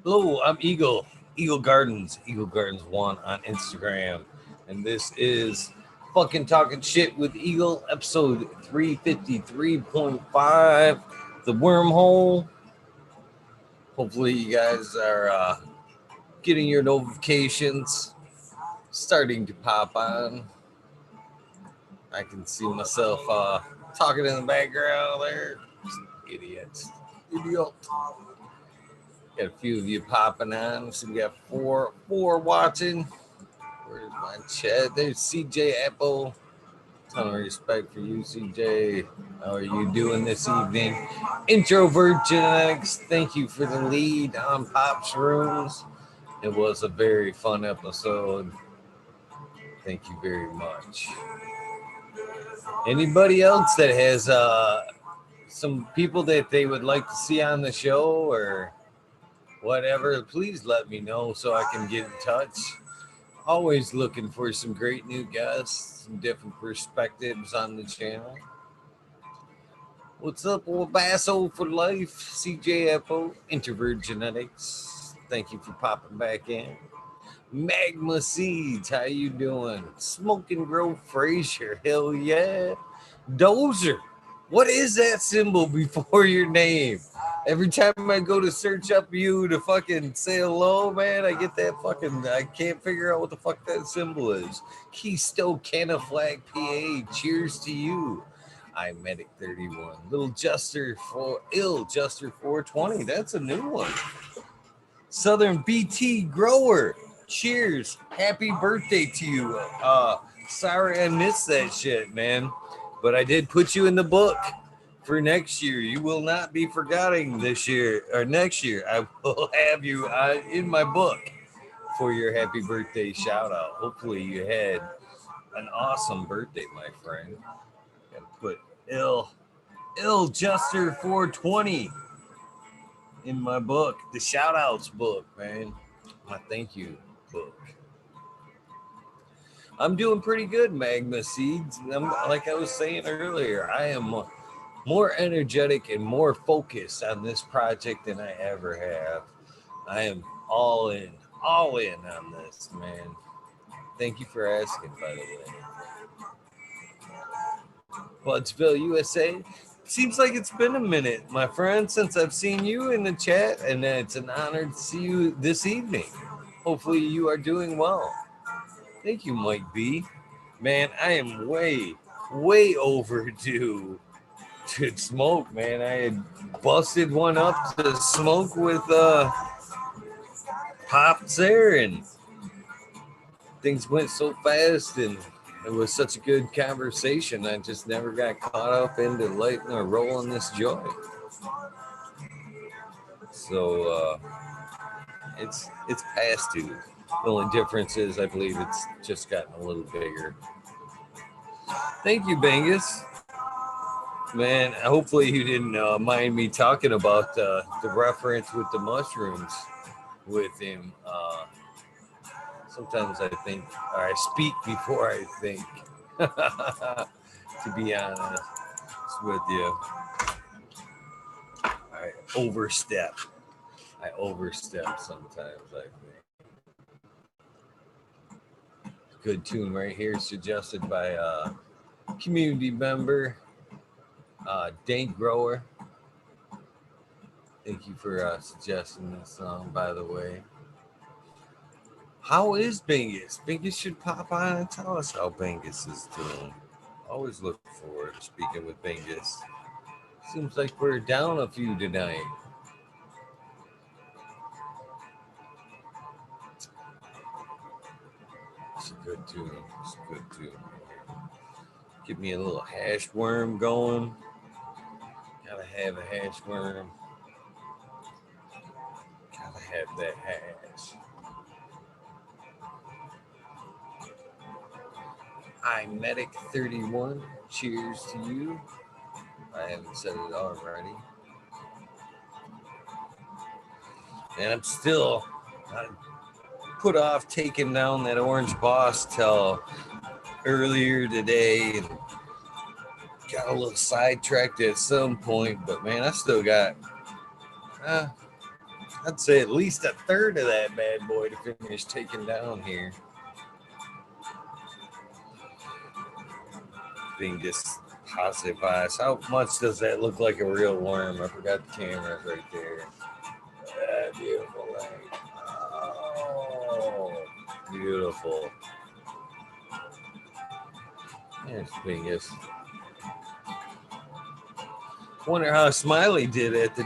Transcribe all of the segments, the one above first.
Hello, I'm Eagle. Eagle Gardens 1 on Instagram. And this is fucking talking shit with Eagle, episode 353.5, the wormhole. Hopefully, you guys are getting your notifications starting to pop on. I can see myself talking in the background there. Idiots. Idiot. Got a few of you popping on. So we got four watching. Where's my chat? There's CJ Apple. Ton of respect for you, CJ. How are you doing this evening? Introvert Genetics, thank you for the lead on Pop's Rooms. It was a very fun episode. Thank you very much. Anybody else that has some people that they would like to see on the show or whatever, please let me know so I can get in touch. Always looking for some great new guests, some different perspectives on the channel. What's up, old Basso for life? CJFO, Introvert Genetics. Thank you for popping back in. Magma Seeds, how you doing? Smoke and Grow Frazier, hell yeah. Dozer, what is that symbol before your name? Every time I go to search up you to fucking say hello, man, I get that fucking, I can't figure out what the fuck that symbol is. Keystone Canna Flag PA, cheers to you. I Medic 31, Little Juster for Ill Juster 420, that's a new one. Southern BT Grower, cheers, happy birthday to you. Sorry I missed that shit, man, but I did put you in the book for next year. You will not be forgetting this year or next year. I will have you in my book for your happy birthday shout out. Hopefully you had an awesome birthday, my friend. Gotta put ill Juster 420 in my book, the shout outs book, man. My thank you book. I'm doing pretty good, Magma Seeds. Like I was saying earlier, I am more energetic and more focused on this project than I ever have. I am all in on this, man. Thank you for asking, by the way. Budsville, USA. Seems like it's been a minute, my friend, since I've seen you in the chat, and it's an honor to see you this evening. Hopefully, you are doing well. Thank you, Mike B. Man, I am way overdue to smoke, man. I had busted one up to smoke with Pops there, and things went so fast, and it was such a good conversation. I just never got caught up into lighting or rolling this joint. So it's past due. The only difference is I believe it's just gotten a little bigger. Thank you, Bengus. Man, hopefully you didn't mind me talking about the reference with the mushrooms with him. Sometimes I think, or I speak before I think, to be honest with you. I overstep. I overstep sometimes, I think. Good tune right here, suggested by a community member, Dank Grower. Thank you for suggesting this song, by the way. How is Bingus? Bingus should pop on and tell us how Bingus is doing. Always look forward to speaking with Bingus. Seems like we're down a few tonight. It's a good tune. It's a good tune. Give me a little hash worm going. Gotta have a hash worm. Gotta have that hash. I Medic 31. Cheers to you. I haven't said it already. And I'm still put off taking down that orange boss till earlier today, and got a little sidetracked at some point. But man, I still got I'd say at least a third of that bad boy to finish taking down here. Being just positive vibes. How much does that look like a real worm? I forgot the camera right there. Beautiful light. Oh, beautiful. There's Bingus. Wonder how Smiley did at the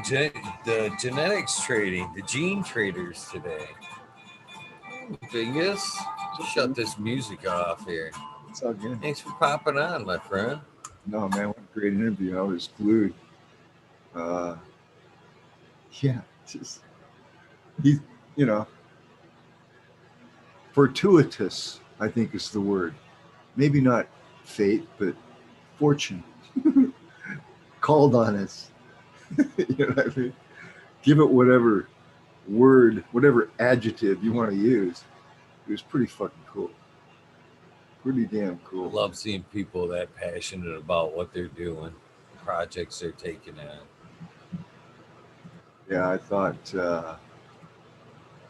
genetics trading, the gene traders today. Bingus, shut this music off here. It's all good. Thanks for popping on, my friend. No, man, what a great interview. I was glued. Uh, yeah, just he, you know, fortuitous, I think is the word. Maybe not fate, but fortune called on us. You know what I mean? Give it whatever word, whatever adjective you want to use. It was pretty fucking cool. Pretty damn cool. Love seeing people that passionate about what they're doing, projects they're taking on. Yeah, I thought the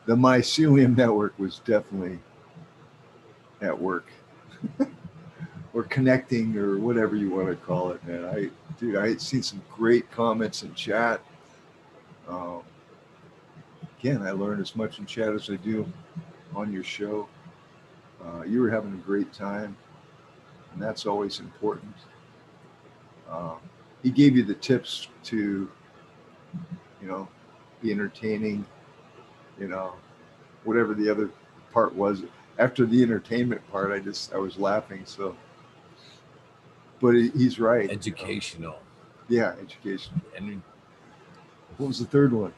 mycelium network was definitely at work or connecting or whatever you want to call it, man. I had seen some great comments in chat. Um, Again, I learn as much in chat as I do on your show. You were having a great time, and that's always important. Um, he gave you the tips to, you know, be entertaining, you know, whatever the other part was. After the entertainment part, I was laughing. So, but he's right. Educational. Yeah, education. And What was the third one?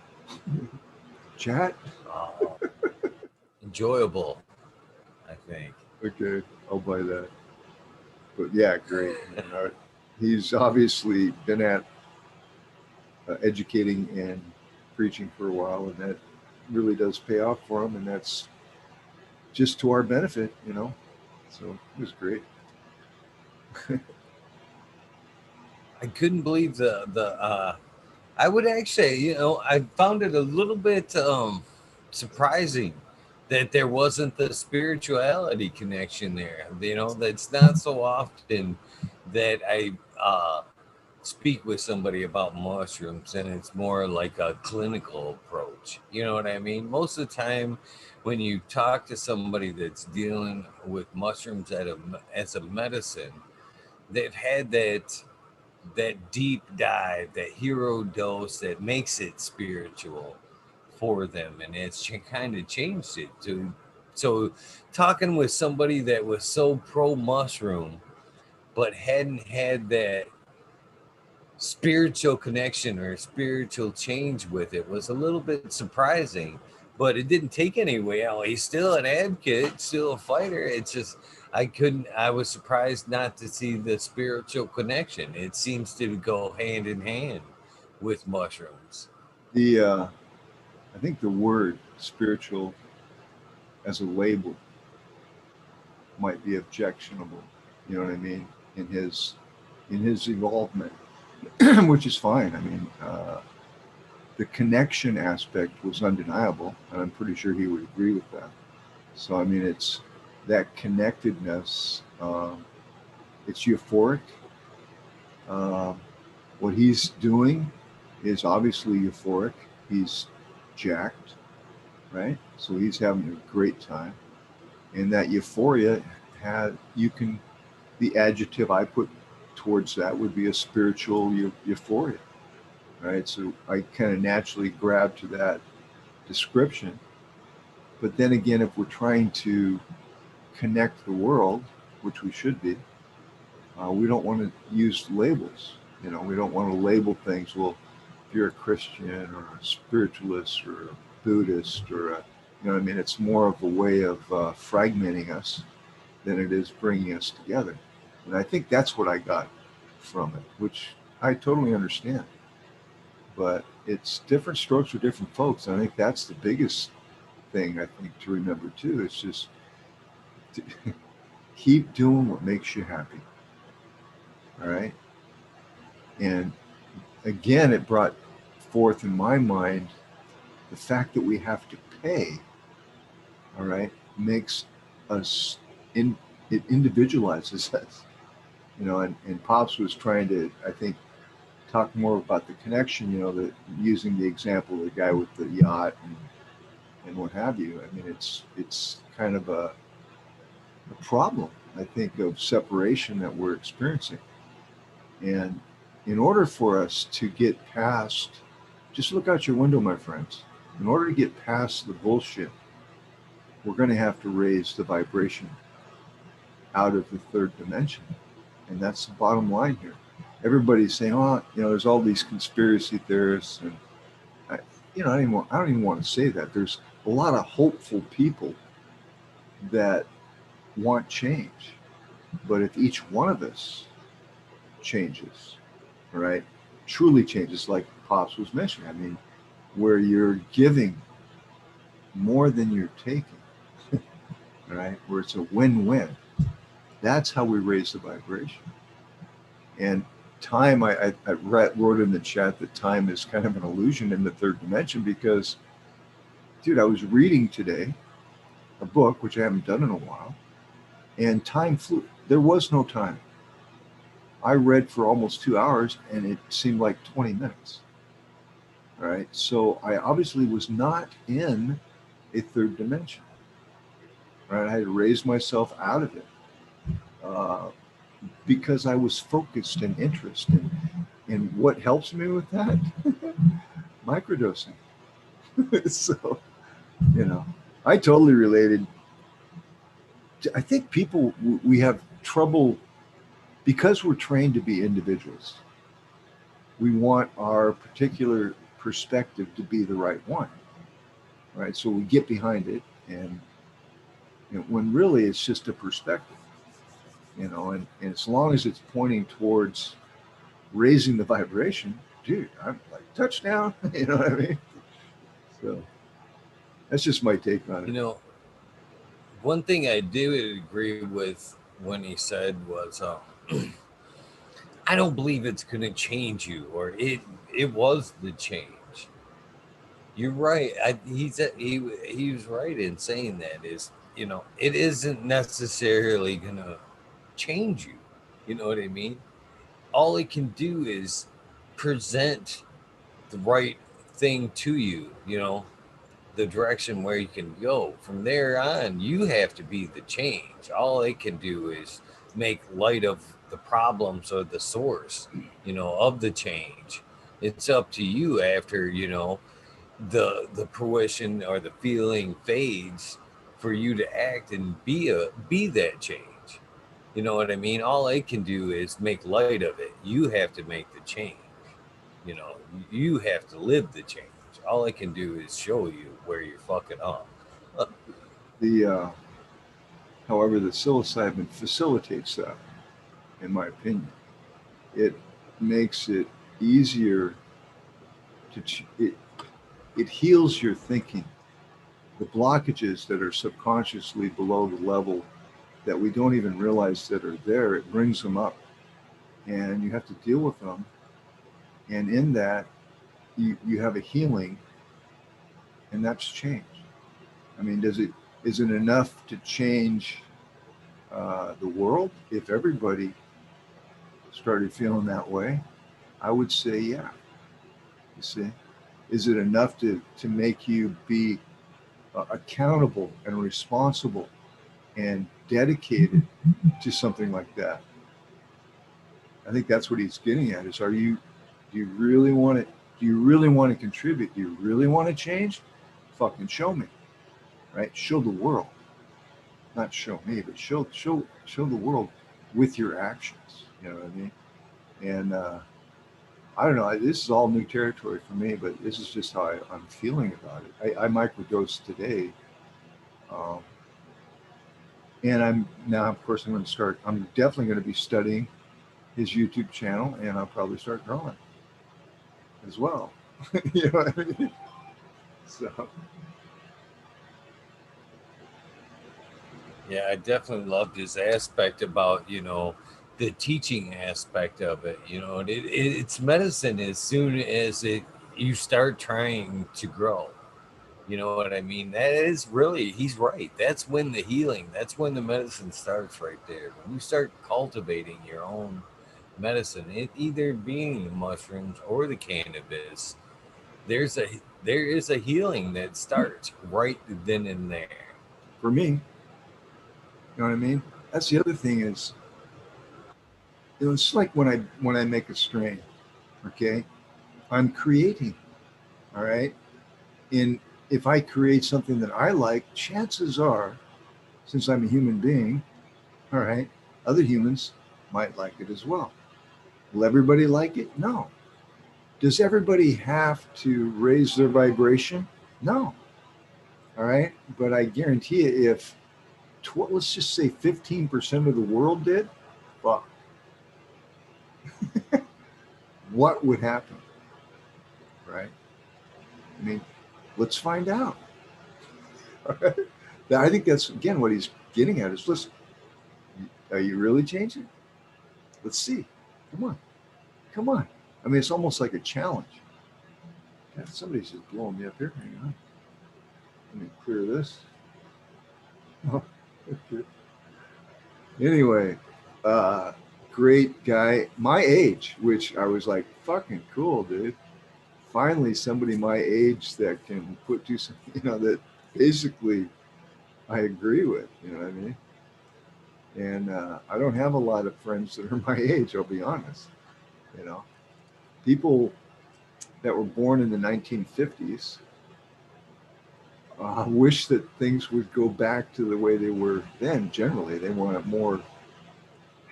Chat. enjoyable, I think. Okay, I'll buy that. But yeah, great. He's obviously been at educating and preaching for a while, and that really does pay off for him, and that's just to our benefit, you know. So it was great. I couldn't believe I would actually, I found it a little bit surprising that there wasn't the spirituality connection there. That's not so often that I speak with somebody about mushrooms and it's more like a clinical approach. You know what I mean? Most of the time, when you talk to somebody that's dealing with mushrooms as a medicine, they've had that deep dive, that hero dose that makes it spiritual for them, and it's kind of changed it to. So, talking with somebody that was so pro mushroom, but hadn't had that spiritual connection or spiritual change with it was a little bit surprising, but it didn't take any away. He's still an advocate, still a fighter. It's just I was surprised not to see the spiritual connection. It seems to go hand in hand with mushrooms. The I think the word spiritual as a label might be objectionable. You know what I mean? In his involvement, which is fine. I mean, the connection aspect was undeniable, and I'm pretty sure he would agree with that. So I mean, it's that connectedness. It's euphoric. Um, what he's doing is obviously euphoric. He's jacked, right? So he's having a great time, and that euphoria had you can the adjective I put towards that would be a spiritual euphoria, right? So I kind of naturally grab to that description. But then again, if we're trying to connect the world, which we should be, we don't want to use labels. You know, we don't want to label things. Well, if you're a Christian or a spiritualist or a Buddhist or a, you know what I mean? It's more of a way of fragmenting us than it is bringing us together. And I think that's what I got from it, which I totally understand. But it's different strokes for different folks. I think that's the biggest thing I think to remember too. It's just to keep doing what makes you happy. All right. And again, it brought forth in my mind The fact that we have to pay, all right, makes us in it individualizes us, and Pops was trying to, I think, talk more about the connection, that using the example of the guy with the yacht and what have you. I mean, it's kind of a problem, I think, of separation that we're experiencing. And in order for us to get past, just look out your window, my friends. In order to get past the bullshit, we're going to have to raise the vibration out of the third dimension. And that's the bottom line here. Everybody's saying, oh, there's all these conspiracy theorists. And, I, I don't even want to say that. There's a lot of hopeful people that want change. But if each one of us changes, right, truly changes, like Pops was mentioning, I mean, where you're giving more than you're taking, right, where it's a win-win, that's how we raise the vibration. And time, I wrote in the chat that time is kind of an illusion in the third dimension because, dude, I was reading today a book, which I haven't done in a while, and time flew. There was no time. I read for almost 2 hours and it seemed like 20 minutes. All right. So I obviously was not in a third dimension. Right. I had to raise myself out of it uh, because I was focused and interested. And what helps me with that? Microdosing. So, you know, I totally related. I think people, we have trouble because we're trained to be individuals. We want our particular perspective to be the right one, right? So we get behind it, and when really it's just a perspective, and as long as it's pointing towards raising the vibration, dude, I'm like touchdown. You know what I mean? So that's just my take on You it. know, one thing I do agree with when he said was, I don't believe it's going to change you, or it was the change. You're right. He was right in saying that is, it isn't necessarily going to change you. You know what I mean? All it can do is present the right thing to you, the direction where you can go. From there on, you have to be the change. All it can do is make light of the problems or the source, of the change. It's up to you after, the fruition or the feeling fades for you to act and be that change. You know what I mean? All I can do is make light of it. You have to make the change. You know, you have to live the change. All I can do is show you where you're fucking up. The However, the psilocybin facilitates that, in my opinion. It makes it easier it heals your thinking. The blockages that are subconsciously below the level that we don't even realize that are there, it brings them up, and you have to deal with them. And in that, you have a healing, and that's change. I mean, is it enough to change the world if everybody started feeling that way? I would say, yeah. You see, is it enough to make you be accountable and responsible and dedicated to something like that? I think that's what he's getting at. Is do you really want to? Do you really want to contribute? Do you really want to change? Fucking show me, right? Show the world, not show me, but show the world with your actions. You know what I mean? And I don't know. This is all new territory for me, but this is just how I'm feeling about it. I microdosed today, um, and I'm now, of course, I'm going to start. I'm definitely going to be studying his YouTube channel, and I'll probably start drawing as well. You know what I mean? So Yeah, I definitely loved his aspect about, the teaching aspect of it. It's medicine as soon as you start trying to grow. You know what I mean? That is really, he's right. That's when the healing, that's when the medicine starts right there. When you start cultivating your own medicine, it either being the mushrooms or the cannabis, there's a there is a healing that starts right then and there. For me, you know what I mean? That's the other thing is, it's like when I make a strain, okay? I'm creating, all right? And if I create something that I like, chances are, since I'm a human being, all right, other humans might like it as well. Will everybody like it? No. Does everybody have to raise their vibration? No. All right. But I guarantee you, if let's just say 15% of the world did, well, what would happen? Right. I mean, let's find out. All right? I think that's, again, what he's getting at is, listen, are you really changing? Let's see. Come on. Come on. I mean, it's almost like a challenge. God, somebody's just blowing me up here. Hang on. Let me clear this. Oh, okay. Anyway, uh, great guy, my age, which I was like, fucking cool, dude. Finally, somebody my age that can put to some, that basically I agree with, you know what I mean? And I don't have a lot of friends that are my age, I'll be honest. You know, people that were born in the 1950s wish that things would go back to the way they were then. Generally, they want a more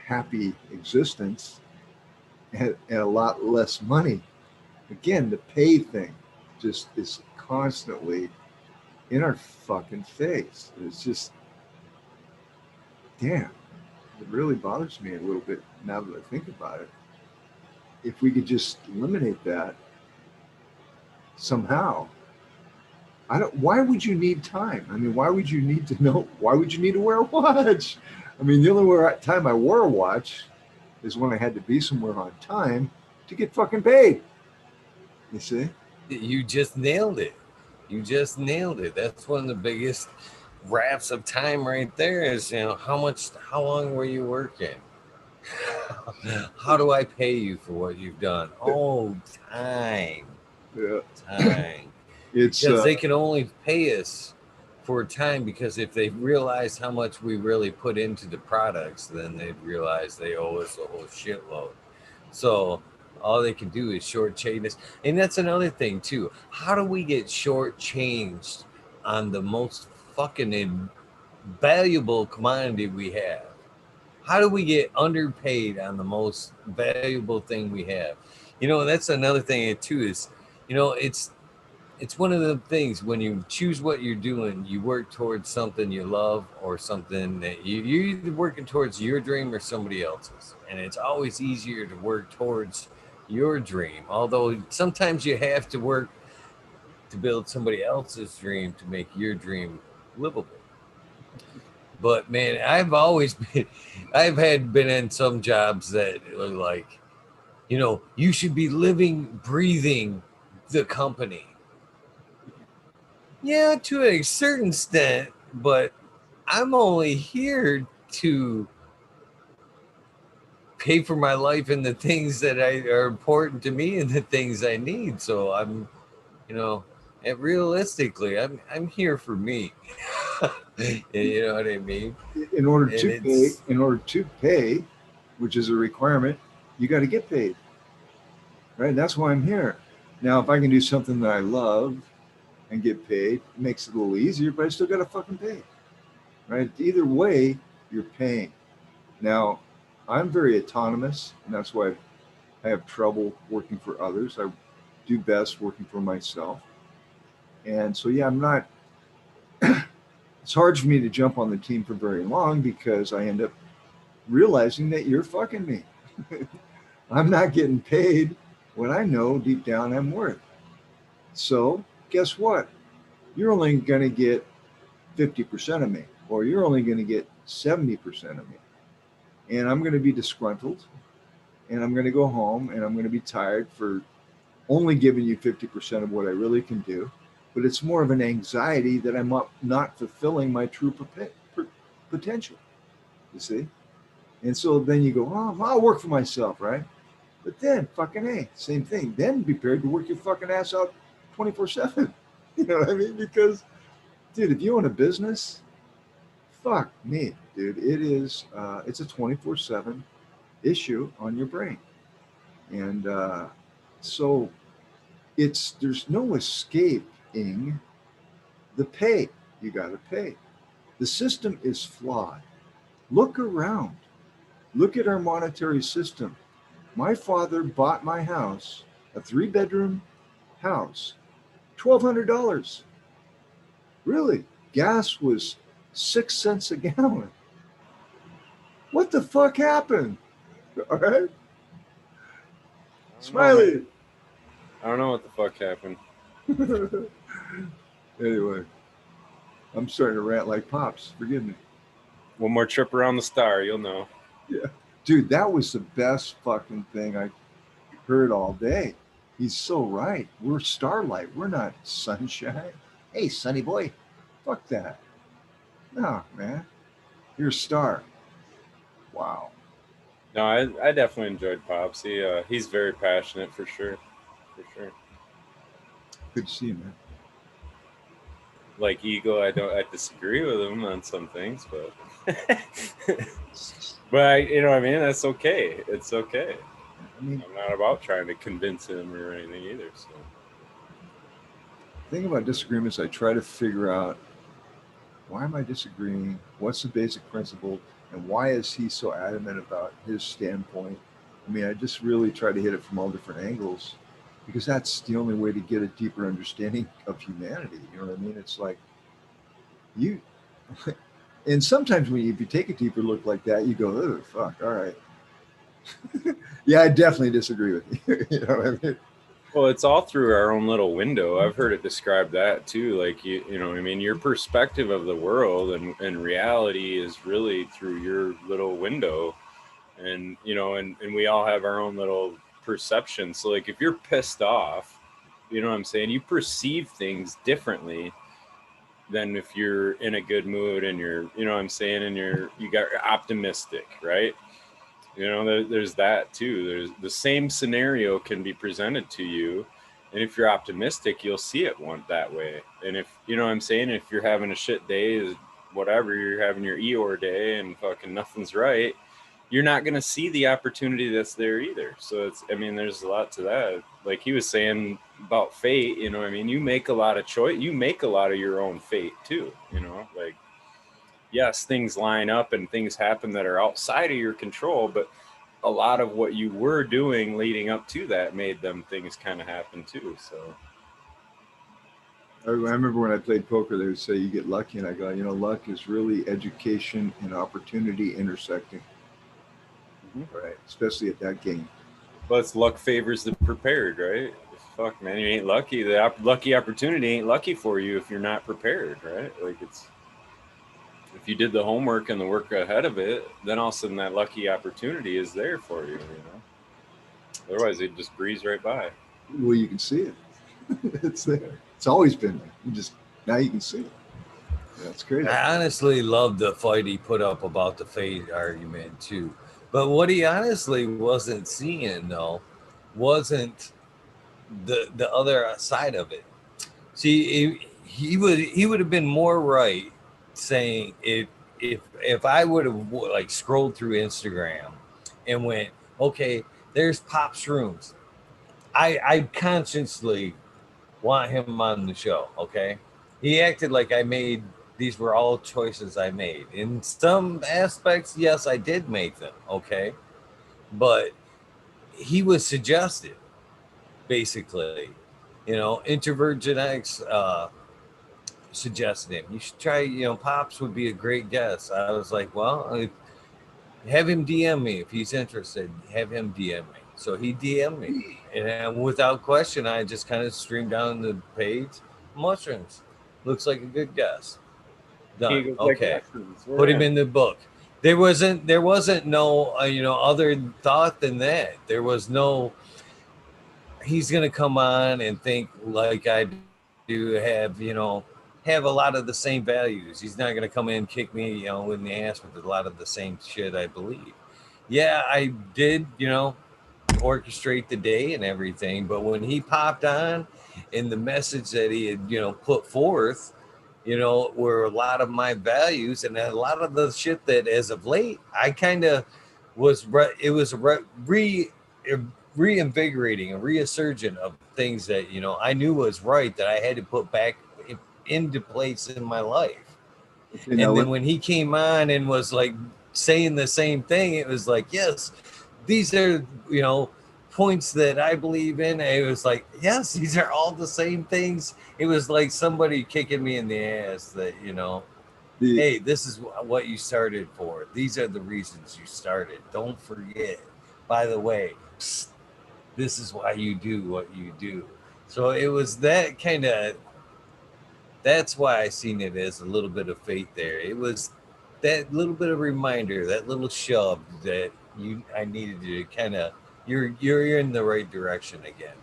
happy existence and a lot less money. Again, the pay thing just is constantly in our fucking face. It's just, damn, it really bothers me a little bit now that I think about it. If we could just eliminate that somehow, I don't. Why would you need time? I mean, why would you need to know? Why would you need to wear a watch? I mean, the only time I wore a watch is when I had to be somewhere on time to get fucking paid. You see? You just nailed it. You just nailed it. That's one of the biggest wraps of time right there is, how long were you working? How do I pay you for what you've done? Oh, time. Yeah. Time. It's Because they can only pay us for time, because if they realized how much we really put into the products, then they'd realize they owe us a whole shitload. So all they can do is shortchange us. And that's another thing too. How do we get shortchanged on the most fucking valuable commodity we have? How do we get underpaid on the most valuable thing we have? That's another thing too is, it's one of the things when you choose what you're doing, you work towards something you love or something that you're either working towards your dream or somebody else's. And it's always easier to work towards your dream, although sometimes you have to work to build somebody else's dream to make your dream livable. But man, I've always been, I've had been in some jobs that are like, you should be living, breathing the company. Yeah, to a certain extent, but I'm only here to pay for my life and the things that are important to me and the things I need. So I'm, you know, and realistically, I'm here for me. You know what I mean? And it's in order to pay, which is a requirement, you got to get paid, right? That's why I'm here. Now, if I can do something that I love and get paid, it makes it a little easier, but I still got to fucking pay, right? Either way, you're paying. Now, I'm very autonomous, and that's why I have trouble working for others. I do best working for myself. And so, yeah, I'm not, it's hard for me to jump on the team for very long because I end up realizing that you're fucking me. I'm not getting paid when I know deep down I'm worth. So, guess what? You're only going to get 50% of me, or you're only going to get 70% of me. And I'm going to be disgruntled, and I'm going to go home, and I'm going to be tired for only giving you 50% of what I really can do. but it's more of an anxiety that I'm not fulfilling my true potential. You see? And so then you go, oh, I'll work for myself, right? But then, fucking A, same thing. Then be prepared to work your fucking ass out 24/7. You know what I mean? Because, dude, if you own a business, fuck me, dude. It's a 24/7 issue on your brain. And so there's no escaping the pay. You got to pay. The system is flawed. Look around. Look at our monetary system. My father bought my house, a 3-bedroom house, $1,200. Really? Gas was 6 cents a gallon. What the fuck happened? All right. Smiley. I don't know what the fuck happened. Anyway, I'm starting to rant like Pops. Forgive me. One more trip around the star, you'll know. Yeah. Dude, that was the best fucking thing I heard all day. He's so right. We're starlight. We're not sunshine. Hey, sunny boy. Fuck that. No, man. You're a star. Wow. No, I definitely enjoyed Pops. He's very passionate for sure. For sure. Good to see you, man. Like Eagle, I disagree with him on some things, but you know what I mean? That's okay. It's okay. I mean, I'm not about trying to convince him or anything either. So the thing about disagreements, I try to figure out, why am I disagreeing? What's the basic principle? And why is he so adamant about his standpoint? I mean, I just really try to hit it from all different angles, because that's the only way to get a deeper understanding of humanity. You know what I mean? It's like you, and sometimes if you take a deeper look like that, you go, oh, fuck, all right. Yeah, I definitely disagree with you. You know what I mean? well, it's all through our own little window. I've heard it described that too. Like you know, I mean, your perspective of the world and reality is really through your little window, and you know, and we all have our own little perception. So like, if you're pissed off, you know what I'm saying, you perceive things differently than if you're in a good mood and you're, you know what I'm saying, and you got optimistic, right? You know, there's that too. There's the same scenario can be presented to you, and if you're optimistic, you'll see it that way. And if you know what I'm saying, if you're having a shit day, whatever, you're having your Eeyore day and fucking nothing's right, you're not going to see the opportunity that's there either. So it's, I mean, there's a lot to that. Like he was saying about fate, you know what I mean? You make a lot of choice. You make a lot of your own fate too, you know, like, yes, things line up and things happen that are outside of your control, but a lot of what you were doing leading up to that made them things kind of happen too. So I remember when I played poker, they would say you get lucky, and I go, luck is really education and opportunity intersecting, right? Especially at that game. But luck favors the prepared, right? Fuck, man, you ain't lucky. The lucky opportunity ain't lucky for you if you're not prepared, right? Like it's, if you did the homework and the work ahead of it, then all of a sudden that lucky opportunity is there for you, you know? Otherwise, it'd just breeze right by. Well, you can see it. It's there. It's always been there. Now you can see it. That's crazy. I honestly love the fight he put up about the fate argument too. But what he honestly wasn't seeing though wasn't the other side of it. See, he would have been more right saying if I would have like scrolled through Instagram and went, okay, there's Pop's rooms. I consciously want him on the show. Okay, he acted like I made these were all choices I made. In some aspects, yes, I did make them. Okay, but he was suggestive, basically. Introvert genetics suggested him. You should try. Pops would be a great guest. I was like, well, have him DM me if he's interested. Have him DM me. So he DM'd me, and without question, I just kind of streamed down the page. Mushrooms looks like a good guess. Done. Okay, put him in the book. There wasn't no other thought than that. There was no. He's gonna come on and think like I to have, have a lot of the same values. He's not going to come in and kick me, in the ass with a lot of the same shit I believe. Yeah, I did, orchestrate the day and everything, but when he popped on and the message that he had, put forth, were a lot of my values and a lot of the shit that as of late I kind of it was reinvigorating a resurgent of things that I knew was right that I had to put back into place in my life. Okay, now And then when he came on and was like saying the same thing, it was like, yes, these are, points that I believe in. And it was like, yes, these are all the same things. It was like somebody kicking me in the ass that, the hey, this is what you started for. These are the reasons you started. Don't forget. By the way, psst, this is why you do what you do. So it was that kind of, that's why I seen it as a little bit of faith there. It was that little bit of reminder, that little shove that I needed to kind of, you're in the right direction again.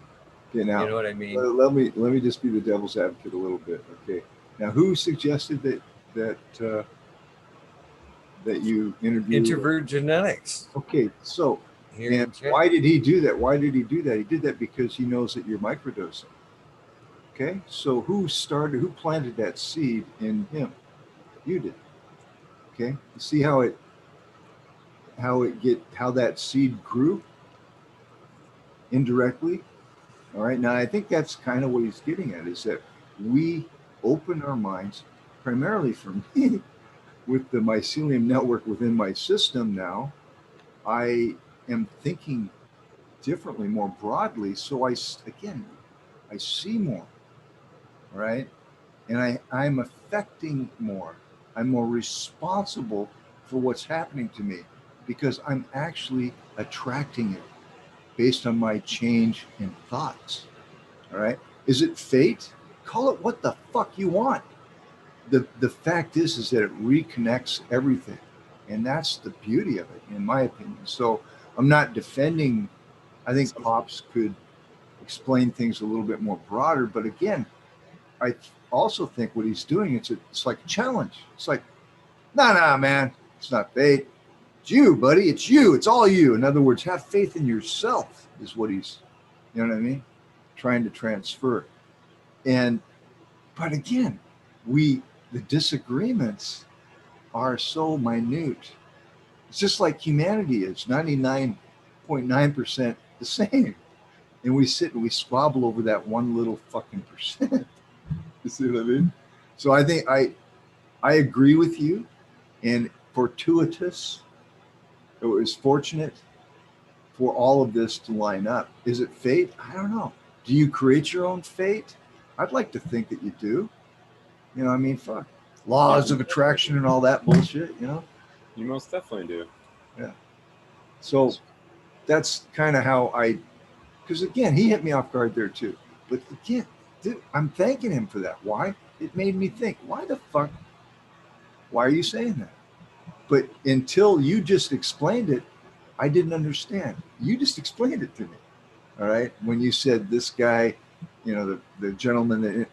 okay, You now know what I mean? let me just be the devil's advocate a little bit. Okay, now who suggested that that you interview? Introvert genetics Okay, so here and in chat. why did he do that? Why did he do that? He did that because he knows that you're microdosing. Okay, so who planted that seed in him? You did. Okay, you see how that seed grew indirectly. All right, now I think that's kind of what he's getting at is that we open our minds, primarily for me, with the mycelium network within my system now. I am thinking differently, more broadly. So again, I see more, right? And I'm affecting more. I'm more responsible for what's happening to me because I'm actually attracting it based on my change in thoughts. All right. Is it fate? Call it what the fuck you want. The fact is that it reconnects everything. And that's the beauty of it, in my opinion. So I'm not defending, I think Pops could explain things a little bit more broader. But again, I also think what he's doing, it's like a challenge. It's like, nah, man, it's not fate. It's you, buddy. It's you. It's all you. In other words, have faith in yourself is what he's, you know what I mean? Trying to transfer. And, but again, the disagreements are so minute. It's just like humanity is 99.9% the same. And we sit and we squabble over that one little fucking percent. You see what I mean? So I think I agree with you. And fortuitous, it was fortunate for all of this to line up. Is it fate? I don't know. Do you create your own fate? I'd like to think that you do. You know, I mean, fuck. Laws of attraction and all that bullshit, you know? You most definitely do. Yeah. So that's kind of how because again, he hit me off guard there too. But again, dude, I'm thanking him for that. Why? It made me think, why the fuck? Why are you saying that? But until you just explained it, I didn't understand. You just explained it to me. All right. When you said this guy, the gentleman that,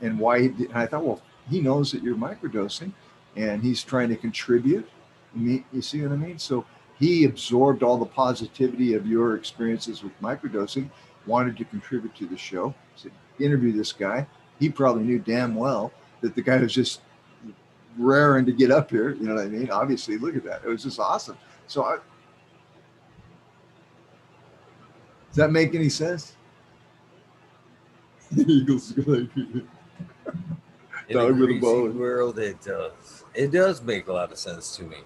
and why he did, and I thought, well, he knows that you're microdosing and he's trying to contribute. You see what I mean? So he absorbed all the positivity of your experiences with microdosing, wanted to contribute to the show. Said, interview this guy. He probably knew damn well that the guy was just raring to get up here. You know what I mean? Obviously, look at that. It was just awesome. So does that make any sense? Eagles like In a crazy world, it does. It does make a lot of sense to me.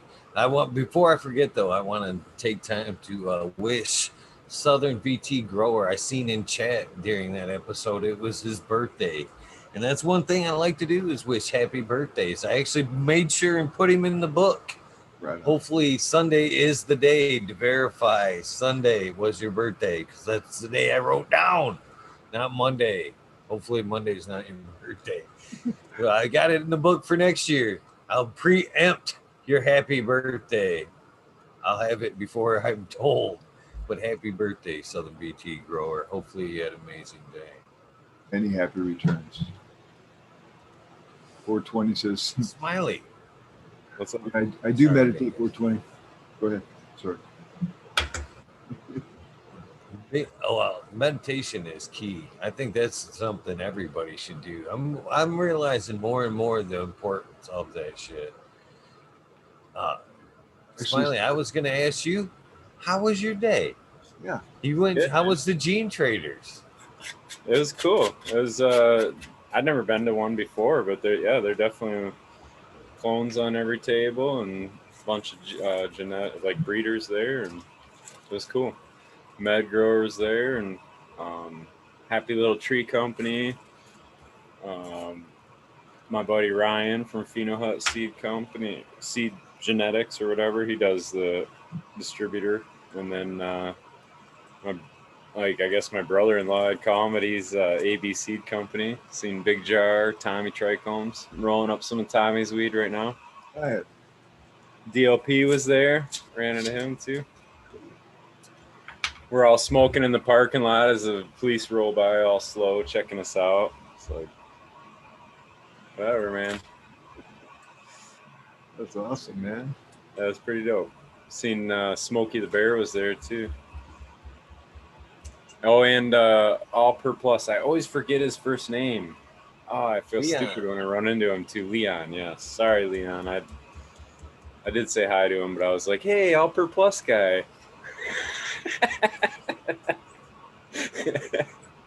Before I forget though, I want to take time to wish Southern VT Grower. I seen in chat during that episode it was his birthday, and that's one thing I like to do is wish happy birthdays. I actually made sure and put him in the book. Right. Hopefully Sunday is the day to verify Sunday was your birthday because that's the day I wrote down, not Monday. Hopefully Monday's not your birthday. I got it in the book for next year. I'll preempt your happy birthday. I'll have it before I'm told. But happy birthday, Southern BT Grower. Hopefully you had an amazing day. Any happy returns. 420 says, Smiley. What's up? I do Sorry. meditate 420. Go ahead. Sorry. Well, meditation is key. I think that's something everybody should do. I'm realizing more and more the importance of that shit. Smiley, I was gonna ask you, how was your day? Yeah. You went. Good, How man. was the Gene Traders? It was cool. It was. I'd never been to one before, but they're definitely clones on every table and a bunch of genetic like breeders there, and it was cool. Med growers there, and happy little tree company. Um, my buddy Ryan from Pheno Hut Seed Company, Seed Genetics or whatever. He does the distributor, and then my, like I guess my brother-in-law had call him, but he's AB Seed Company. Seen Big Jar, Tommy Trichomes. I'm rolling up some of Tommy's weed right now. All right. DLP was there. Ran into him too. We're all smoking in the parking lot as the police roll by, all slow, checking us out. It's like, whatever, man. That's awesome, man. That was pretty dope. Seen Smokey the Bear was there too. Oh, and All Per Plus. I always forget his first name. Oh, I feel Leon. stupid when I run into him too. Leon, yes. Sorry, Leon. I did say hi to him, but I was like, hey, All Per Plus guy.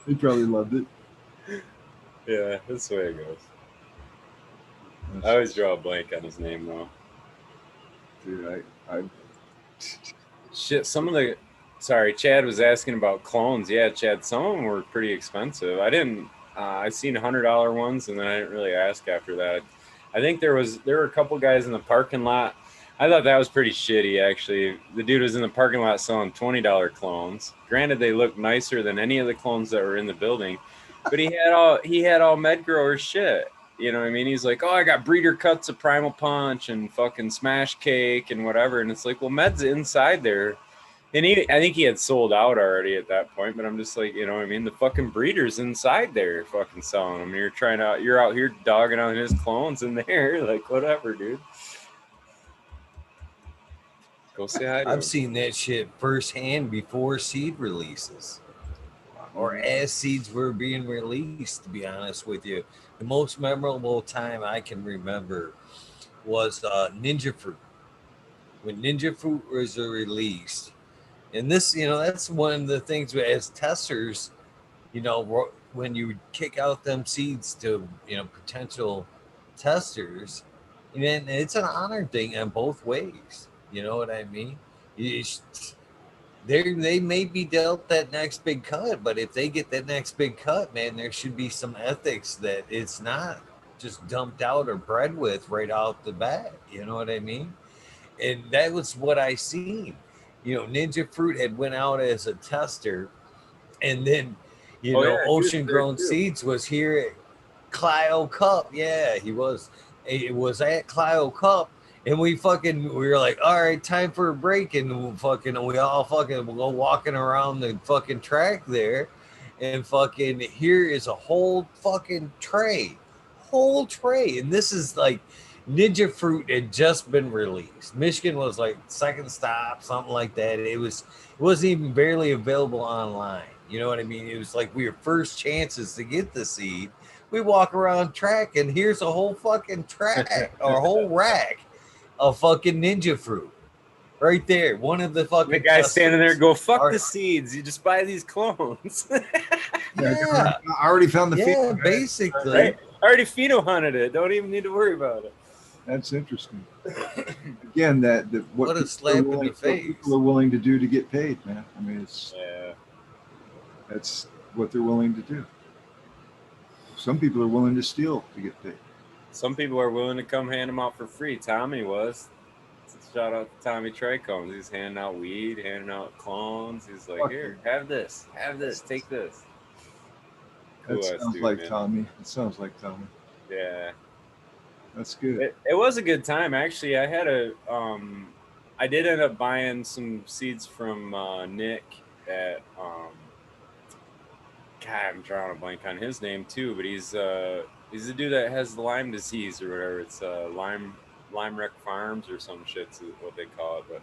He probably loved it. Yeah, that's the way it goes. I always draw a blank on his name though. Dude, I Shit, some of the sorry, Chad was asking about clones. Yeah, Chad, some of them were pretty expensive. I didn't. I seen $100 ones, and then I didn't really ask after that. I think there were a couple guys in the parking lot. I thought that was pretty shitty, actually. The dude was in the parking lot selling $20 clones. Granted, they looked nicer than any of the clones that were in the building, but he had all med grower shit. You know what I mean? He's like, oh, I got breeder cuts of Primal Punch and fucking Smash Cake and whatever. And it's like, well, Med's inside there. And I think he had sold out already at that point. But I'm just like, you know what I mean? The fucking breeder's inside there fucking selling them. You're out here dogging on his clones in there. Like, whatever, dude. Go say hi to him. I've seen that shit firsthand before seed releases, or as seeds were being released. To be honest with you, the most memorable time I can remember was Ninja Fruit. When Ninja Fruit was released, and this, that's one of the things as testers, when you kick out them seeds to potential testers, and it's an honor thing on both ways. You know what I mean? You, they may be dealt that next big cut, but if they get that next big cut, man, there should be some ethics that it's not just dumped out or bred with right out the bat. You know what I mean? And that was what I seen. Ninja Fruit had went out as a tester, and then Oh yeah, he was Ocean there Grown too. Seeds was here at Clio Cup. Yeah, he was. It was at Clio Cup, and we were like, all right, time for a break, and we all fucking go walking around the fucking track there, and fucking here is a whole tray, and this is like Ninja Fruit had just been released. Michigan was like second stop, something like that. It wasn't even barely available online. You know what I mean? It was like we were first chances to get the seed. We walk around track, and here's a whole fucking track or a whole rack of fucking Ninja Fruit right there. One of the fucking The guy standing there, go fuck Are- the seeds. You just buy these clones. Yeah, I already found the yeah, feedback. basically. Right? I already pheno hunted it. Don't even need to worry about it. That's interesting. Again, What a slap in the what face. people are willing to do to get paid, man. I mean, Yeah. that's what they're willing to do. Some people are willing to steal to get paid. Some people are willing to come hand them out for free. Tommy was. Shout out to Tommy Trichomes. He's handing out weed, handing out clones. He's like, here, have this, take this. That sounds dude, like man. Tommy. It sounds like Tommy. Yeah. That's good. It was a good time, actually. I did end up buying some seeds from Nick at God, I'm drawing a blank on his name too, but he's the dude that has Lyme disease or whatever. It's Lyme Wreck Farms or some shit's what they call it. But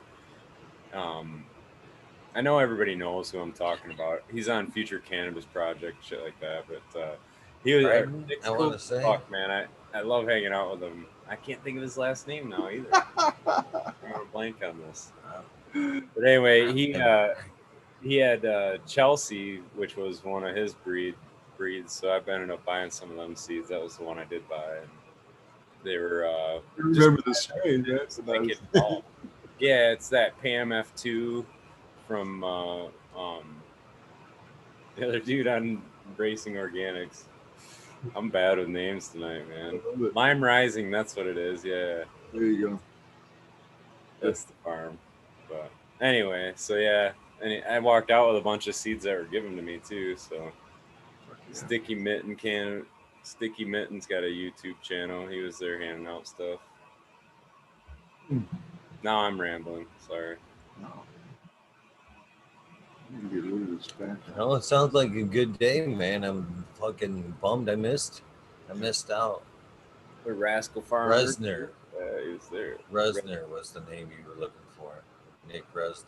I know everybody knows who I'm talking about. He's on Future Cannabis Project, shit like that. But he was Bryden, Nick's I cool want to as say. fuck, man. I love hanging out with him. I can't think of his last name now either. I'm gonna blank on this. But anyway, he had Chelsea, which was one of his breeds. So I've ended up buying some of them seeds. That was the one I did buy, and they were I just remember the strain, man. But I like was, it all. Yeah, it's that PMF2 from the other dude on Racing Organics. I'm bad with names tonight, I man. love it. Lime Rising, that's what it is. Yeah, There you go. that's the farm. But anyway, so yeah, and I walked out with a bunch of seeds that were given to me too. So Fuck yeah. Sticky Mitten's got a YouTube channel. He was there handing out stuff. Hmm. Now I'm rambling. Sorry. No. I need to get rid of this background. No, it sounds like a good day, man. I'm fucking bummed I missed out. The Rascal Farmer. Resner. He was there. Resner was the name you were looking for. Nick Resner.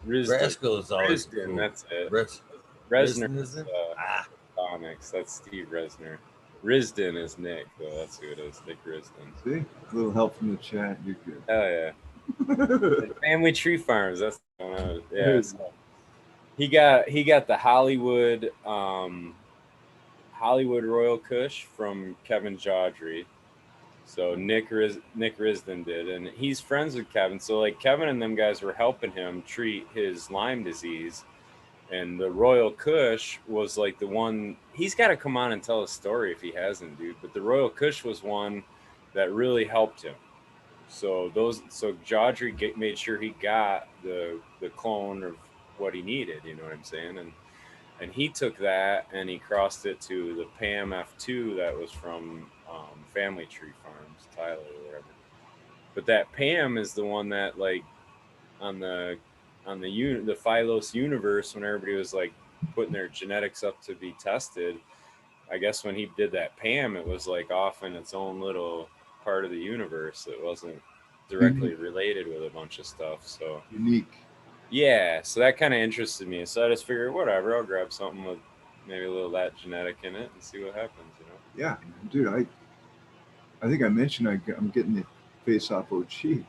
Risden. Rascal is always Risden, cool. that's it. Res- Resner Risden, is is it? Ah, Onyx. That's Steve Resner. Risden is Nick, though. That's who it is. Nick Risden. See? A little help from the chat. You're good. Hell yeah. And Family Tree Farms. That's the one. Yeah. So he got the Hollywood Royal Kush from Kevin Jawdry. So Nick Risden did, and he's friends with Kevin. So like Kevin and them guys were helping him treat his Lyme disease, and the Royal Kush was like the one. He's got to come on and tell a story if he hasn't, dude. But the Royal Kush was one that really helped him. So Jawdry made sure he got the clone of what he needed. You know what I'm saying? And he took that and he crossed it to the PAM-F2 that was from Family Tree Farms, Tyler or whatever. But that PAM is the one that like on the Phylos universe, when everybody was like putting their genetics up to be tested, I guess when he did that PAM, it was like off in its own little part of the universe. It wasn't directly related with a bunch of stuff. So Unique. yeah, so that kind of interested me. So I just figured, whatever, I'll grab something with maybe a little of that genetic in it and see what happens. You know? Yeah, dude. I think I mentioned I'm getting the face off OG.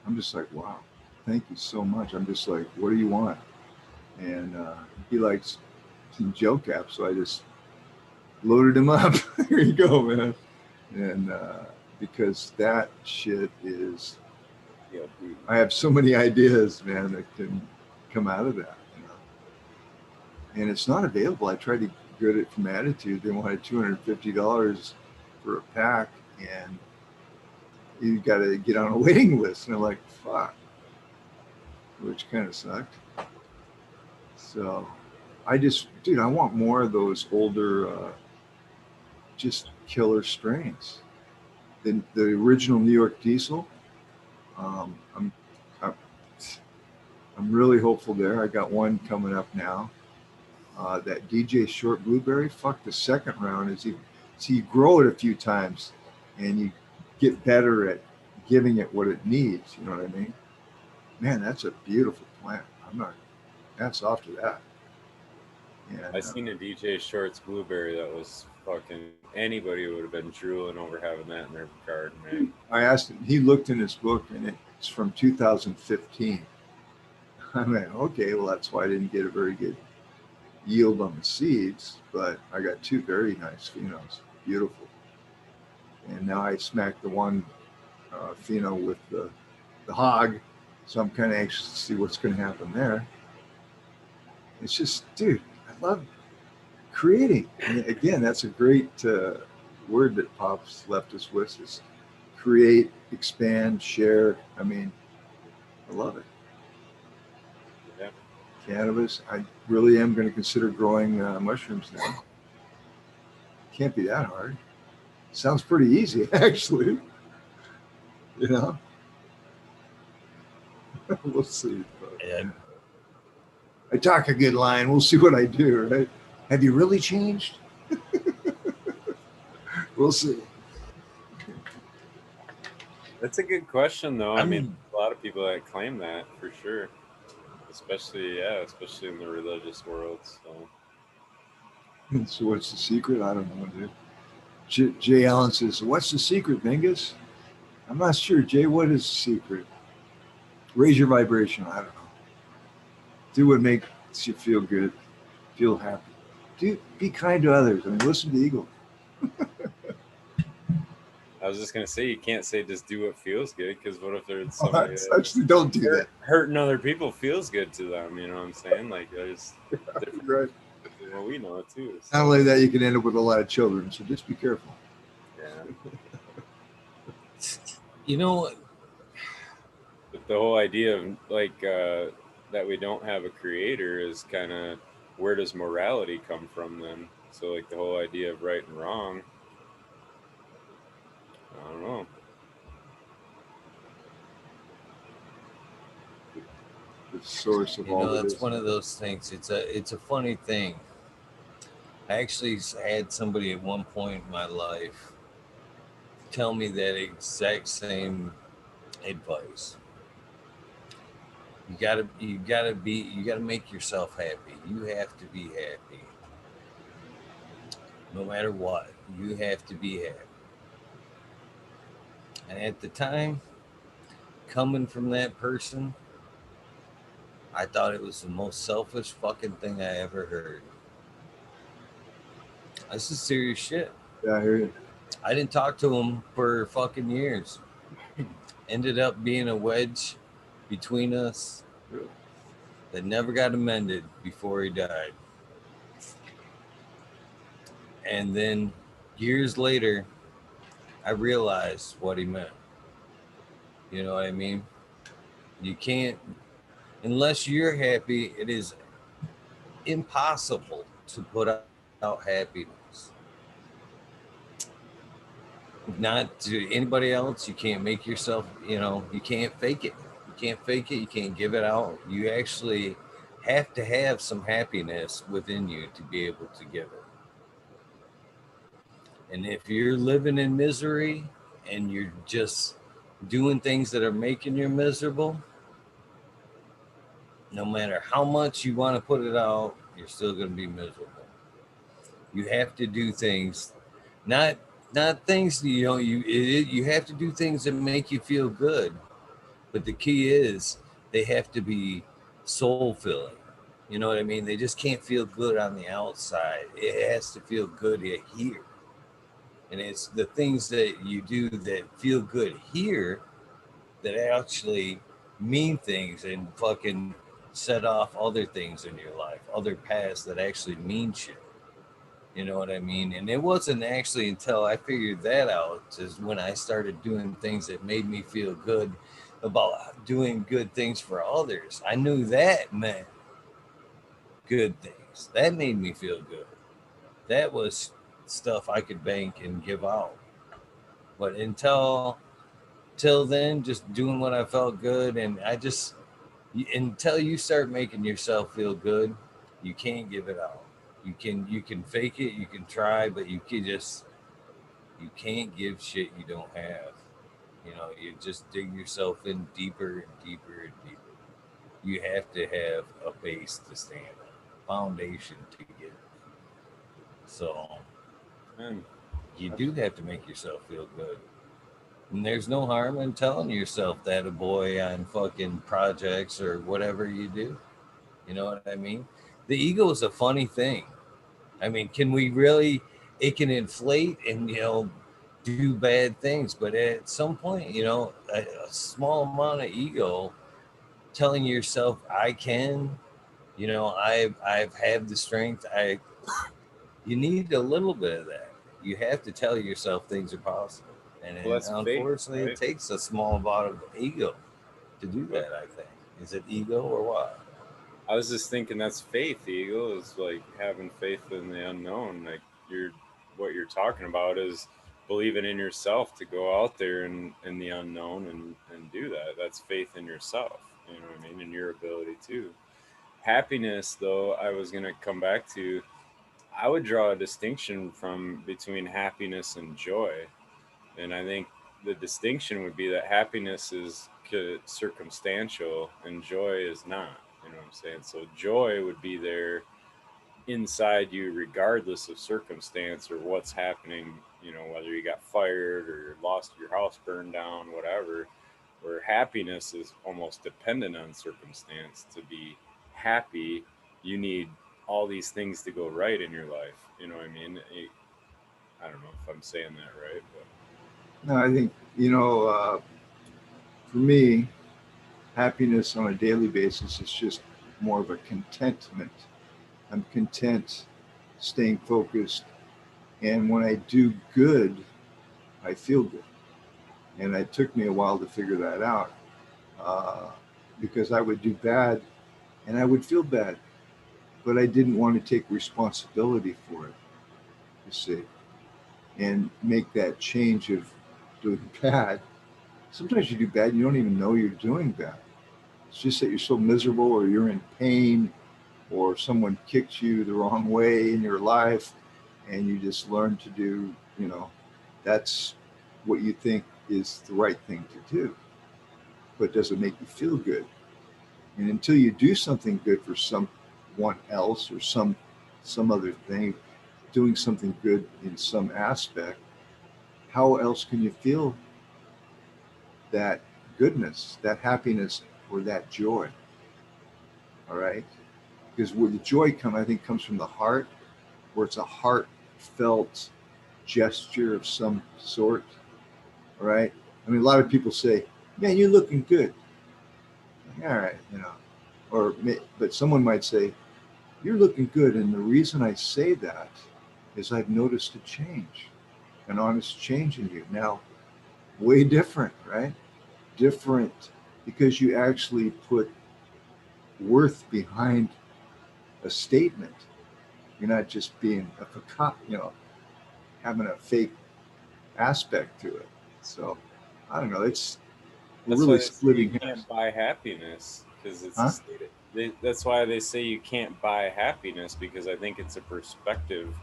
I'm just like, wow, thank you so much. I'm just like, what do you want? And he likes some gel caps, so I just loaded him up. Here you go, man. And because that shit is, Yeah, I have so many ideas, man, that can come out of that. You know? And it's not available. I tried to get it from Attitude. They wanted $250 for a pack, and you got to get on a waiting list. And I'm like, fuck, which kind of sucked. So I just, dude, I want more of those older, just killer strains. The original New York Diesel. I'm, I'm I'm really hopeful there. I got one coming up now. That DJ Short Blueberry. Fuck, the second round is you grow it a few times, and you get better at giving it what it needs. You know what I mean? Man, that's a beautiful plant. I'm not. Hats off to that. And, I seen a DJ Shorts Blueberry that was fucking anybody would have been drooling over having that in their garden, man. I asked him. He looked in his book, and it's from 2015. I'm like, okay, well, that's why I didn't get a very good yield on the seeds, but I got two very nice phenos, beautiful. And now I smacked the one pheno with the hog, so I'm kind of anxious to see what's going to happen there. It's just, dude, I love creating. And again, that's a great word that Pop's left us with, is create, expand, share. I mean, I love it. Yeah. Cannabis. I really am going to consider growing mushrooms now. Can't be that hard. Sounds pretty easy, actually. You know? We'll see. But yeah. I talk a good line. We'll see what I do, right? Have you really changed? We'll see. That's a good question, though. I mean, I'm a lot of people that claim that for sure, especially in the religious world. So So what's the secret? I don't know, dude. Jay Allen says, "What's the secret, Mingus?" I'm not sure, Jay. What is the secret? Raise your vibration. I don't know. Do what makes you feel good, feel happy. Be kind to others. I mean, listen to the Eagle. I was just gonna say, you can't say just do what feels good, because what if there's somebody Actually, don't do that. hurting other people feels good to them? You know what I'm saying? Like there's different. Right. Well, we know it too. Not So, only that, you can end up with a lot of children. So just be careful. yeah. you know But the whole idea of that we don't have a creator is kind of, where does morality come from then? So like the whole idea of right and wrong, I don't know. The source of you all know that that's is. one of those things. It's a funny thing. I actually had somebody at one point in my life tell me that exact same advice. You gotta make yourself happy. You have to be happy. No matter what, you have to be happy. And at the time, coming from that person, I thought it was the most selfish fucking thing I ever heard. This is serious shit. Yeah, I hear you. I didn't talk to him for fucking years. Ended up being a wedge between us Really. that never got amended before he died. And then years later, I realized what he meant. You know what I mean? You can't, unless you're happy, it is impossible to put out happiness. Not to anybody else. You can't make yourself, you can't fake it. You can't fake it. You can't give it out. You actually have to have some happiness within you to be able to give it. And if you're living in misery and you're just doing things that are making you miserable, no matter how much you want to put it out, you're still going to be miserable. You have to do things, not not things that, you have to do things that make you feel good. But the key is they have to be soul filling. You know what I mean? They just can't feel good on the outside. It has to feel good here. And it's the things that you do that feel good here that actually mean things and fucking set off other things in your life, other paths that actually mean shit. You know what I mean? And it wasn't actually until I figured that out is when I started doing things that made me feel good about doing good things for others. I knew that meant good things. That made me feel good. That was stuff I could bank and give out. But until then, just doing what I felt good, and until you start making yourself feel good, you can't give it out. You can fake it, you can try, but you can't give shit you don't have. You just dig yourself in deeper and deeper and deeper. You have to have a base to stand on, foundation to get. So Man, you do have to make yourself feel good. And there's no harm in telling yourself that a boy on fucking projects or whatever you do. You know what I mean? The ego is a funny thing. I mean, can we really? It can inflate and do bad things, but at some point, a small amount of ego telling yourself, "I can," I've had the strength. You need a little bit of that. You have to tell yourself things are possible, well, and that's faith, unfortunately, it right? takes a small amount of ego to do But that. I think. Is it ego or what? I was just thinking that's faith. Eagle is like having faith in the unknown. Like you're, what you're talking about is believing in yourself to go out there in the unknown and do that. That's faith in yourself. You know what I mean? In your ability too. Happiness, though, I was gonna come back to. I would draw a distinction from between happiness and joy. And I think the distinction would be that happiness is circumstantial and joy is not. You know what I'm saying? So joy would be there inside you regardless of circumstance or what's happening, whether you got fired or lost your house burned down, whatever. Where happiness is almost dependent on circumstance to be happy. You need all these things to go right in your life. You know what I mean? I don't know if I'm saying that right, but No, I think, for me, happiness on a daily basis is just more of a contentment. I'm content, staying focused. And when I do good, I feel good. And it took me a while to figure that out, uh, because I would do bad and I would feel bad, but I didn't want to take responsibility for it, you see, and make that change of doing bad. Sometimes you do bad, you don't even know you're doing bad. It's just that you're so miserable or you're in pain or someone kicked you the wrong way in your life and you just learn to do, that's what you think is the right thing to do, but doesn't make you feel good. And until you do something good for someone else or some other thing, doing something good in some aspect, how else can you feel that goodness, that happiness, or that joy? All right, because where the joy I think, comes from the heart, where it's a heartfelt gesture of some sort. All right. I mean, a lot of people say, "Man, you're looking good." Like, all right, or but someone might say, "You're looking good," and the reason I say that is I've noticed a change, an honest change in you now. Way different, right? Different because you actually put worth behind a statement. You're not just being a facade, having a fake aspect to it. So I don't know. We're that's why really they say you splitting hairs, can't buy happiness because it's a huh? state. That's why they say you can't buy happiness because I think it's a perspective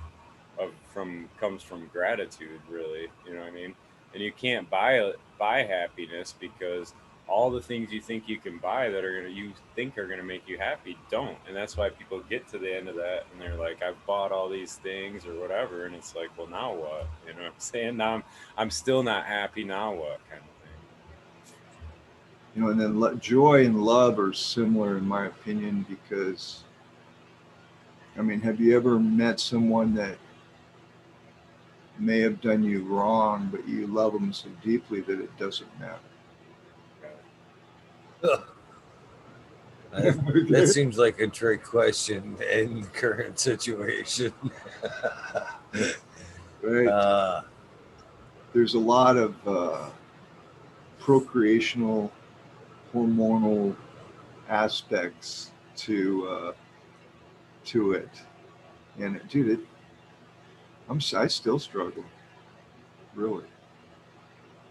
of from comes from gratitude, really. You know what I mean? And you can't buy happiness because all the things you think you can buy that are gonna you think are gonna make you happy don't. And that's why people get to the end of that and they're like, I've bought all these things or whatever, and it's like, well, now what? You know what I'm saying? Now I'm still not happy. Now what kind of thing? And then joy and love are similar in my opinion because I mean, have you ever met someone that may have done you wrong, but you love them so deeply that it doesn't matter? That seems like a trick question in the current situation. Right. uh, There's a lot of procreational, hormonal aspects to it, and dude, I still struggle, really.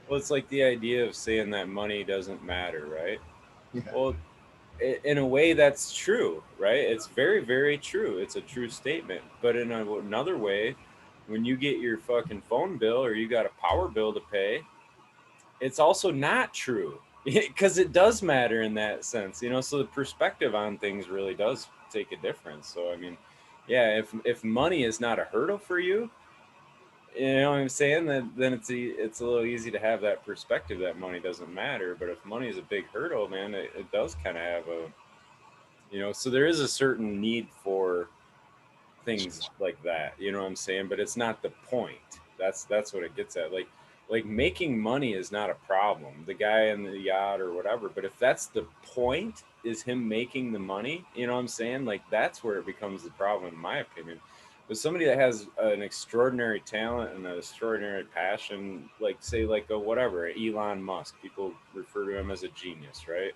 Well, it's like the idea of saying that money doesn't matter, right? Yeah. Well, in a way, that's true, right? It's very, very true. It's a true statement. But in another way, when you get your fucking phone bill or you got a power bill to pay, it's also not true because it does matter in that sense, So the perspective on things really does take a difference. So I mean, yeah, if money is not a hurdle for you, you know what I'm saying? Then it's a little easy to have that perspective that money doesn't matter. But if money is a big hurdle, man, it does kind of have so there is a certain need for things like that. You know what I'm saying? But it's not the point. That's what it gets at. Like making money is not a problem. The guy in the yacht or whatever. But if that's the point, is him making the money? You know what I'm saying? Like that's where it becomes the problem, in my opinion. But somebody that has an extraordinary talent and an extraordinary passion, like say like a whatever, Elon Musk, people refer to him as a genius, right?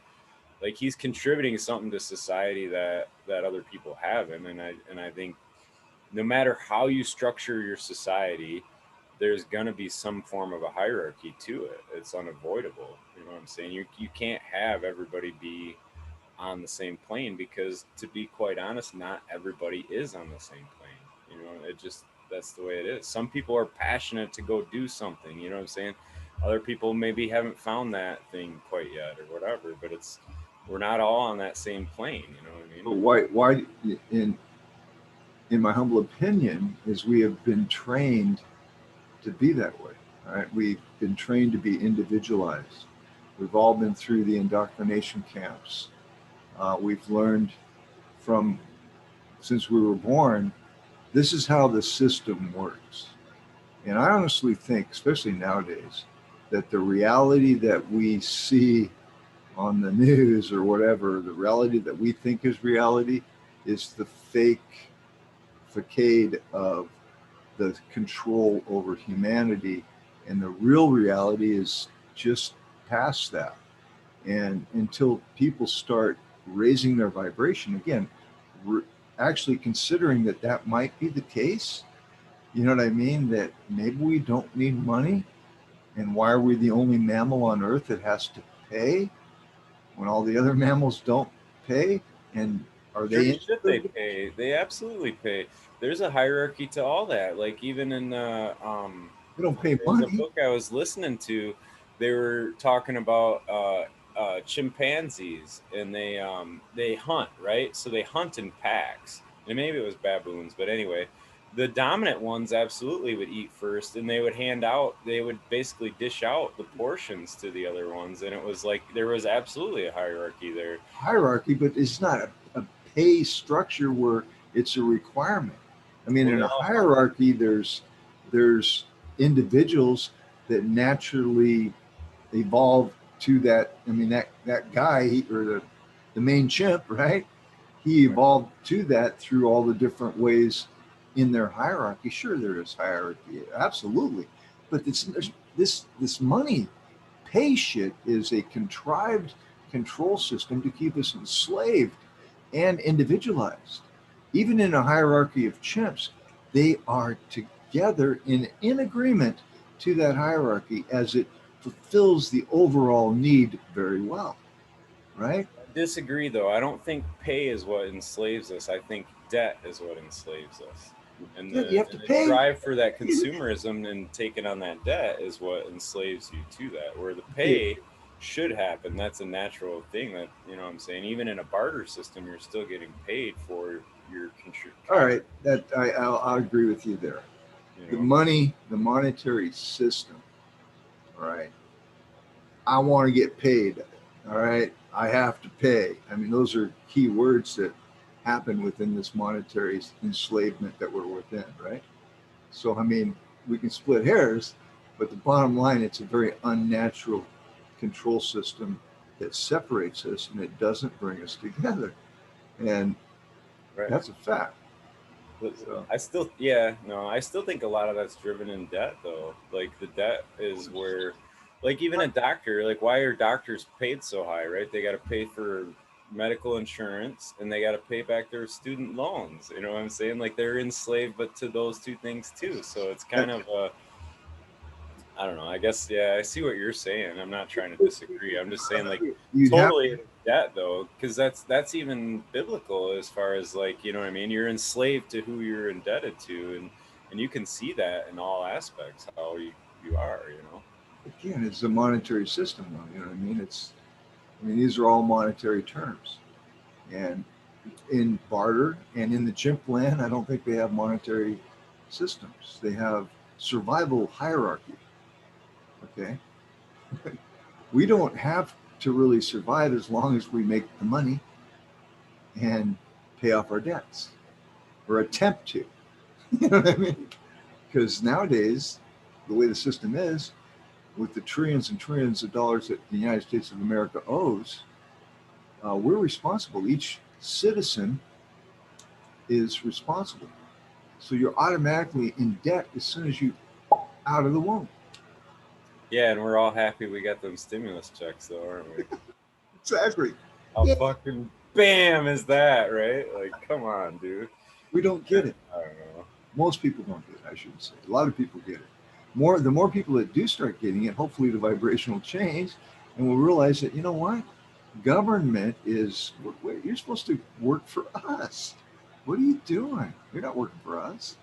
Like he's contributing something to society that other people haven't, and I think no matter how you structure your society, there's gonna be some form of a hierarchy to it. It's unavoidable. You know what I'm saying? You can't have everybody be on the same plane because, to be quite honest, not everybody is on the same plane. You know, it just, that's the way it is. Some people are passionate to go do something, you know what I'm saying? Other people maybe haven't found that thing quite yet or whatever, but it's, we're not all on that same plane, you know what I mean? But why, in my humble opinion, is we have been trained to be that way. Right? We've been trained to be individualized. We've all been through the indoctrination camps. We've learned from since we were born, this is how the system works. And I honestly think, especially nowadays, that the reality that we see on the news or whatever, the reality that we think is reality, is the fake facade of the control over humanity. And the real reality is just past that. And until people start raising their vibration, again, we're actually considering that that might be the case. You know what I mean? That maybe we don't need money. And why are we the only mammal on earth that has to pay when all the other mammals don't pay? And are Sure they? should they pay. They absolutely pay. There's a hierarchy to all that. Like even in They don't pay there's a money. book I was listening to, they were talking about chimpanzees, and they hunt, right? So they hunt in packs. And maybe it was baboons, but anyway, the dominant ones absolutely would eat first, and they would hand out, they would basically dish out the portions to the other ones, and it was like there was absolutely a hierarchy there. Hierarchy, but it's not a pay structure where it's a requirement. I mean, Well, in a no, hierarchy, there's individuals that naturally evolve to that. I mean, that guy or the main chimp, right? He evolved to that through all the different ways in their hierarchy. Sure, there is hierarchy, absolutely, but this money pay shit is a contrived control system to keep us enslaved and individualized. Even in a hierarchy of chimps, they are together in agreement to that hierarchy as it fulfills the overall need very well, right? I disagree though. I don't think pay is what enslaves us. I think debt is what enslaves us. And Yeah, you the have to and the pay. drive for that consumerism and taking on that debt is what enslaves you to that. Where the pay should happen, that's a natural thing that, you know what I'm saying, even in a barter system, you're still getting paid for your All right, contribution, that I'll agree with you there. you The know. money, the monetary system. All right, I want to get paid. All right, I have to pay. I mean, those are key words that happen within this monetary enslavement that we're within, right? So, I mean, we can split hairs, but the bottom line, it's a very unnatural control system that separates us and it doesn't bring us together. And Right. that's a fact. But So, I still, yeah, no, I still think a lot of that's driven in debt, though. Like the debt is where, like even a doctor, like why are doctors paid so high, right? They got to pay for medical insurance and they got to pay back their student loans. You know what I'm saying? Like they're enslaved, but to those two things too. So it's that, kind of I don't know. I guess yeah, I see what you're saying. I'm not trying to disagree. I'm just saying like you'd have totally in debt though, because that's even biblical as far as like, you know what I mean. You're enslaved to who you're indebted to, and you can see that in all aspects how you are. You know. again, it's a monetary system, though. You know what I mean? I mean, these are all monetary terms. And in barter and in the chimp land, I don't think they have monetary systems. They have survival hierarchy. Okay. We don't have to really survive as long as we make the money and pay off our debts or attempt to. You know what I mean? Because nowadays, the way the system is, with the trillions and trillions of dollars that the United States of America owes, we're responsible. Each citizen is responsible. So you're automatically in debt as soon as you out of the womb. Yeah, and we're all happy we got them stimulus checks though, aren't we? Exactly. How Yeah. fucking bam is that, right? Like, come on, dude. We don't get it. I don't know. Most people don't get it, I shouldn't say. A lot of people get it. The more people that do start getting it, hopefully the vibration will change and we'll realize that, you know what? Government is, you're supposed to work for us. what are you doing? You're not working for us.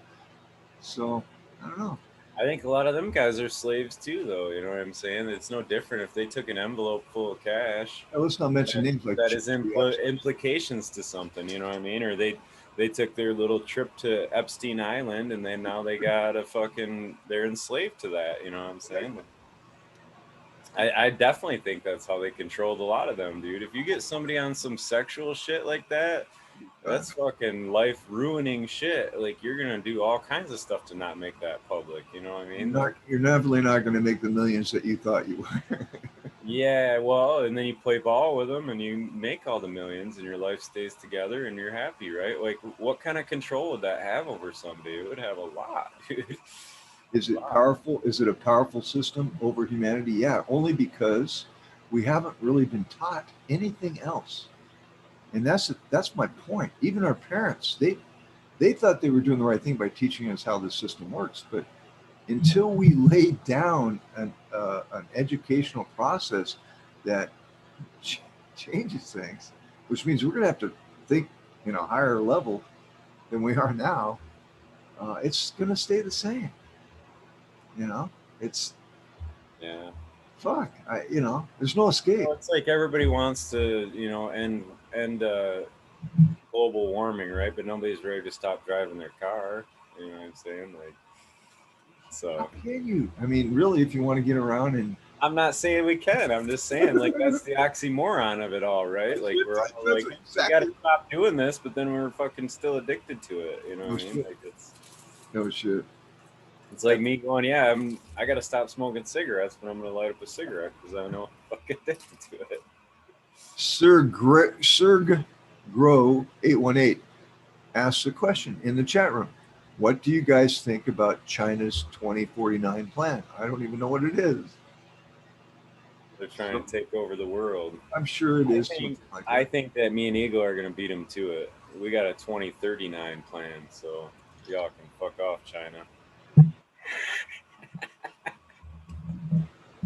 So I don't know. I think a lot of them guys are slaves too, though. You know what I'm saying? It's no different if they took an envelope full of cash. Let's not mention That, names like that is Jeffrey Epstein. implications to something. You know what I mean? Or they took their little trip to Epstein Island, and then now they got a fucking they're enslaved to that. You know what I'm saying? I definitely think that's how they controlled a lot of them, dude. If you get somebody on some sexual shit like that, that's fucking life ruining shit. Like you're gonna do all kinds of stuff to not make that public. You know what I mean? Like, You're definitely not going to make the millions that you thought you were. yeah, well, and then you play ball with them and you make all the millions and your life stays together and you're happy, right? Like, what kind of control would that have over somebody? It would have a lot, dude. Is it powerful? Is it a powerful system over humanity? Yeah, only because we haven't really been taught anything else. And that's my point. Even our parents, they thought they were doing the right thing by teaching us how the system works, but until we lay down an educational process that changes things, which means we're going to have to think in a higher level than we are now, it's going to stay the same. You know, it's Yeah. fuck. There's no escape. Well, it's like everybody wants to, end global warming, right? But nobody's ready to stop driving their car. You know what I'm saying? Like, How so can you? I mean, really, if you want to get around and I'm not saying we can. I'm just saying, like, that's the oxymoron of it all, right? Like, we're all like, we got to exactly. stop doing this, but then we're fucking still addicted to it. You know No what I mean? shit. Like, No shit. it's like me going, yeah, I got to stop smoking cigarettes, but I'm gonna light up a cigarette because I know I'm fucking addicted to it. Serg Grow 818 asks a question in the chat room. What do you guys think about China's 2049 plan? I don't even know what it is. They're trying So to take over the world. I'm sure it I is something think like I that. think that me and Eagle are gonna beat them to it. We got a 2039 plan, so y'all can fuck off, China.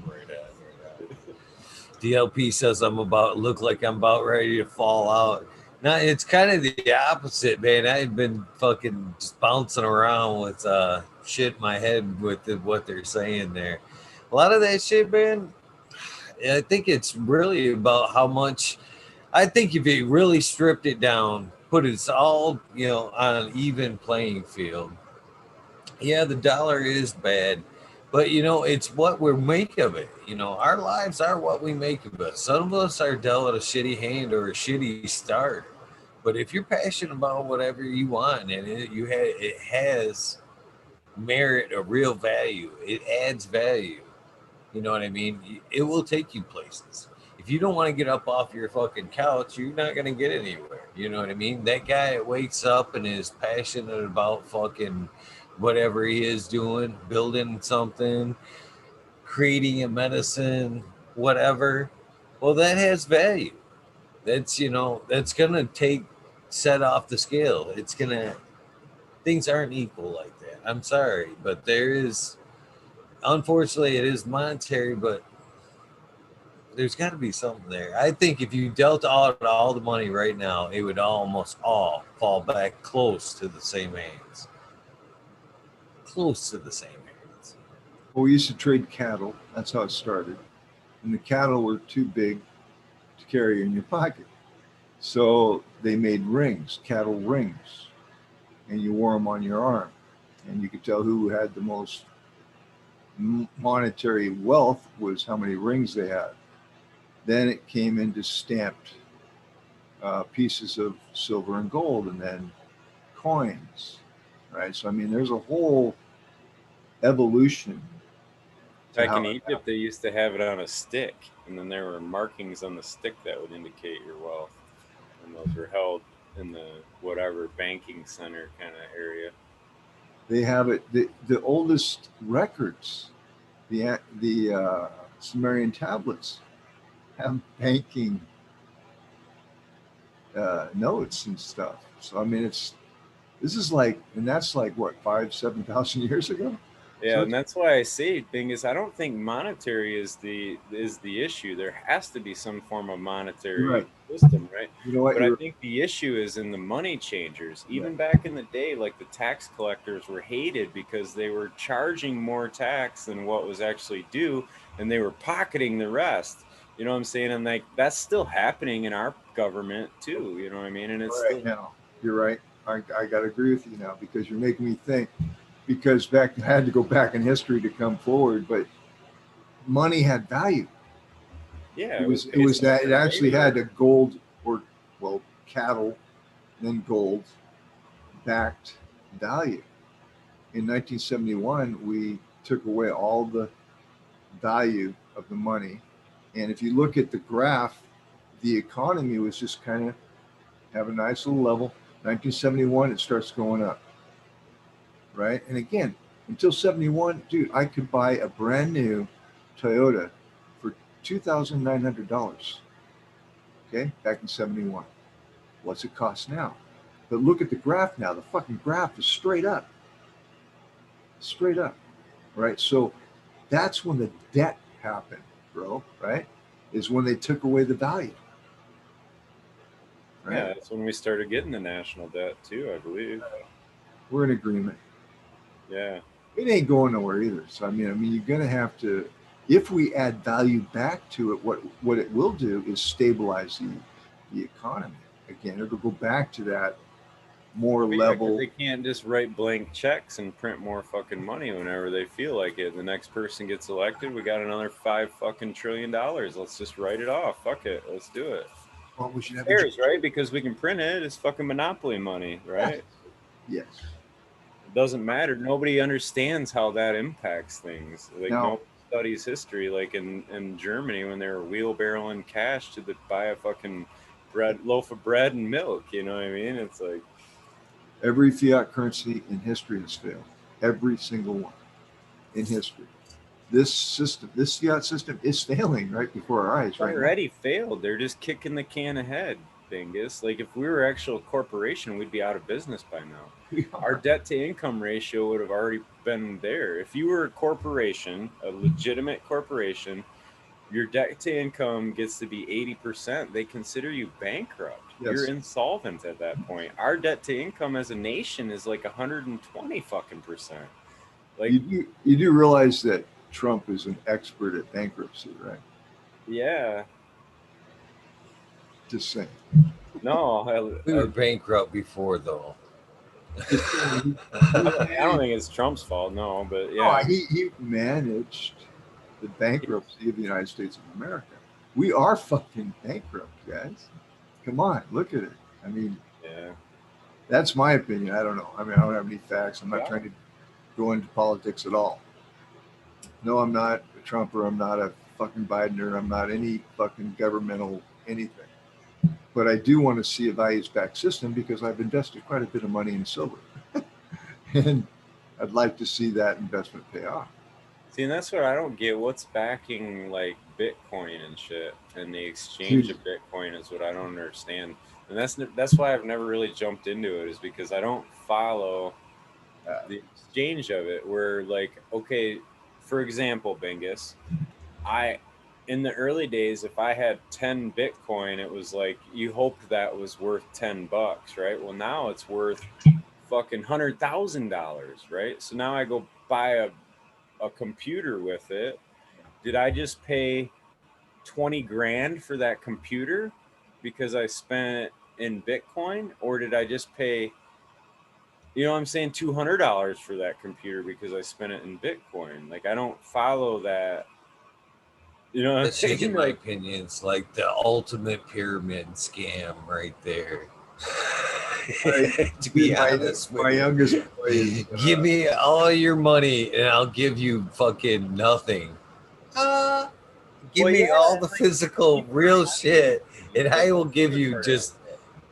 Right at, right at. DLP says look like I'm about ready to fall out. No, it's kind of the opposite, man. I've been fucking just bouncing around with shit in my head with what they're saying there. A lot of that shit, man. I think it's really about how much. I think if you really stripped it down, put it all on an even playing field. Yeah, the dollar is bad, but it's what we make of it. Our lives are what we make of it. Some of us are dealt a shitty hand or a shitty start, but if you're passionate about whatever you want and it has merit, a real value, it adds value. You know what I mean? It will take you places. If you don't want to get up off your fucking couch, you're not going to get anywhere. You know what I mean? That guy that wakes up and is passionate about fucking whatever he is doing, building something, creating a medicine, whatever, well, that has value. That's going to set off the scale. Things aren't equal like that. I'm sorry, but unfortunately, it is monetary, but there's got to be something there. I think if you dealt out all the money right now, it would almost all fall back close to the same hands. Close to the same hands. Well, we used to trade cattle. That's how it started. And the cattle were too big to carry in your pocket. So they made rings, cattle rings, and you wore them on your arm. And you could tell who had the most monetary wealth was how many rings they had. Then it came into stamped pieces of silver and gold, and then coins, right? So I mean, there's a whole evolution to Back how in it Egypt, happened. they used to have it on a stick, and then there were markings on the stick that would indicate your wealth, and those were held in the whatever banking center kind of area. They have it. The oldest records, the Sumerian tablets, have banking notes and stuff. So I mean, this is like, and that's like what 5,000 to 7,000 years ago. Yeah, So and that's why I say, thing is, I don't think monetary is the issue. There has to be some form of you're monetary right. system, right? You know what? But I You're think the issue is in the money changers. yeah. Even back in the day, like the tax collectors were hated because they were charging more tax than what was actually due, and they were pocketing the rest. You know what I'm saying? And like that's still happening in our government too. You know what I mean? And it's All right still now. You're right. I got to agree with you now because you're making me think. Because back I had to go back in history to come forward, but money had value. yeah, It it was was it based was off that it of actually labor. had a gold or well cattle then gold backed value. In 1971, we took away all the value of the money, and if you look at the graph, the economy was just kind of have a nice little level. 1971, it starts going up, right? And again, until 71, dude, I could buy a brand new Toyota for $2,900. Okay, back in 71. What's it cost now? But look at the graph now. The fucking graph is straight up, right? So that's when the debt happened, bro, right? Is when they took away the value, Yeah, right? that's when we started getting the national debt too, I believe. We're in agreement. Yeah. It ain't going nowhere either. So I mean, you're gonna have to. If we add value back to it, what it will do is stabilize the economy again. It'll go back to that more But yeah, because level. they can't just write blank checks and print more fucking money whenever they feel like it. The next person gets elected, we got another $5 fucking trillion. Let's just write it off. Fuck it. Let's do it. Well, we should Who have a cares, right? Because we can print it. It's fucking monopoly money, yes, right? yes. It doesn't matter. Nobody understands how that impacts things. Like Now, nobody studies history. Like in Germany when they were wheelbarrowing cash to buy a fucking loaf of bread and milk. You know what I mean? It's like every fiat currency in history has failed. Every single one in history. This system, this fiat system, is failing right before our eyes right now. already failed. They're just kicking the can ahead, Bingus. Like if we were actual corporation, we'd be out of business by now. We Our are. debt to income ratio would have already been there. If you were a corporation, a legitimate corporation, your debt to income gets to be 80%. They consider you bankrupt. You're Yes. insolvent at that point. Our debt to income as a nation is like 120 fucking percent. Like, You do realize that Trump is an expert at bankruptcy, right? yeah, Just saying. no, We were bankrupt before, though. Just saying. I don't think it's Trump's fault. No, but No, yeah, he managed the bankruptcy of the United States of America. We are fucking bankrupt, guys. Come on, look at it. I mean, yeah. that's my opinion. I don't know. I mean, I don't have any facts. I'm not Yeah. trying to go into politics at all. No, I'm not a Trumper. I'm not a fucking Bidener. I'm not any fucking governmental anything. But I do want to see a values-backed system because I've invested quite a bit of money in silver, and I'd like to see that investment pay off. See, and that's what I don't get. What's backing like Bitcoin and shit, and the exchange Dude, of Bitcoin is what I don't understand. And that's why I've never really jumped into it, is because I don't follow uh, the exchange of it. Where like, okay, for example, Bingus, I in the early days, if I had 10 Bitcoin, it was like you hoped that was worth $10, right? Well, now it's worth fucking $100,000, right? So now I go buy a computer with it. Did I just pay 20 grand for that computer because I spent it in Bitcoin? Or did I just pay, you know what I'm saying, $200 for that computer because I spent it in Bitcoin? Like, I don't follow that. You know what I'm That shit, in saying? my Like, opinion, is like the ultimate pyramid scam right there. I, To be dude, honest my with you, youngest boy is give me all your money and I'll give you fucking nothing. Uh, give well, yeah, me all and the like physical, people are real hiding shit, and I will give the you part of just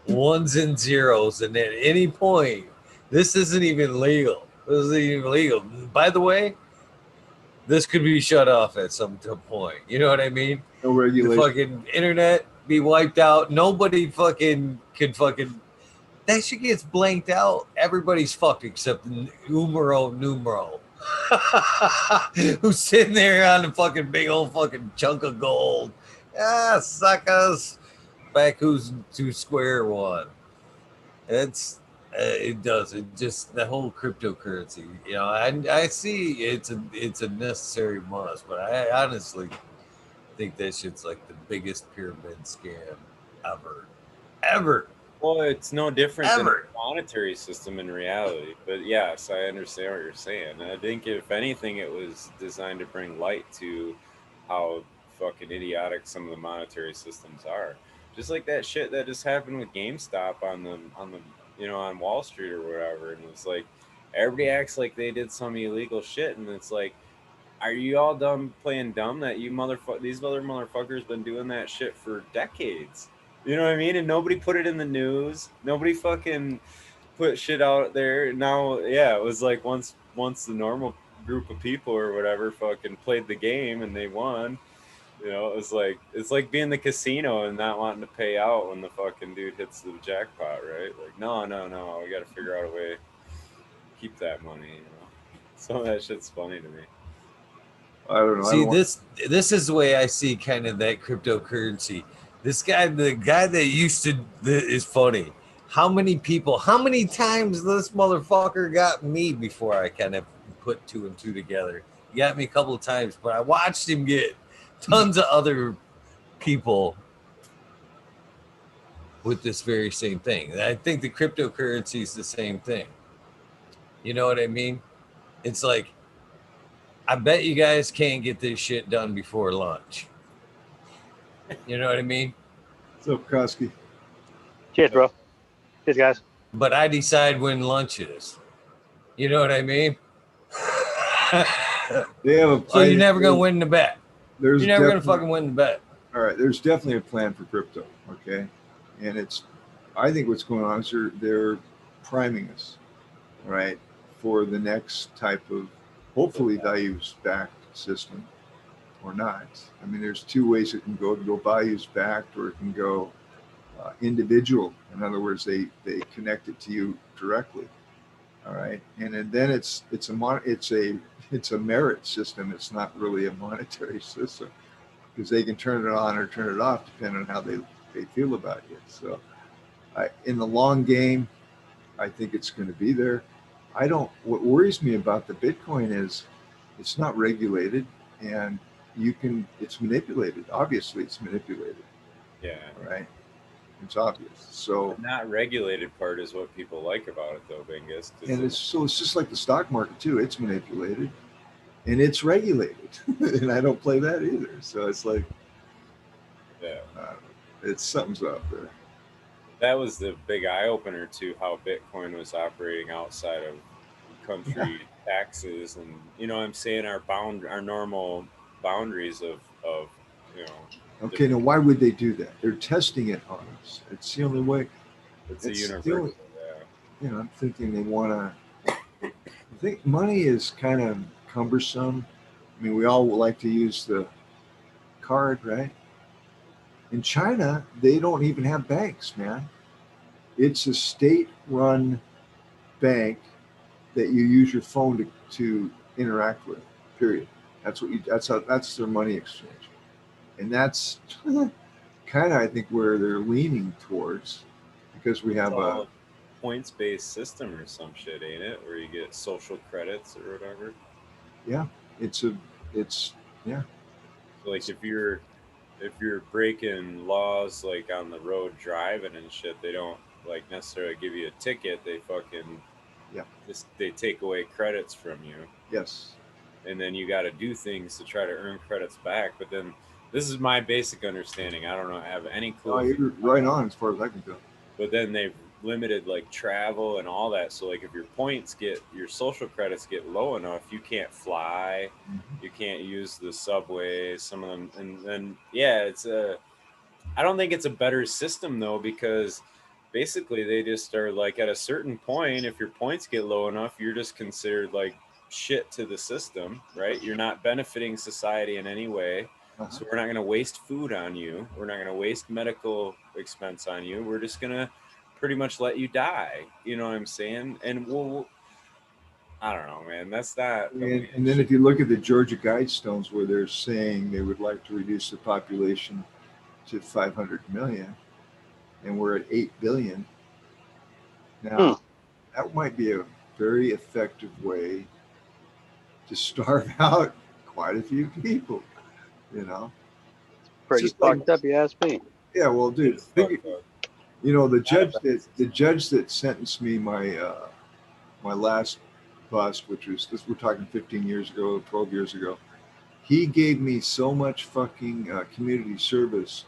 ones and zeros. And at any point, this isn't even legal. This isn't even legal. By the way, this could be shut off at some point. You know what I mean? no The regulation. fucking internet be wiped out. Nobody fucking could fucking. That shit gets blanked out. Everybody's fucked except numero. Who's sitting there on a fucking big old fucking chunk of gold. Ah, suckers. Back who's to square one. It does. It just the whole cryptocurrency. You know, I see it's a necessary must, but I honestly think that shit's like the biggest pyramid scam ever, ever, Well, it's no different than a ever. monetary system in reality. But yes, I understand what you're saying. I think if anything, it was designed to bring light to how fucking idiotic some of the monetary systems are. Just like that shit that just happened with GameStop on the on Wall Street or whatever, and it's like everybody acts like they did some illegal shit, and it's like, are you all done playing dumb that these other motherfuckers been doing that shit for decades? You know what I mean? And nobody put it in the news. Nobody fucking put shit out there. Now, yeah, it was like once the normal group of people or whatever fucking played the game and they won. It's like being the casino and not wanting to pay out when the fucking dude hits the jackpot, right? Like, no, no, no, we got to figure out a way to keep that money. Some of that shit's funny to me. I don't know. I See, don't want. this is the way I see kind of that cryptocurrency. This guy, the guy that used to is funny. How many people, how many times this motherfucker got me before I kind of put two and two together? He got me a couple of times, but I watched him get tons of other people with this very same thing. And I think the cryptocurrency is the same thing. You know what I mean? It's like, I bet you guys can't get this shit done before lunch. You know what I mean? What's up, Koski? Cheers, bro. Cheers, guys. But I decide when lunch is. You know what I mean? They have a. So you're never gonna win the bet. There's You're never gonna definitely- fucking win the bet. All right, there's definitely a plan for crypto. Okay, and I think what's going on is they're priming us, right, for the next type of hopefully values-backed system, or not. I mean, there's two ways it can go. It can go values-backed, or it can go individual. In other words, they connect it to you directly. All right, and then it's a merit system. It's not really a monetary system, because they can turn it on or turn it off depending on how they feel about you. So in the long game, I think it's going to be there. What worries me about the Bitcoin is it's not regulated, and it's manipulated. Obviously it's manipulated, Yeah. right? It's obvious. So The not regulated part is what people like about it, though, Bingus. and it's just like the stock market too. It's manipulated and it's regulated, and I don't play that either. So it's like, Yeah. it's something's up there. That was the big eye opener to how Bitcoin was operating outside of country taxes, and what I'm saying, our normal boundaries of Okay, now why would they do that? They're testing it on us. It's the only way. it's a It's universal. Yeah. I'm thinking they want to. I think money is kind of cumbersome. I mean, we all like to use the card, right? In China, they don't even have banks, man. It's a state-run bank that you use your phone to interact with. Period. That's their money exchange, and that's kind of, I think, where they're leaning towards, because we have It's a points-based system or some shit, ain't it? Where you get social credits or whatever. it's yeah. So like if you're breaking laws like on the road driving and shit, they don't like necessarily give you a ticket. They fucking they take away credits from you. Yes. And then you got to do things to try to earn credits back. But then this is my basic understanding. I don't know, have any clue. Oh, you're right on as far as I can tell. But then they've limited like travel and all that. So like if your social credits get low enough, you can't fly, you can't use the subway, some of them. And then, I don't think it's a better system though, because basically they just are like, at a certain point, if your points get low enough, you're just considered like shit to the system, right? You're not benefiting society in any way. So we're not going to waste food on you. We're not going to waste medical expense on you. We're just going to pretty much let you die. You know what I'm saying? And I don't know, man. That's not. the way And it then should if you look at the Georgia Guidestones, where they're saying they would like to reduce the population to 500 million, and we're at 8 billion Hmm. now, that might be a very effective way to starve out quite a few people. You know, it's Pretty just like, fucked up, you ask me. yeah, well, dude, is think, fucked up. you know, the judge that sentenced me my last bust, which was this, we're talking 15 years ago, 12 years ago. He gave me so much fucking community service,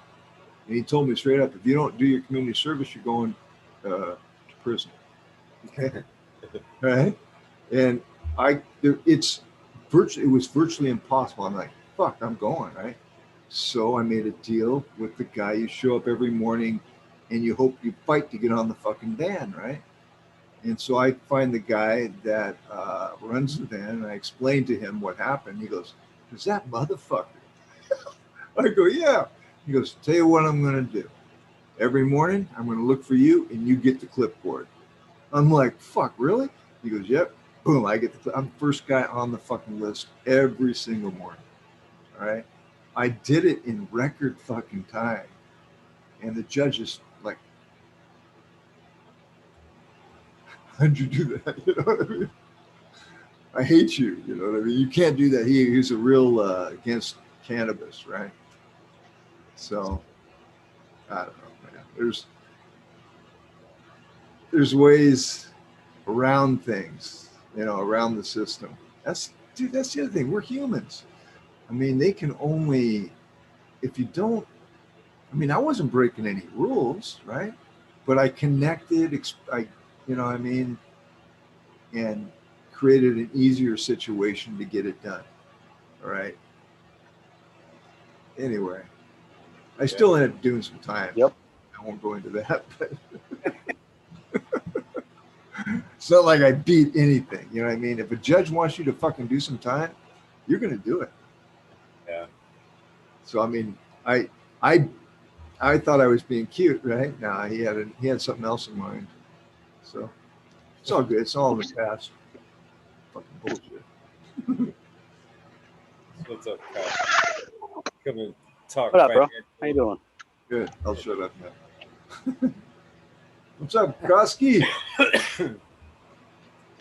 and he told me straight up, if you don't do your community service, you're going to prison. Okay, right? And it was virtually impossible. I'm like, fuck, I'm going, right? So I made a deal with the guy. You show up every morning, and you hope you fight to get on the fucking van, right? And so I find the guy that runs the van, and I explain to him what happened. He goes, "Is that motherfucker?" I go, "Yeah." He goes, "Tell you what I'm going to do. Every morning, I'm going to look for you, and you get the clipboard." I'm like, "Fuck, really?" He goes, "Yep." Boom, I get I'm the first guy on the fucking list every single morning. All right. I did it in record fucking time. And the judge is like, how'd you do that? You know what I mean? I hate you. You know what I mean? You can't do that. He's a real against cannabis, right? So I don't know, man. There's ways around things, you know, around the system. That's the other thing. We're humans. I mean, they can only if you don't. I mean, I wasn't breaking any rules, right? But I connected. You know, what I mean, and created an easier situation to get it done. All right. Anyway, I still ended up doing some time. Yep. I won't go into that, but it's not like I beat anything. You know what I mean? If a judge wants you to fucking do some time, you're going to do it. Yeah. So I mean, I I I thought I was being cute, right? Nah, he had something else in mind. So it's all good. It's all in the past. Fucking bullshit. What's up, Kyle? Come and talk. What up, bro? financial. How you doing? Good. I'll shut up now. What's up, Krosky?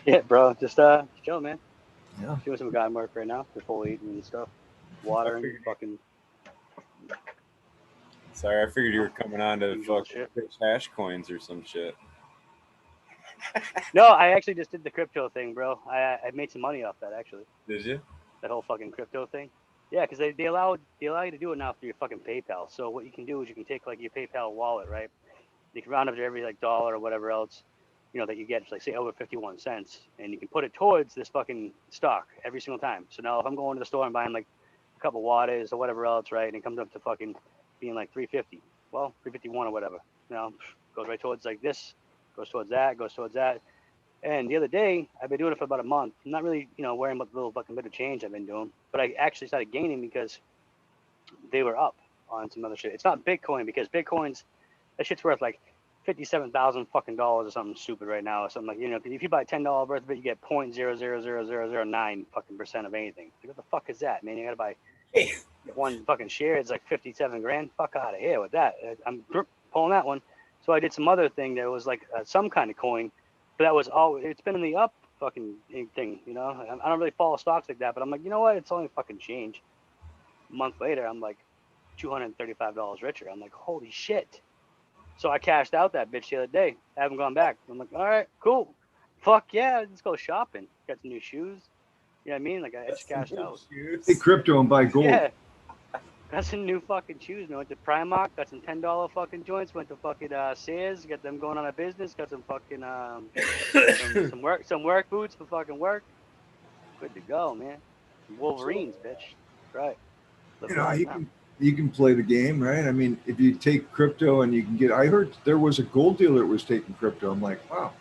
Yeah, bro. Just chill, man. Yeah. Doing some guy work right now. Before eating and stuff. Watering, figured- fucking Sorry, I figured you were coming on to usual fucking shit. pitch hash coins or some shit. No, I actually just did the crypto thing, bro. I made some money off that actually. Did you? That whole fucking crypto thing. Yeah, because they allow you to do it now through your fucking PayPal. So what you can do is you can take like your PayPal wallet, right? You can round up to every like dollar or whatever else, you know, that you get, like say over 51 cents, and you can put it towards this fucking stock every single time. So now if I'm going to the store and buying like a couple waters or whatever else, right, and it comes up to fucking being like 350, well, 351 or whatever, you know, goes right towards like this, goes towards that, goes towards that. And the other day, I've been doing it for about a month. I'm not really, you know, worrying about the little fucking bit of change I've been doing, but I actually started gaining because they were up on some other shit. It's not Bitcoin because Bitcoin's that shit's worth like 57,000 fucking dollars or something stupid right now or something like, you know, if you buy $10 worth of it, you get 0.000009 fucking percent of anything. Like, what the fuck is that, man? You gotta buy one fucking share. It's like 57 grand. Fuck out of here with that. I'm pulling that one. So I did some other thing that was like some kind of coin, but that was all. It's been in the up fucking thing, you know. I don't really follow stocks like that, but I'm like, you know what? It's only fucking change. A month later, I'm like $235 richer. I'm like, holy shit. So I cashed out that bitch the other day. I haven't gone back. I'm like, all right, cool. Fuck yeah, let's go shopping. Got some new shoes. You know what I mean? Like I just cashed out. Take crypto and buy gold. Yeah. Got some new fucking shoes, man. Went to Primark, got some $10 fucking joints, went to fucking Sears, got them going on a business, got some fucking some work boots for fucking work. Good to go, man. Wolverines, bitch. Right. You know, you can play the game, right? I mean, if you take crypto and you can get, I heard there was a gold dealer that was taking crypto. I'm like, wow,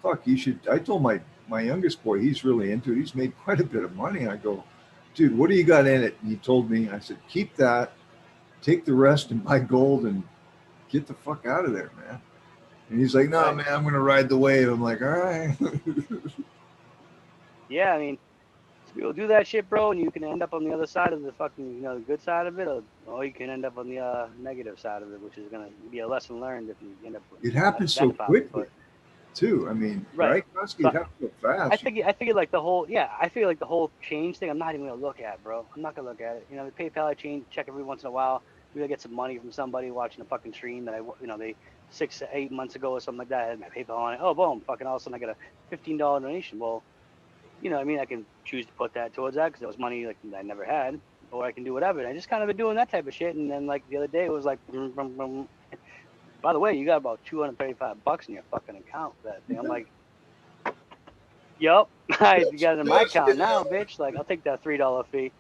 fuck, you should. I told my youngest boy, he's really into it. He's made quite a bit of money. I go, dude, what do you got in it? And he told me, I said, keep that, take the rest and buy gold and get the fuck out of there, man. And he's like, no, man, I'm going to ride the wave. I'm like, all right. yeah, I mean, some people do that shit, bro, and you can end up on the other side of the fucking, the good side of it, or you can end up on the negative side of it, which is gonna be a lesson learned if you end up It in that happens so department. quickly, But too. I mean, right, right, Koski? so It happens so fast. I figured like the whole, yeah, I figured like the whole change thing. I'm not even gonna look at, bro. I'm not gonna look at it. The PayPal I change, check every once in a while. Maybe I get some money from somebody watching a fucking stream that they 6 to 8 months ago or something like that. I had my PayPal on it. Oh, boom, fucking all of a sudden I got a $15 donation. Well, I mean, I can choose to put that towards that because it was money like I never had, or I can do whatever. And I just kind of been doing that type of shit. And then like the other day, it was like, by the way, you got about $235 in your fucking account for that thing. I'm like, yup, I got it in my account now, bitch. Like, I'll take that $3 fee.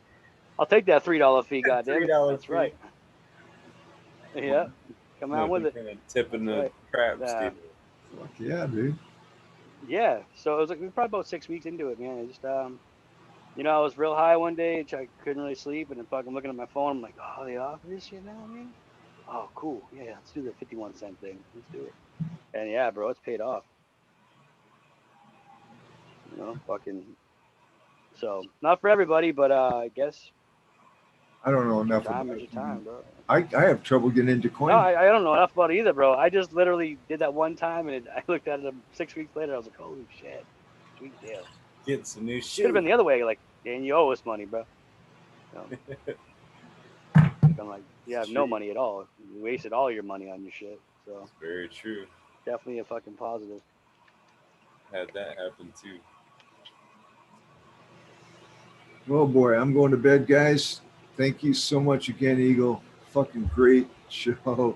I'll take that $3 fee. Goddamn it, $3 that's fee. right. Yeah, come on with it. Kind of tipping That's the right. crab steamer. Fuck yeah, dude. Yeah, so it was like we were probably about 6 weeks into it, man. I just I was real high one day, which I couldn't really sleep, and then fucking looking at my phone, I'm like, oh, they offer this shit now, man. Oh, cool. Yeah, let's do the 51 cent thing. Let's do it. And yeah, bro, it's paid off. Fucking. So not for everybody, but I guess I don't know your enough time about is it. your time, bro. I have trouble getting into No, coin. I don't know enough about it either, bro. I just literally did that one time, and I looked at it 6 weeks later. I was like, holy shit, sweet deal. Get some new Should have been shoes. the other way, like, and you owe us money, bro. Like I'm like, you have no money at all. You wasted all your money on your shit. So Very true. definitely a fucking positive. Had that happen too. Well, boy, I'm going to bed, guys. Thank you so much again, Eagle. Fucking great show.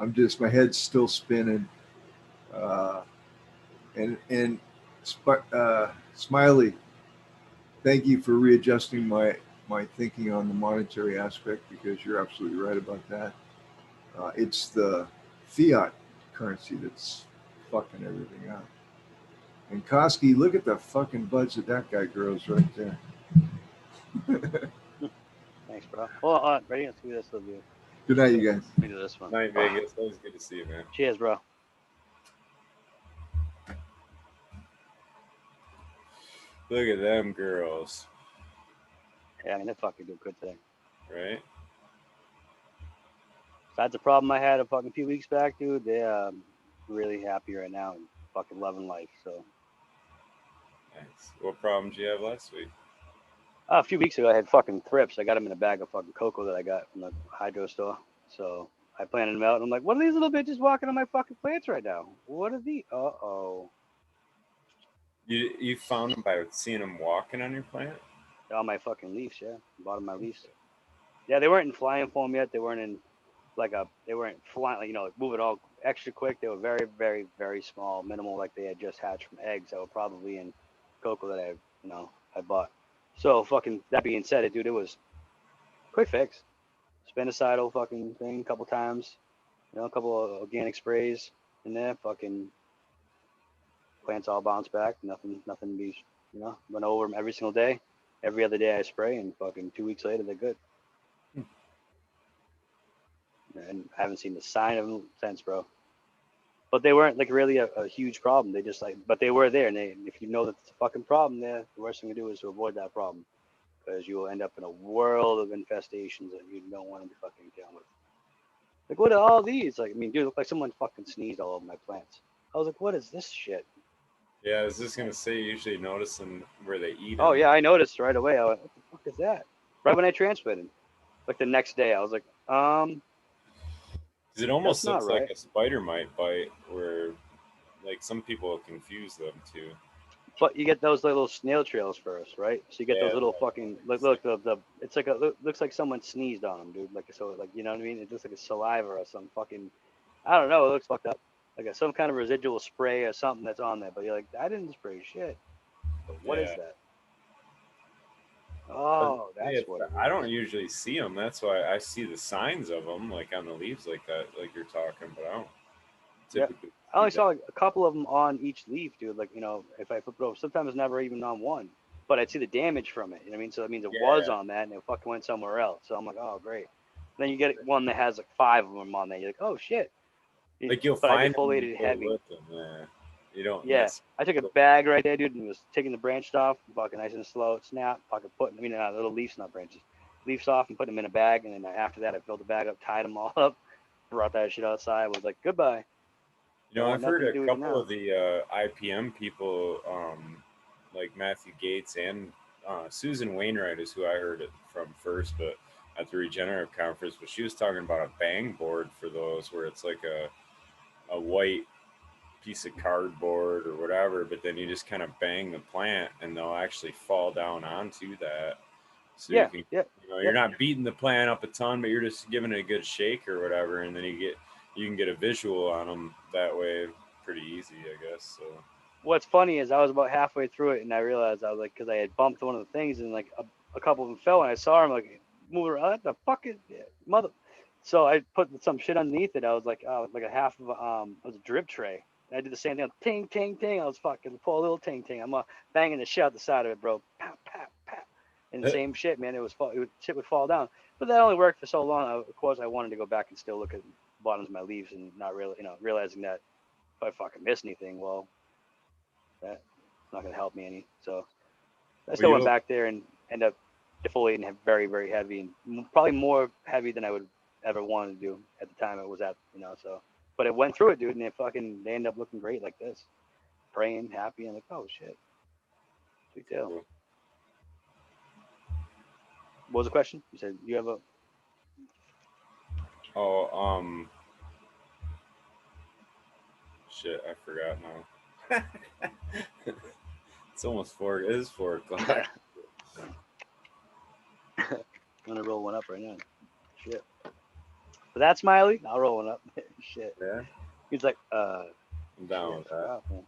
My head's still spinning. Uh, and Smiley, thank you for readjusting my thinking on the monetary aspect, because you're absolutely right about that. It's the fiat currency that's fucking everything up. And Koski, look at the fucking buds that guy grows right there. Thanks, bro. Well, ready? Let's do this little view. Good night, you guys. Let me do this one. Night Vegas. Always good to see you, man. Cheers, bro. Look at them girls. Yeah, I mean, they fucking do good today. Right? Besides the problem I had a fucking few weeks back, dude, they really happy right now and fucking loving life. So Nice. What problems you have last week? a few weeks ago, I had fucking thrips. I got them in a bag of fucking cocoa that I got from the hydro store. So I planted them out, and I'm like, what are these little bitches walking on my fucking plants right now? What are these? Uh-oh. You found them by seeing them walking on your plant? On my fucking leaves, yeah. Bottom of my leaves. Yeah, they weren't in flying foam yet. They weren't in they weren't flying, like moving all extra quick. They were very, very, very small, minimal, like they had just hatched from eggs that were probably in cocoa that I bought. So fucking that being said, dude, it was quick fix. Spinicidal fucking thing a couple times, a couple of organic sprays in there, fucking plants all bounce back. Nothing to be, run over them every single day. Every other day I spray, and fucking 2 weeks later they're good. And I haven't seen the sign of them since, bro. But they weren't like really a huge problem. They just but they were there. And if you know that it's a fucking problem there, the worst thing to do is to avoid that problem, because you will end up in a world of infestations that you don't want to be fucking dealing with. Like, what are all these? Like, I mean, dude, it looked like someone fucking sneezed all over my plants. I was like, what is this shit? Yeah, I was just gonna say, you usually notice them where they eat. Oh yeah, I noticed right away. I went, what the fuck is that? Right when I transplanted, like the next day, I was like, it almost that's not looks like right. a spider might bite, where like some people confuse them too. But you get those little snail trails first, right? So you get those little fucking look the it's like looks like someone sneezed on them, dude. Like so, like you know what I mean? It looks like a saliva or some fucking, I don't know. It looks fucked up, like some kind of residual spray or something that's on there. But you're like, I didn't spray shit. But what is that? Oh, that's what it is. I don't usually see them. That's why I see the signs of them, like on the leaves, like that, like you're talking. But I don't typically. I only saw like a couple of them on each leaf, dude. Like, if I flip it over, sometimes never even on one. But I'd see the damage from it. You know what I mean? So that means it was on that and it fucking went somewhere else. So I'm like, oh, great. And then you get one that has like 5 of them on there. You're like, oh, shit. Like you'll but find I defoliated heavy. with them, yeah. You don't Yeah, miss. I took a bag right there, dude, and was taking the branches off, fucking nice and slow, snap, fucking putting, little leaves, not branches, leaves off, and putting them in a bag. And then after that, I filled the bag up, tied them all up, brought that shit outside, was like, goodbye. You know, Don't want I've heard nothing to a do with you couple now. of the IPM people, like Matthew Gates and Susan Wainwright is who I heard it from first, but at the Regenerative Conference. But she was talking about a bang board for those, where it's like a white piece of cardboard or whatever, but then you just kind of bang the plant, and they'll actually fall down onto that. So you Yeah, can, yeah, you're not beating the plant up a ton, but you're just giving it a good shake or whatever, and then you can get a visual on them that way, pretty easy, I guess. So What's funny is I was about halfway through it, and I realized I was like, because I had bumped one of the things, and like a couple of them fell, and I saw them like move around. What the fuck is mother? So I put some shit underneath it. I was like, oh, like a half of it was a drip tray. And I did the same thing. Ting, ting, ting. I was fucking pull a little ting, ting. I'm banging the shit out the side of it, bro. Pow, pow, pow. And the same shit, man. Shit would fall down. But that only worked for so long. Of course, I wanted to go back and still look at the bottoms of my leaves and not really, realizing that if I fucking miss anything, well, that's not gonna help me any. So I well, still went back there and ended up defoliating very, very heavy, and probably more heavy than I would ever want to do at the time it was at, so, but it went through it, dude, and they ended up looking great like this, praying, happy, and like, oh shit, sweet deal. What was the question? You said you have a. oh, shit, I forgot now. It's almost 4. It is 4 o'clock. I'm gonna roll one up right now. Shit. But that's Smiley. I'll roll one up. Shit. Yeah, He's like, I'm down shit, with I that. forgot, man.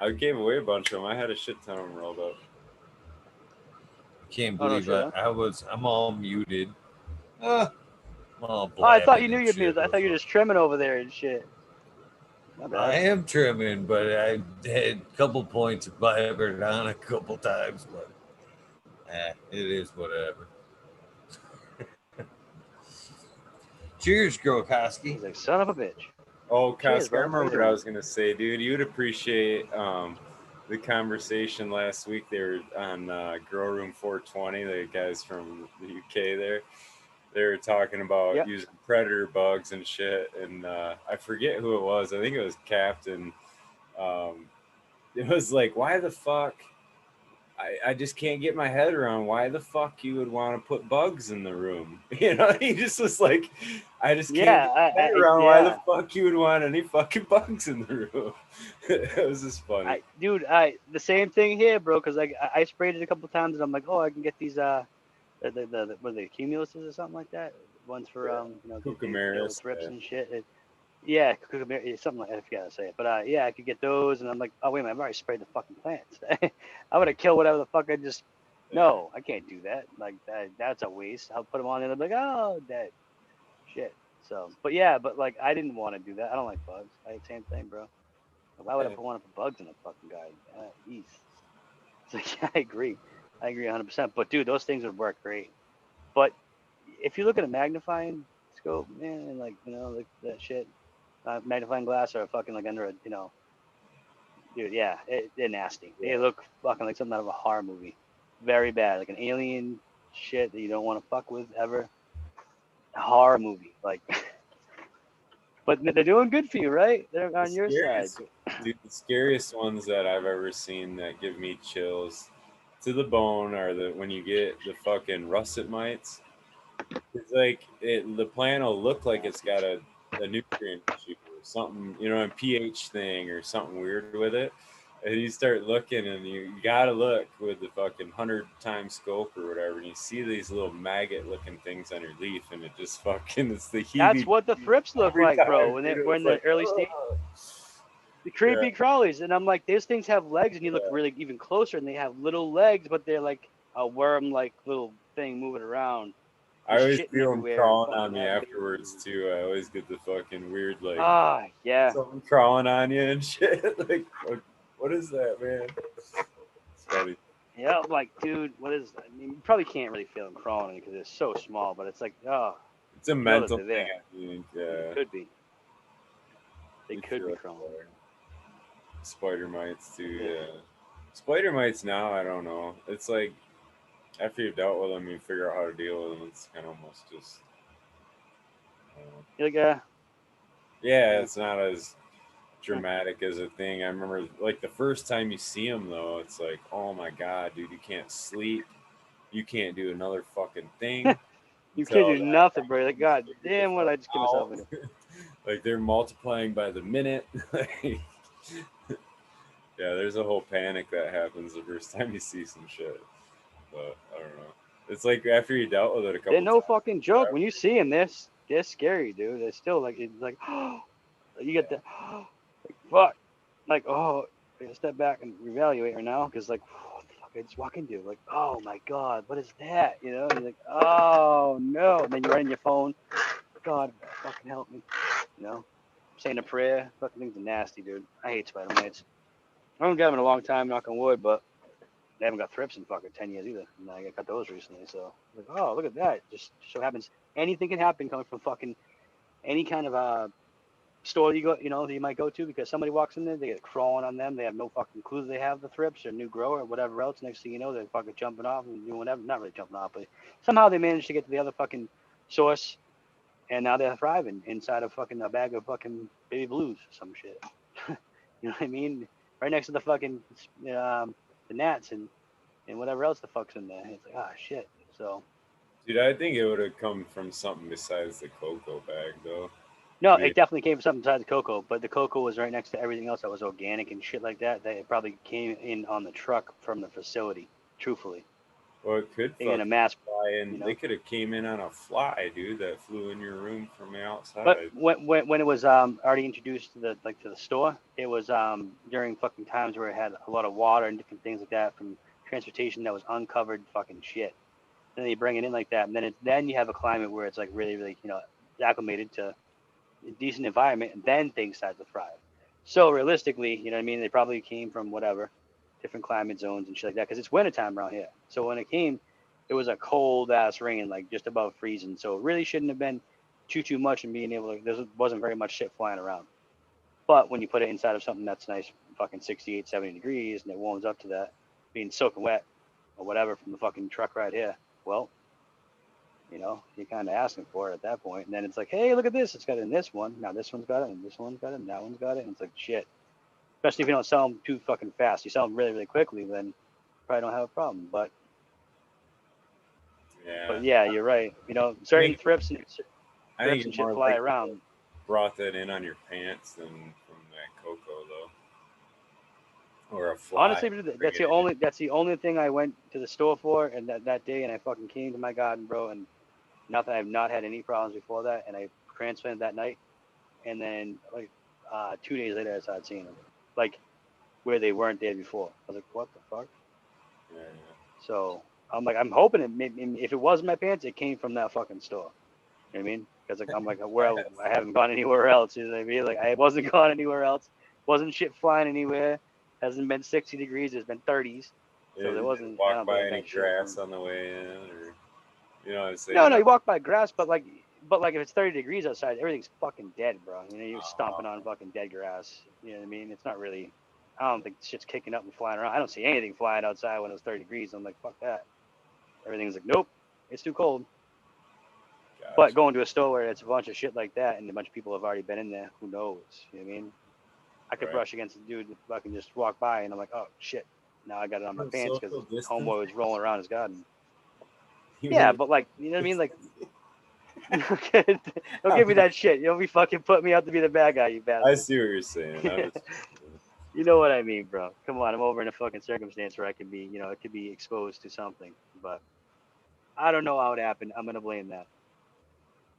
I gave away a bunch of them. I had a shit ton of them rolled up. Can't Oh no, believe shit, huh? I'm all muted. I'm all Oh, I thought blabbing you knew and your shit. music. I thought you were just trimming over there and shit. My I bad. am trimming, but I had a couple points of blabbered on a couple times, but it is whatever. Cheers, Grokoski. He's like, son of a bitch. Oh, Cheers, Koska, I brother. How you remember what I doing? was gonna say, dude. You'd appreciate the conversation last week. They were on Girl Room 420. The guys from the UK there. They were talking about Yeah. using predator bugs and shit. And I forget who it was. I think it was Captain. Um, it was like, why the fuck? I just can't get my head around why the fuck you would want to put bugs in the room. You know, he just was like, I just can't Yeah. get my head around why the Yeah. fuck you would want any fucking bugs in the room. It was just funny. Dude, the same thing here, bro. Cause like I sprayed it a couple times, and I'm like, oh, I can get these the what are they, cumuluses or something like that. Ones for Yeah. they kill Cucamaris. thrips Yeah. and shit. Yeah, something like that. I forget how to say it, but yeah, I could get those, and I'm like, oh wait a minute, I've already sprayed the fucking plants. I'm gonna kill whatever the fuck I just. Yeah. No, I can't do that. Like that's a waste. I'll put them on, and I'm like, oh, dead shit. So, but yeah, but like I didn't want to do that. I don't like bugs. Same thing, bro. Why would I Yeah. want to put bugs in a fucking guy? Ease. It's like, yeah, I agree. I agree 100%. But dude, those things would work great. But if you look at a magnifying scope, man, and like like that shit, magnifying glass or fucking like under a dude, yeah, they're nasty. They Yeah. look fucking like something out of a horror movie. Very bad, like an alien shit that you don't want to fuck with ever. A horror movie, like. But they're doing good for you, right? They're The on your side. scariest, dude, the scariest ones that I've ever seen that give me chills to the bone are the when you get the fucking russet mites. It's like the plant will look like it's got a nutrient issue or something, a pH thing or something weird with it. And you start looking, and you gotta look with the fucking 100 times scope or whatever, and you see these little maggot-looking things on your leaf, and it just fucking it's the That's heebie what the thrips look every like, bro. time, When dude. we're It's in the like, early stage, oh, the yeah, creepy crawlies, and I'm like, these things have legs, and you look yeah. really even closer, and they have little legs, but they're like a worm-like little thing moving around, I just always shitting feel them everywhere, and crawling on fucking me having. afterwards too. I always get the fucking weird like Yeah. something crawling on you and shit. Like, what is that, man? It's funny. Yeah, I'm like, dude, what is that? I mean, you probably can't really feel them crawling because they're so small, but it's like, It's a you know that mental they're thing, there. I think. They Yeah, could be. They you could feel be it crawling. there. Spider mites too. Yeah. Spider mites now, I don't know. It's like after you've dealt with them, you figure out how to deal with them. It's kind of almost just. You're like, Yeah, it's not as dramatic as a thing. I remember like the first time you see them though, it's like, oh my god, dude, you can't sleep, you can't do another fucking thing you can't until do that nothing, thing bro. You're like, God figures the damn, what did fuck I just get myself out. into? Like they're multiplying by the minute. Yeah, there's a whole panic that happens the first time you see some shit. But I don't know. It's like after you dealt with it a They're couple no times. fucking joke. When you see them, they're scary, dude. They're still like, it's like, you get the, like, fuck. Like, oh, I gotta step back and reevaluate right now because, like, what the fuck I just walk into? Like, oh my god, what is that? You know? And you're like, oh no. And then you're on your phone. God, fucking help me. You know? Saying a prayer. Fucking things are nasty, dude. I hate spider mites. I haven't got them in a long time, knock on wood, but they haven't got thrips in fucking 10 years either. And I got those recently. So, like, oh, look at that. Just so happens anything can happen coming from fucking any kind of store you go, you know, that you might go to because somebody walks in there, they get crawling on them. They have no fucking clue they have the thrips or new grower or whatever else. Next thing you know, they're fucking jumping off and doing whatever. Not really jumping off, but somehow they managed to get to the other fucking source, and now they're thriving inside of fucking a bag of fucking baby blues or some shit. You know what I mean? Right next to the fucking the gnats and whatever else the fuck's in there. It's like, ah, shit. So Dude, I think it would have come from something besides the cocoa bag though. no, We it definitely came from something besides the cocoa, but the cocoa was right next to everything else that was organic and shit like that. That it probably came in on the truck from the facility. Truthfully, Well, it could in a fucking mass, fly you in. They know. could have came in on a fly, dude, that flew in your room from the But outside. when it was already introduced to the store, it was during fucking times where it had a lot of water and different things like that from transportation that was uncovered fucking shit. Then they bring it in like that, and then you have a climate where it's like really really acclimated to a decent environment, and then things start to thrive. So realistically, you know what I mean? They probably came from whatever different climate zones and shit like that because it's wintertime around here. So when it came, it was a cold ass rain, like just above freezing. So it really shouldn't have been too much and being able to. There wasn't very much shit flying around. But when you put it inside of something that's nice, fucking 68, 70 degrees, and it warms up to that, being soaking wet or whatever from the fucking truck right here, well, you're kind of asking for it at that point. And then it's like, hey, look at this. It's got it in this one. Now this one's got it, and this one's got it, and that one's got it. And it's like, shit. Especially if you don't sell them too fucking fast. You sell them really, really quickly, then you probably don't have a problem. But Yeah, yeah, you're right. I Certain think thrips I think and it shit more fly like around. brought that in on your pants than from that cocoa though, or a fly. Honestly, Bring it in. that's the only thing I went to the store for, and that day, and I fucking came to my garden, bro, and nothing. I've not had any problems before that, and I transplanted that night, and then like 2 days later, I started seeing them, like where they weren't there before. I was like, what the fuck? Yeah, So I'm hoping if it was my pants, it came from that fucking store. You know what I mean? Because I'm like, I haven't gone anywhere else. You know what I mean? Like I wasn't gone anywhere else. Wasn't shit flying anywhere. Hasn't been 60 degrees. It's been 30s. yeah. So there Did you wasn't. I walk don't think by I any got shit grass from. on the way in, or you know what I'm No, saying? no, you walk by grass, but like if it's 30 degrees outside, everything's fucking dead, bro. You're stomping on fucking dead grass. You know what I mean? It's not really. I don't think shit's kicking up and flying around. I don't see anything flying outside when it was 30 degrees. I'm like, fuck that. Everything's like, nope, it's too cold. But Gotcha. going to a store where it's a bunch of shit like that and a bunch of people have already been in there, who knows? You know what I mean? I could Right. brush against a dude that fucking just walk by and I'm like, oh shit. Now I got it on my pants because Social distance. homeboy was rolling around his garden. You Yeah, mean- but like, you know what I mean? Like, don't give me that shit. You'll be fucking put me out to be the bad guy, you I bastard. see what you're saying. I was, You know what I mean, bro. Come on, I'm over in a fucking circumstance where I could be, it could be exposed to something. But I don't know how it happened. I'm gonna blame that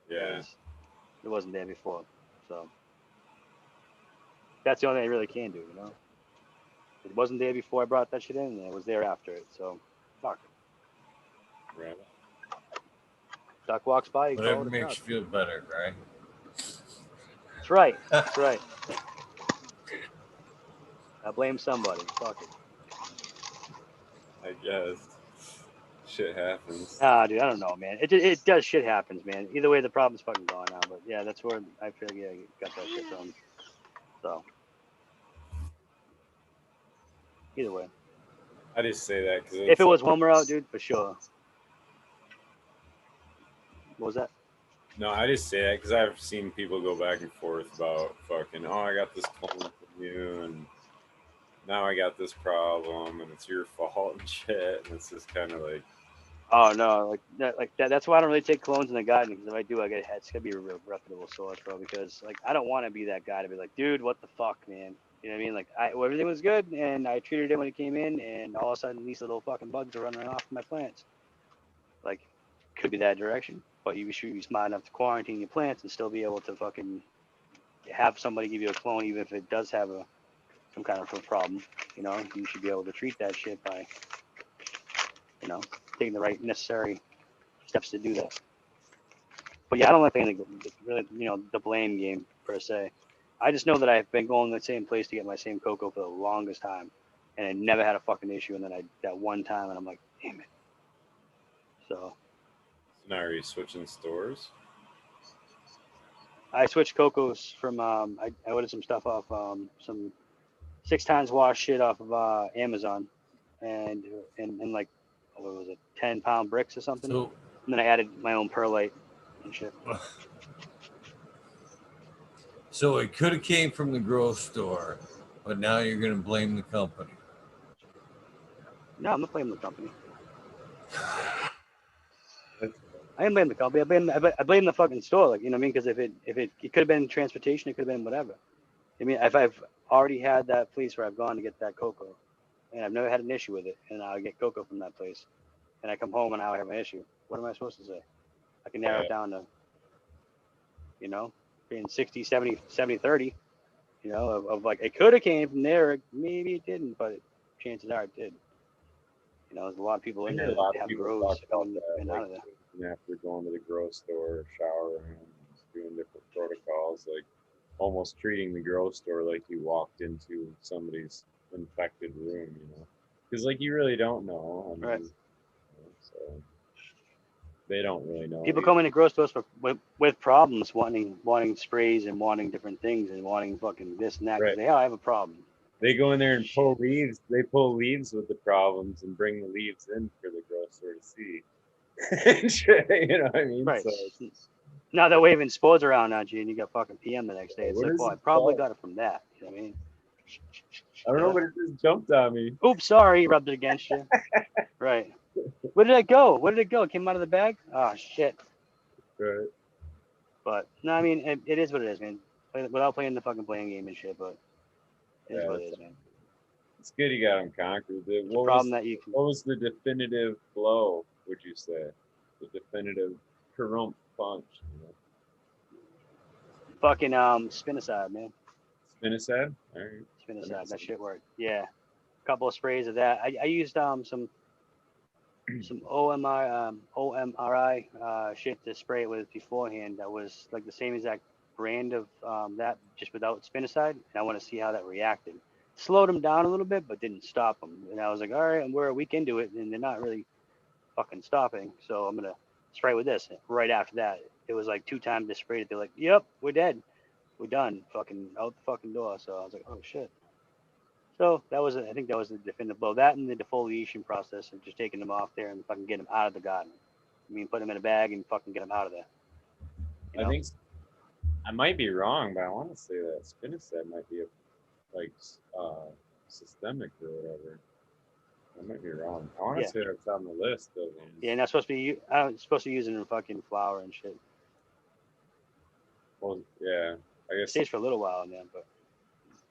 yeah. because it wasn't there before. So that's the only thing I really can do, It wasn't there before I brought that shit in, and it was there after it. So, fuck. Right. Duck walks by, you call Whatever it a makes duck. you feel better, right? That's right. That's right. I blame somebody. Fuck it. I guess shit happens. Ah, dude, I don't know, man. It does shit happens, man. Either way, the problem's fucking gone now. But yeah, that's where I feel I got that shit from. So Either way. I just say that because If it was warmer out, dude, for sure. What was that? No, I just say that because I've seen people go back and forth about fucking, oh, I got this clone from you, and now I got this problem, and it's your fault and shit. And it's just kind of like, Oh no, like that. That's why I don't really take clones in the garden, because if I do, it's gonna be a real reputable source, bro. Because like I don't want to be that guy to be like, dude, what the fuck, man? You know what I mean? Like everything was good, and I treated it when it came in, and all of a sudden these little fucking bugs are running off my plants. Like, could be that direction, but you should be smart enough to quarantine your plants and still be able to fucking have somebody give you a clone, even if it does have some kind of a problem. You know, you should be able to treat that shit by, you know, taking the right necessary steps to do that. But yeah, I don't like playing really, you know, the blame game per se. I just know that I've been going to the same place to get my same cocoa for the longest time, and I never had a fucking issue. And then that one time, and I'm like, damn it. So now are you switching stores? I switched cocos from I ordered some stuff off some 6 times wash shit off of Amazon, and like, what was it, 10-pound bricks or something. So, And then I added my own perlite and shit. so it could have came from the grocery store, but now you're going to blame the company. No, I'm not blaming the company. I didn't blame the company. I blame the fucking store. Like, you know what I mean? Because if it could have been transportation, it could have been whatever. I mean, if I've already had that place where I've gone to get that cocoa, and I've never had an issue with it, and I get cocoa from that place, and I come home and now I have an issue, what am I supposed to say? I can narrow it down to, you know, being 60, 70, 70, 30, you know, of like, it could have came from there, maybe it didn't, but chances are it did. You know, there's a lot of people in I hear there a lot that of have people grows talk about coming that, in and like out of there. after going to the grocery store, showering, doing different protocols, like almost treating the grocery store like you walked into somebody's infected room, you know, because like you really don't know. I mean, Right. you know, so they don't really know. People come into grocery stores with problems, wanting sprays and wanting different things and wanting fucking this and that, because Right. I have a problem. They go in there and pull leaves. They pull leaves with the problems and bring the leaves in for the grocer to see. You know what I mean? Right. So Now they're waving spores around at you and you got fucking PM the next day. It's what like, is well, I it probably called? got it from that. You know what I mean? I don't know, but it just jumped on me. Oops, sorry, rubbed it against you. Right. Where did it go? Where did it go? It came out of the bag? Oh, shit. Right. But, no, I mean, it is what it is, man. Without playing the fucking playing game and shit, but it is Yeah, what it is, man. it's good you got them conquered. It's a problem that you can. What was the definitive blow, would you say? The definitive Karump punch, you know? Fucking spinosad, man. Spinosad? All right. Spinosad, that shit worked. Yeah. A couple of sprays of that. I used some OMRI shit to spray it with beforehand. That was like the same exact brand of that, just without spinoside. And I want to see how that reacted. Slowed them down a little bit, but didn't stop them. And I was like, all right, and we're a week into it, and they're not really fucking stopping. So I'm gonna spray with this. Right after that, it was like 2 times they sprayed it. They're like, yep, we're dead, we're done, fucking out the fucking door. So I was like, oh shit. So I think that was the definitive blow. That and the defoliation process of just taking them off there and fucking getting them out of the garden. I mean, put them in a bag and fucking get them out of there. You know? I think I might be wrong, but I want to say that spinosad might be systemic or whatever. I might be wrong. I want to say that's on the list of them. Yeah, and that's supposed to be. I was supposed to use it in fucking flour and shit. Well, yeah, I guess it stays for a little while in there, but.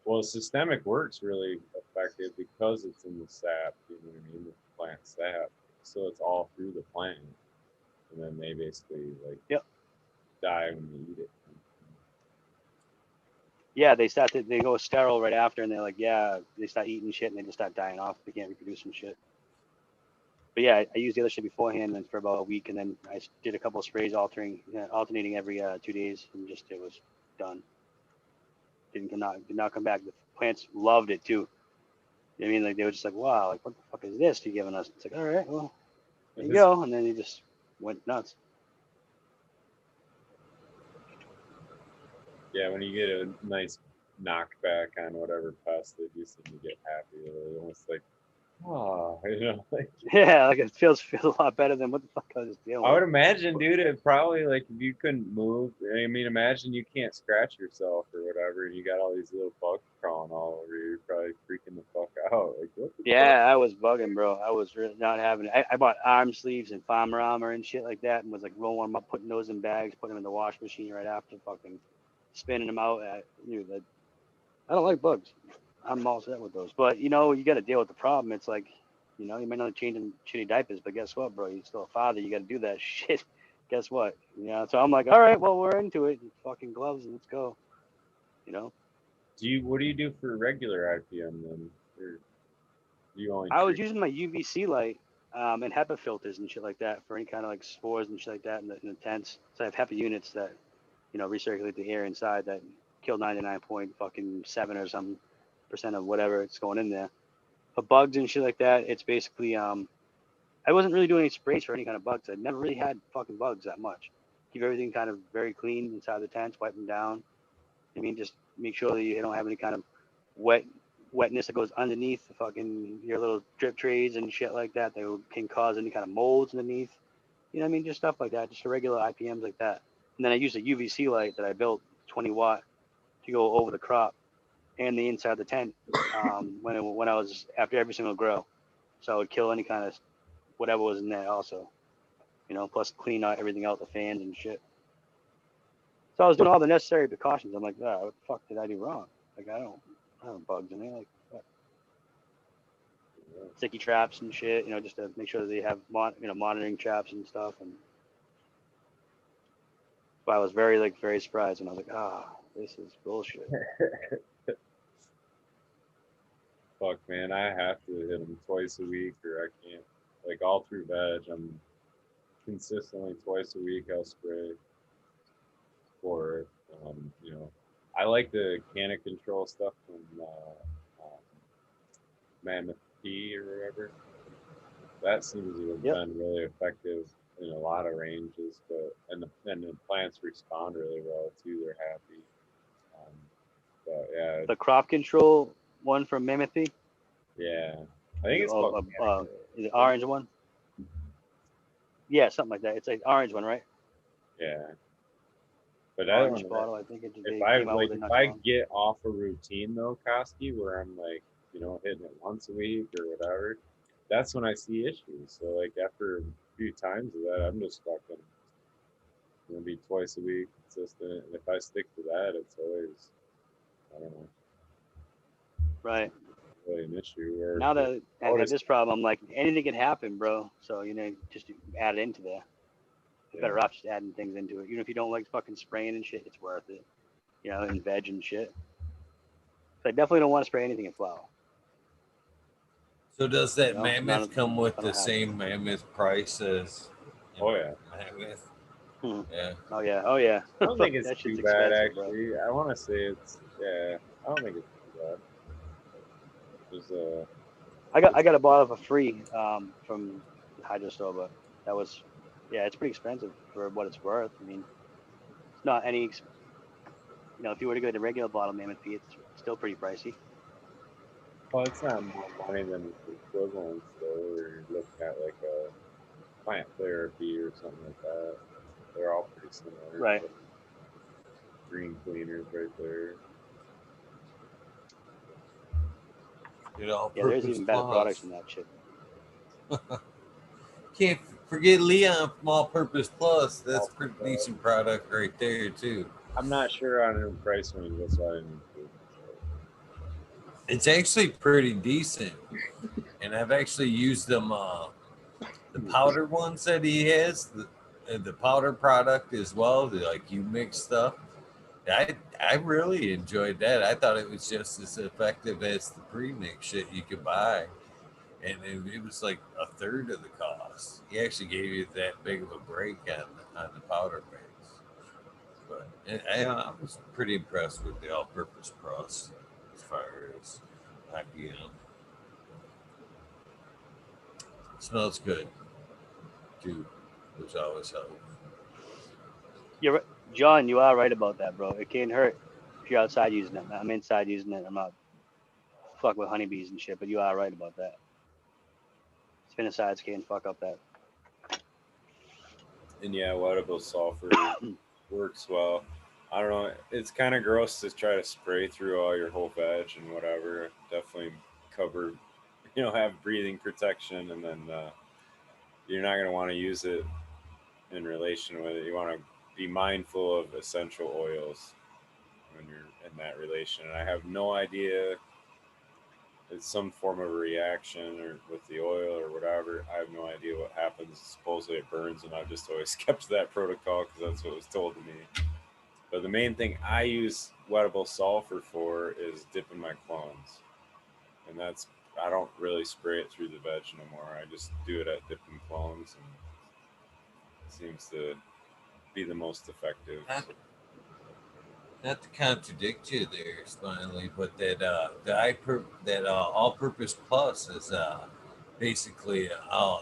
Well, systemic work's really effective because it's in the sap. You know what I mean? The plant sap, so it's all through the plant, and then they basically die when you eat it. Yeah, they go sterile right after, and they're like, yeah, they start eating shit, and they just start dying off. They can't reproduce some shit. But yeah, I used the other shit beforehand, and for about a week, and then I did a couple of sprays, alternating every 2 days, and just it was done. Did not come back. The plants loved it too. I mean, like they were just like, wow, like what the fuck is this you're giving us? It's like, all right, well, there you go, and then they just went nuts. Yeah, when you get a nice knockback on whatever pest, they do seem to get happy. They're almost like, oh, like Yeah, like it feels a lot better than what the fuck I was just dealing I would with. imagine, dude, it probably like if you couldn't move. I mean, imagine you can't scratch yourself or whatever, and you got all these little bugs crawling all over you. You're probably freaking the fuck out. Like, what the fuck? Yeah, I was bugging, bro. I was really not having it. I bought arm sleeves and farmer armor and shit like that, and was like rolling them up, putting those in bags, putting them in the wash machine right after, fucking spinning them out. I don't like bugs. I'm all set with those, but you got to deal with the problem. It's like, you might not change them shitty diapers, but guess what, bro? You're still a father. You got to do that shit. Guess what? So I'm like, all right, well, we're into it. Fucking gloves, and let's go. You know. What do you do for regular IPM then? Or do you only I was treat? using my UVC light and HEPA filters and shit like that for any kind of like spores and shit like that in the tents. So I have HEPA units that recirculate the air inside that kill 99.7 or some percent of whatever it's going in there. For bugs and shit like that, it's basically I wasn't really doing any sprays for any kind of bugs. I never really had fucking bugs that much. Keep everything kind of very clean inside the tents, wipe them down. I mean, just make sure that you don't have any kind of wetness that goes underneath the fucking your little drip trays and shit like that can cause any kind of molds underneath. You know what I mean? Just stuff like that, just regular IPMs like that. And then I used a UVC light that I built 20 watt to go over the crop and the inside of the tent when I was after every single grow. So I would kill any kind of whatever was in there also. Plus clean out everything out, the fans and shit. So I was doing all the necessary precautions. I'm like, what the fuck did I do wrong? Like I don't bugs in there. Like what? Sticky traps and shit. Just to make sure that they have monitoring traps and stuff. And but I was very surprised when I was like, this is bullshit. Fuck, man, I have to hit them twice a week, or I can't. Like all through veg, I'm consistently twice a week. I'll spray for I like the canna control stuff from Mammoth P or whatever. That seems to have Yep. been really effective in a lot of ranges, and the plants respond really well too. They're happy. But yeah, The crop control one from Mammoth. yeah, I think it's called The orange one. Yeah, something like that. It's like orange one, right? yeah. But I Orange don't know. bottle. I think If they I came out with it if not too I long. get off a routine though, Koski, where I'm like, hitting it once a week or whatever, that's when I see issues. So like after a few times of that, I'm just fucking gonna be twice a week consistent. And if I stick to that, it's always, I don't know, Right. really an issue. Or Now that I have notice, this problem, I'm like anything can happen, bro. So just add it into there. You're better off just adding things into it. Even if you don't like fucking spraying and shit, it's worth it. And veg and shit. So I definitely don't want to spray anything in flower. So does that Not mammoth come with I the don't have same mammoth price as oh yeah, mammoth? to. Yeah. Oh yeah. Oh yeah. I don't think it's That shit's too bad expensive, bro. actually. I want to say it's yeah. I don't think it's too bad. There's I got a bottle for free from the hydro store, but that was it's pretty expensive for what it's worth. I mean, it's not any. If you were to go to the regular bottle Mammoth P, it's still pretty pricey. well, it's not more money than its equivalents though. Or you're looking at like a plant therapy or something like that. They're all pretty similar. Right. But green cleaners right there. Get all Yeah, there's purpose even better products plus. than that shit. Can't forget Leon from All Purpose Plus. That's All a pretty uh, decent product right there too. I'm not sure on the price range. That's why I didn't include It's actually pretty decent, and I've actually used them. The powder ones that he has, the powder product as well. Like you mix stuff. I really enjoyed that. I thought it was just as effective as the pre-mix shit you could buy, and it was like a third of the cost. He actually gave you that big of a break on the powder mix. But I was pretty impressed with the all-purpose cross as far as IPM. It smells good too, which always helps. You're right. John, you are right about that, bro. It can't hurt. if you're outside using it. I'm inside using it. I'm not fucking with honeybees and shit, but you are right about that. Spinicides can fuck up that. And yeah, wettable sulfur works well. I don't know. It's kind of gross to try to spray through all your whole veg and whatever. Definitely cover, have breathing protection, and then you're not going to want to use it in relation with it. You want to be mindful of essential oils when you're in that relation. And I have no idea. It's some form of a reaction or with the oil or whatever. I have no idea what happens. Supposedly it burns, and I've just always kept to that protocol because that's what was told to me. But the main thing I use wettable sulfur for is dipping my clones, and I don't really spray it through the veg no more. I just do it at dipping clones, and it seems to be the most effective. Not to contradict you there, Smiley, but that all-purpose plus is basically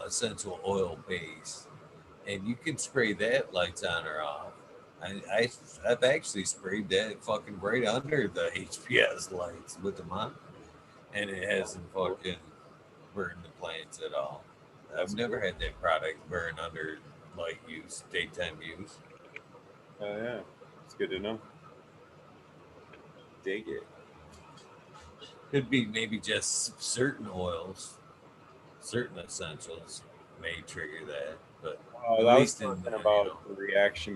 essential oil base, and you can spray that lights on or off. I've actually sprayed that fucking right under the HPS lights with them on, and it hasn't fucking burned the plants at all. I've never had that product burn under light use, daytime use. Oh yeah, it's good to know. Dig it. Could be maybe just certain oils, certain essentials may trigger that, but Oh, at I was least in talking about the reaction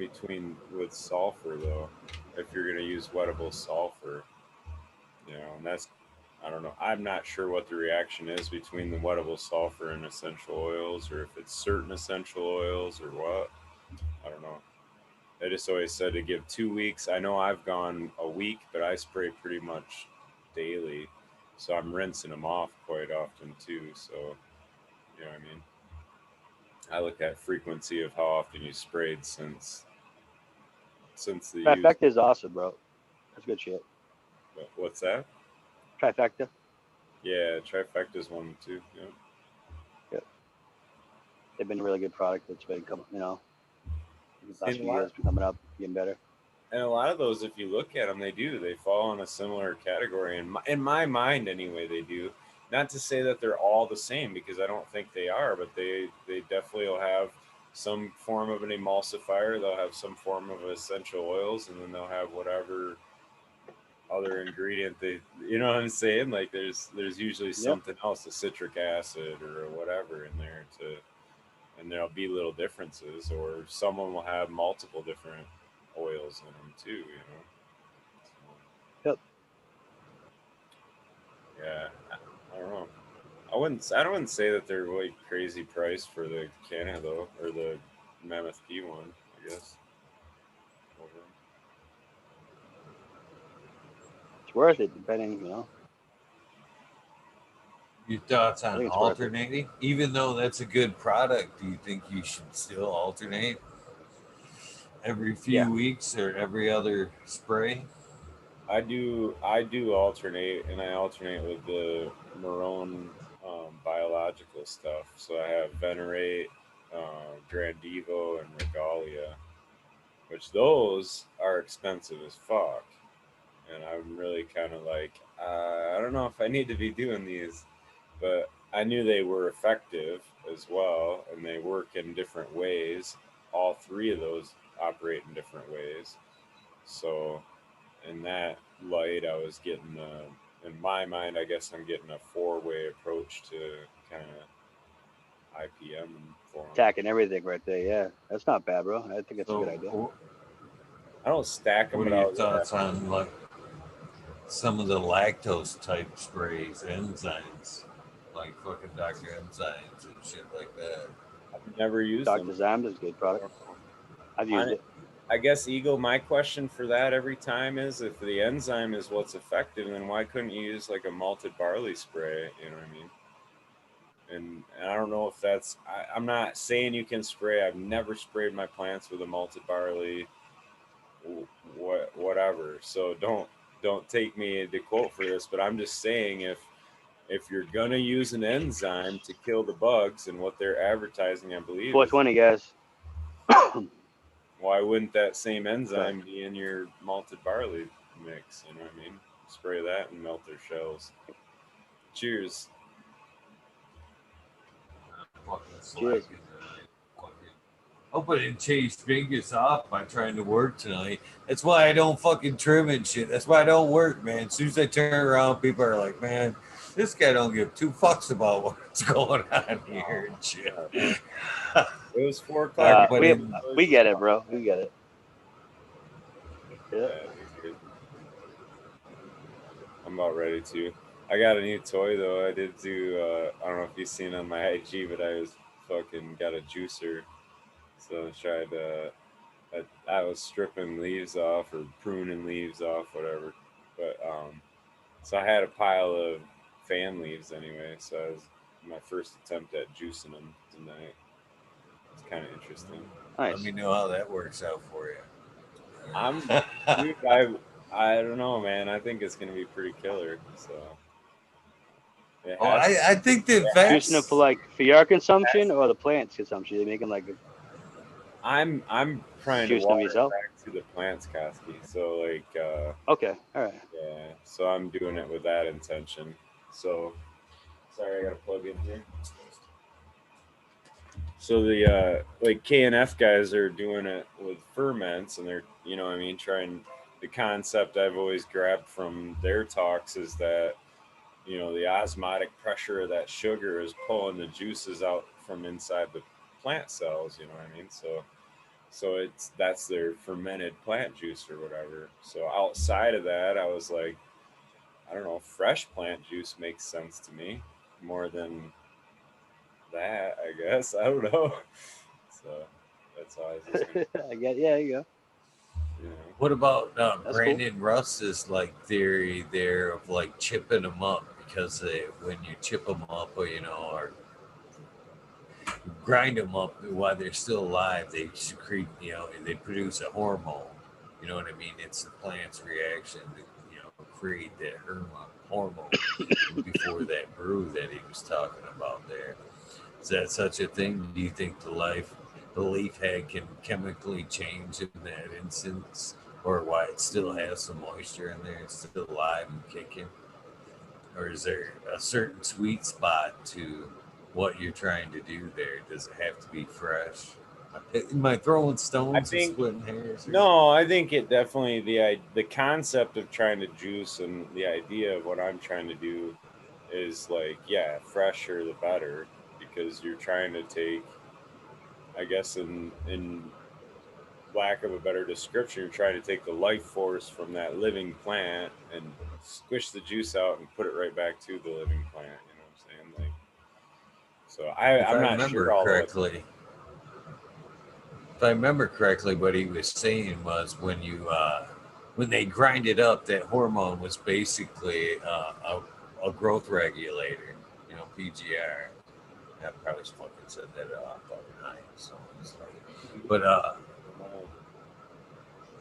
with sulfur though. If you're going to use wettable sulfur, and that's, I don't know. I'm not sure what the reaction is between the wettable sulfur and essential oils, or if it's certain essential oils or what. I don't know. They just always said to give 2 weeks. I know I've gone a week, but I spray pretty much daily, so I'm rinsing them off quite often too. So, you know what I mean. I look at frequency of how often you sprayed since the use. Trifecta is awesome, bro. That's good shit. What's that? Trifecta. Yeah, trifecta's one too. Yeah. Yep. They've been a really good product. That's been coming, the last And few years, been coming up, getting better. And a lot of those, if you look at them, they fall in a similar category. In my mind, anyway, they do. Not to say that they're all the same, because I don't think they are, but they definitely will have some form of an emulsifier. They'll have some form of essential oils, and then they'll have whatever other ingredient you know what I'm saying? Like there's usually something else, a citric acid or whatever in there and there'll be little differences, or someone will have multiple different oils in them too, Yep. Yeah, I don't know. I wouldn't say that they're really crazy price for the Canada though, or the Mammoth P one, I guess. It's worth it, depending, Your thoughts I on think it's worth it. alternating? Even though that's a good product, do you think you should still alternate every few weeks or every other spray? I do alternate, and I alternate with the Marone biological stuff. So I have Venerate, Grandivo, and Regalia, which those are expensive as fuck. And I'm really kind of like, I don't know if I need to be doing these, but I knew they were effective as well, and they work in different ways. All three of those operate in different ways. So in that light, I was getting, in my mind, I guess I'm getting a four-way approach to kind of IPM for them. Attacking everything right there, yeah. That's not bad, bro. I think that's a good idea. I don't stack them, What but are your thoughts on like some of the lactose type sprays, enzymes, like fucking Dr. Enzymes and shit like that? I've never used Dr. them. Zymes is a good product. I've used it. I guess, Eagle, my question for that every time is, if the enzyme is what's effective, then why couldn't you use like a malted barley spray? You know what I mean? And I don't know if that's, I'm not saying you can spray. I've never sprayed my plants with a malted barley, whatever. So don't take me to quote for this, but I'm just saying, if you're gonna use an enzyme to kill the bugs, and what they're advertising, I believe, 420, guys. why wouldn't that same enzyme be in your malted barley? mix. You know what I mean? Spray that and melt their shells. Cheers. Cheers. Hope I didn't chase Vegas off by trying to work tonight. That's why I don't fucking trim and shit. That's why I don't work, man. As soon as I turn around, people are like, man, this guy don't give two fucks about what's going on here and shit. It was 4 o'clock. We get it, bro. We get it. Yeah. Dude. I'm about ready to. I got a new toy though. I did do. I don't know if you've seen on my IG, but I was fucking got a juicer. So I tried. I was stripping leaves off or pruning leaves off, whatever. But so I had a pile of fan leaves anyway. So it was my first attempt at juicing them tonight. It's kind of interesting. Let Nice. me know how that works out for you. Dude, I don't know, man. I think it's gonna be pretty killer. So. Oh, I think the Juicing them for your consumption or the plant's consumption. They make them like. I'm trying to Juicing them water yourself? back to the plants, Koski. So like, Okay, all right. yeah. So I'm doing it with that intention. So, sorry, I gotta plug in here. So the like KNF guys are doing it with ferments, and they're what I mean, trying. The concept I've always grabbed from their talks is that the osmotic pressure of that sugar is pulling the juices out from inside the plant cells. You know what I mean? So that's their fermented plant juice or whatever. So outside of that, I was like, I don't know, fresh plant juice makes sense to me more than that, I guess. I don't know. So that's how I was just I get. Yeah, you go. What about That's Brandon Russ's like theory there of like chipping them up because when you chip them up or or grind them up while they're still alive, they secrete they produce a hormone. You know what I mean? It's the plant's reaction to create that hormone before that brew that he was talking about there. Is that such a thing? Do you think the leaf head can chemically change in that instance, or why it still has some moisture in there, it's still alive and kicking? Or is there a certain sweet spot to what you're trying to do there? Does it have to be fresh? Am I throwing I stones and think splitting hairs? no, I think it definitely the concept of trying to juice and the idea of what I'm trying to do is like, yeah, fresher the better, because you're trying to take, I guess, in lack of a better description, you're trying to take the life force from that living plant and squish the juice out and put it right back to the living plant. You know what I'm saying? Like, so If I'm I not remember sure all of it. correctly, if I remember correctly, what he was saying was when they grind it up, that hormone was basically a growth regulator, PGR. I probably fucking said that fucking high. So it's like, but a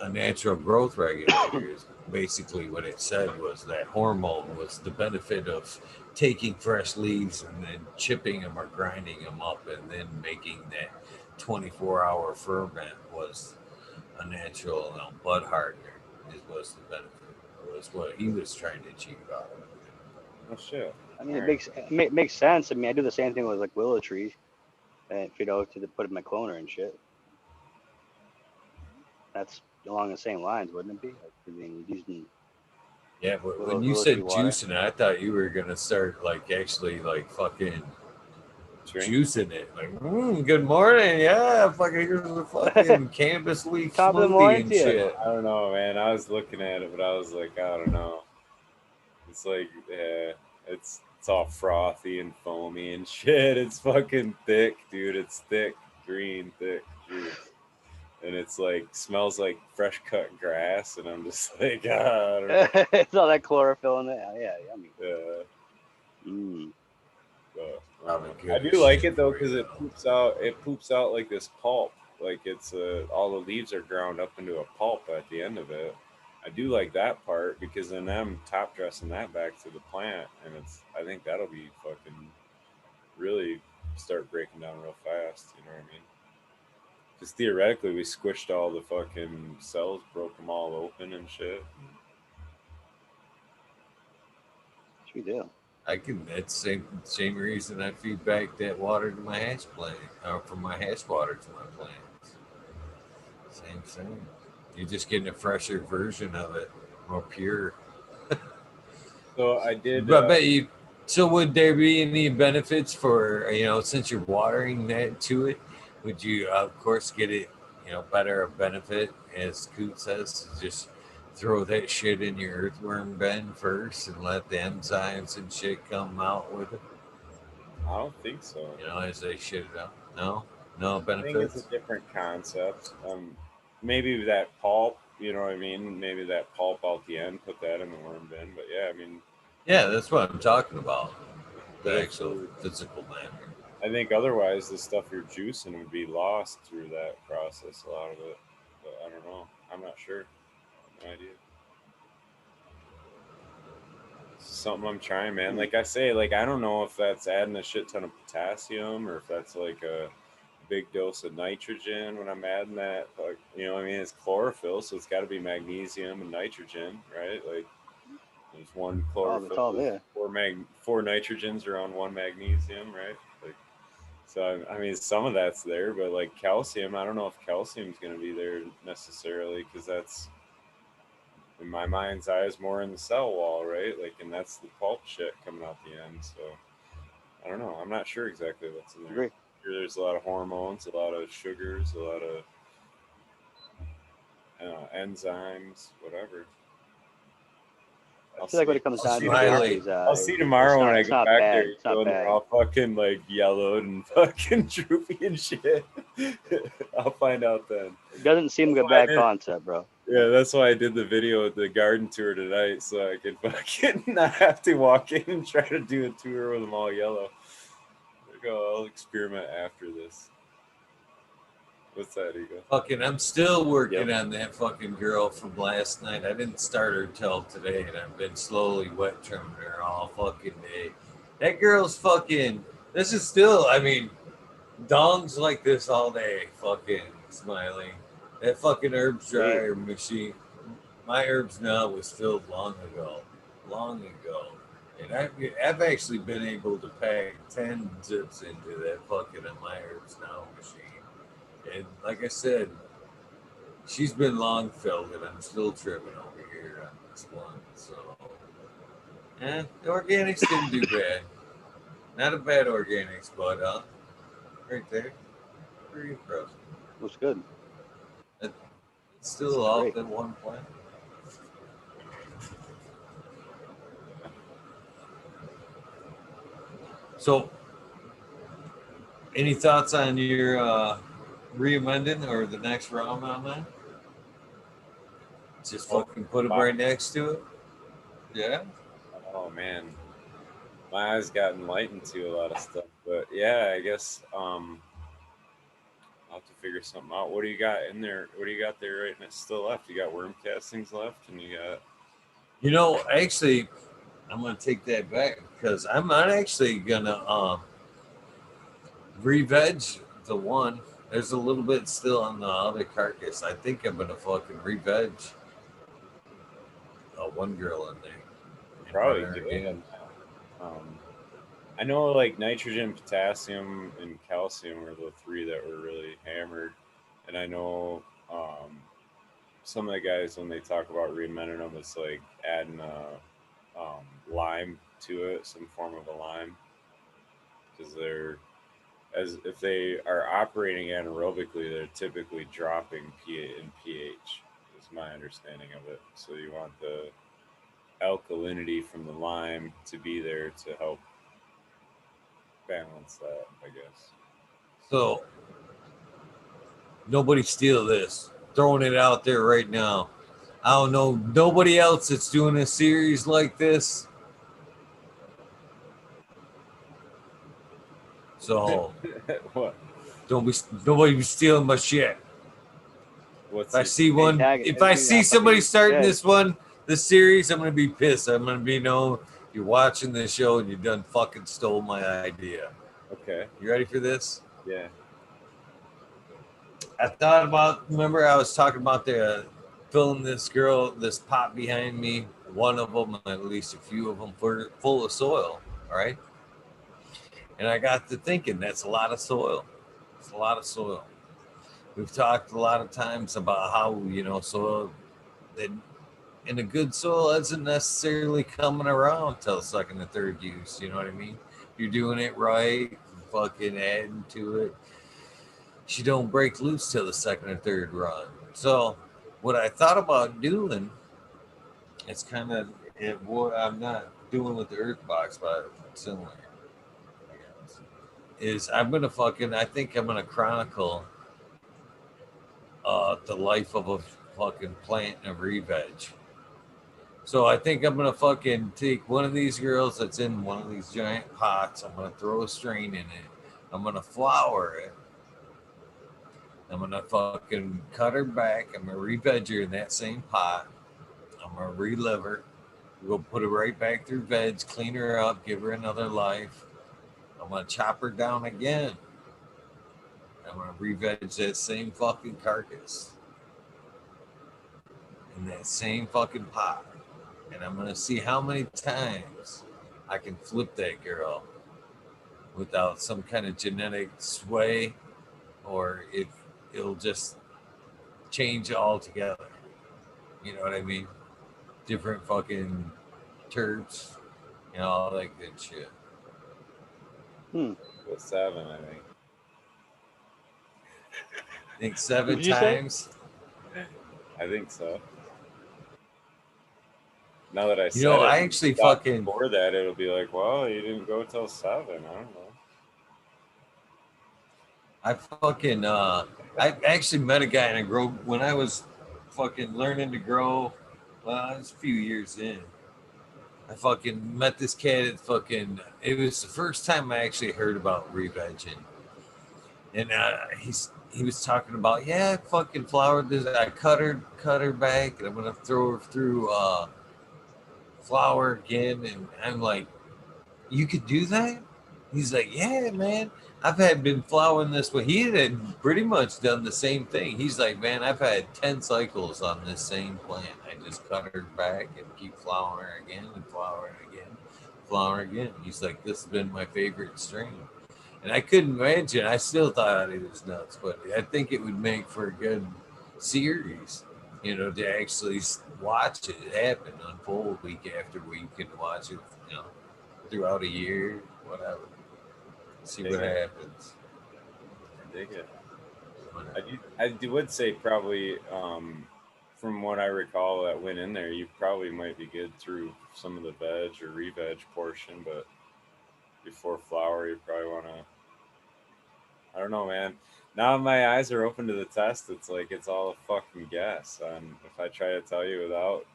natural growth regulator is basically what it said was that hormone was the benefit of taking fresh leaves and then chipping them or grinding them up and then making that 24-hour ferment was a natural bud hardener was the benefit. Was what he was trying to achieve out of it. Oh shit! I mean, it makes sense. I mean, I do the same thing with like willow trees, and to put in my cloner and shit. That's along the same lines, wouldn't it be? Like, I mean, using Yeah, but when you willow tree said water. juicing it, I thought you were gonna start like actually like fucking juicing it. Like, good morning, yeah, fucking here's a fucking canvas leaf Top of the smoothie morning and to you. shit. I don't know, man. I was looking at it, but I was like, I don't know. It's like, yeah, it's all frothy and foamy and shit. It's fucking thick, dude. It's thick, green, thick juice. And it's like, smells like fresh cut grass. And I'm just like, I don't know. It's all that chlorophyll in it. Yeah, yummy. Yeah. But, Probably I good do like shit it though, for because you, it though. poops out like this pulp. Like it's all the leaves are ground up into a pulp at the end of it. I do like that part, because then I'm top dressing that back to the plant, and I think that'll be fucking really start breaking down real fast. You know what I mean? Because theoretically, we squished all the fucking cells, broke them all open and shit. We do. I can. That's same reason I feed back that water to my hash plant, or from my hash water to my plants. Same thing. You're just getting a fresher version of it, more pure. So I did. But I bet you. So would there be any benefits for since you're watering that to it? Would you of course get it better a benefit as Coot says to just throw that shit in your earthworm bin first and let the enzymes and shit come out with it? I don't think so. As they shit it out. No I think it's a benefits. different concept. Maybe that pulp, you know what I mean? Maybe that pulp out the end, put that in the worm bin. But yeah, I mean, Yeah, that's what I'm talking about. but The if actual physical matter. I think otherwise the stuff you're juicing would be lost through that process, a lot of it. But I don't know. I'm not sure. No idea. Something I'm trying, man. Like I say, like I don't know if that's adding a shit ton of potassium or if that's like a big dose of nitrogen when I'm adding that. Like, I mean, it's chlorophyll, so it's got to be magnesium and nitrogen, right? Like, there's one It's all chlorophyll, there. four nitrogens around one magnesium, right? Like, so I mean, some of that's there, but like calcium, I don't know if calcium's going to be there necessarily because that's in my mind's eye is more in the cell wall, right? Like, and that's the pulp shit coming out the end. So I don't know. I'm not sure exactly what's in there. Agree. There's a lot of hormones, a lot of sugars, a lot of enzymes, whatever. I feel like when it comes down to it, Smiley. I'll see tomorrow when I it's go not back bad. there. It's not They're bad. all fucking like yellowed and fucking droopy and shit. I'll find out then. It doesn't seem like a bad concept, bro. Yeah, that's why I did the video of the garden tour tonight, so I could fucking not have to walk in and try to do a tour with them all yellow. There you go. I'll experiment after this. What's that, Ego? Fucking, I'm still working on that fucking girl from last night. I didn't start her till today, and I've been slowly wet trimming her all fucking day. That girl's fucking. This is still. I mean, dongs like this all day. Fucking smiling. That fucking herbs dryer machine. My herbs now was filled long ago. Long ago. And I've actually been able to pack 10 zips into that fucking my herbs now machine. And like I said, she's been long filled, and I'm still trimming over here on this one. So, the organics didn't do bad. Not a bad organics, but right there, pretty impressive. Looks good. It's still off in one plant. So, any thoughts on your re-amending or the next round on that? Just fucking put them right next to it. Yeah. Oh man, my eyes got enlightened to a lot of stuff. But yeah, I guess I'll have to figure something out. What do you got in there? What do you got there right now? Still left? You got worm castings left, and you got. Actually, I'm gonna take that back because I'm not actually gonna re-veg the one. There's a little bit still on the other carcass. I think I'm gonna fucking re-veg one girl in there. Probably do again. I know like nitrogen, potassium, and calcium were the three that were really hammered, and I know some of the guys when they talk about re-amending them, it's like adding lime to it, some form of a lime, because they're as if they are operating anaerobically, they're typically dropping pH. Is my understanding of it. So you want the alkalinity from the lime to be there to help balance that, I guess. So nobody steal this. Throwing it out there right now. I don't know nobody else that's doing a series like this. So What? Nobody be stealing my shit. What's If I see one, if I see somebody starting this series, I'm gonna be pissed. I'm gonna be you're watching this show and you done fucking stole my idea. Okay. You ready for this? Yeah. I thought about. Remember, I was talking about filling this girl, this pot behind me one of them, at least a few of them, full of soil. All right. And I got to thinking, that's a lot of soil. It's a lot of soil. We've talked a lot of times about how, soil that in a good soil isn't necessarily coming around till second or third use. You know what I mean? You're doing it right, fucking adding to it. She don't break loose till the second or third run. So, what I thought about doing, it's kind of what I'm not doing with the Earth box, but similar. I guess, is I think I'm gonna chronicle the life of a fucking plant and a re-veg. So I think I'm gonna fucking take one of these girls that's in one of these giant pots. I'm gonna throw a strain in it. I'm gonna flour it. I'm gonna fucking cut her back. I'm gonna re-veg her in that same pot. I'm gonna relive her. We'll put her right back through veg, clean her up, give her another life. I'm gonna chop her down again. I'm gonna re-veg that same fucking carcass in that same fucking pot. And I'm gonna see how many times I can flip that girl without some kind of genetic sway, or if it'll just change altogether. You know what I mean? Different fucking terps, all that good shit. With 7, I think. I think 7 times. I think so. Now that I said it, I actually fucking before that, it'll be like, well, you didn't go till 7. I don't know. I fucking I actually met a guy in a grow when I was fucking learning to grow. Well, it was a few years in. I fucking met this kid at fucking. It was the first time I actually heard about re-vegging, and he was talking about, yeah, I fucking floured this. I cut her back, and I'm gonna throw her through flour again. And I'm like, you could do that? He's like, yeah, man. I've been flouring this way. He had pretty much done the same thing. He's like, man, I've had 10 cycles on this same plant. I just cut her back and keep flouring her again and flouring again, flouring again. He's like, this has been my favorite strain. And I couldn't imagine. I still thought it was nuts, but I think it would make for a good series, to actually watch it happen, unfold week after week, and watch it, throughout a year, whatever. See what happens. I dig it. I would say probably, from what I recall that went in there, you probably might be good through some of the veg or re-veg portion, but before flour, you probably want to. I don't know, man. Now my eyes are open to the test. It's like it's all a fucking guess. And if I try to tell you without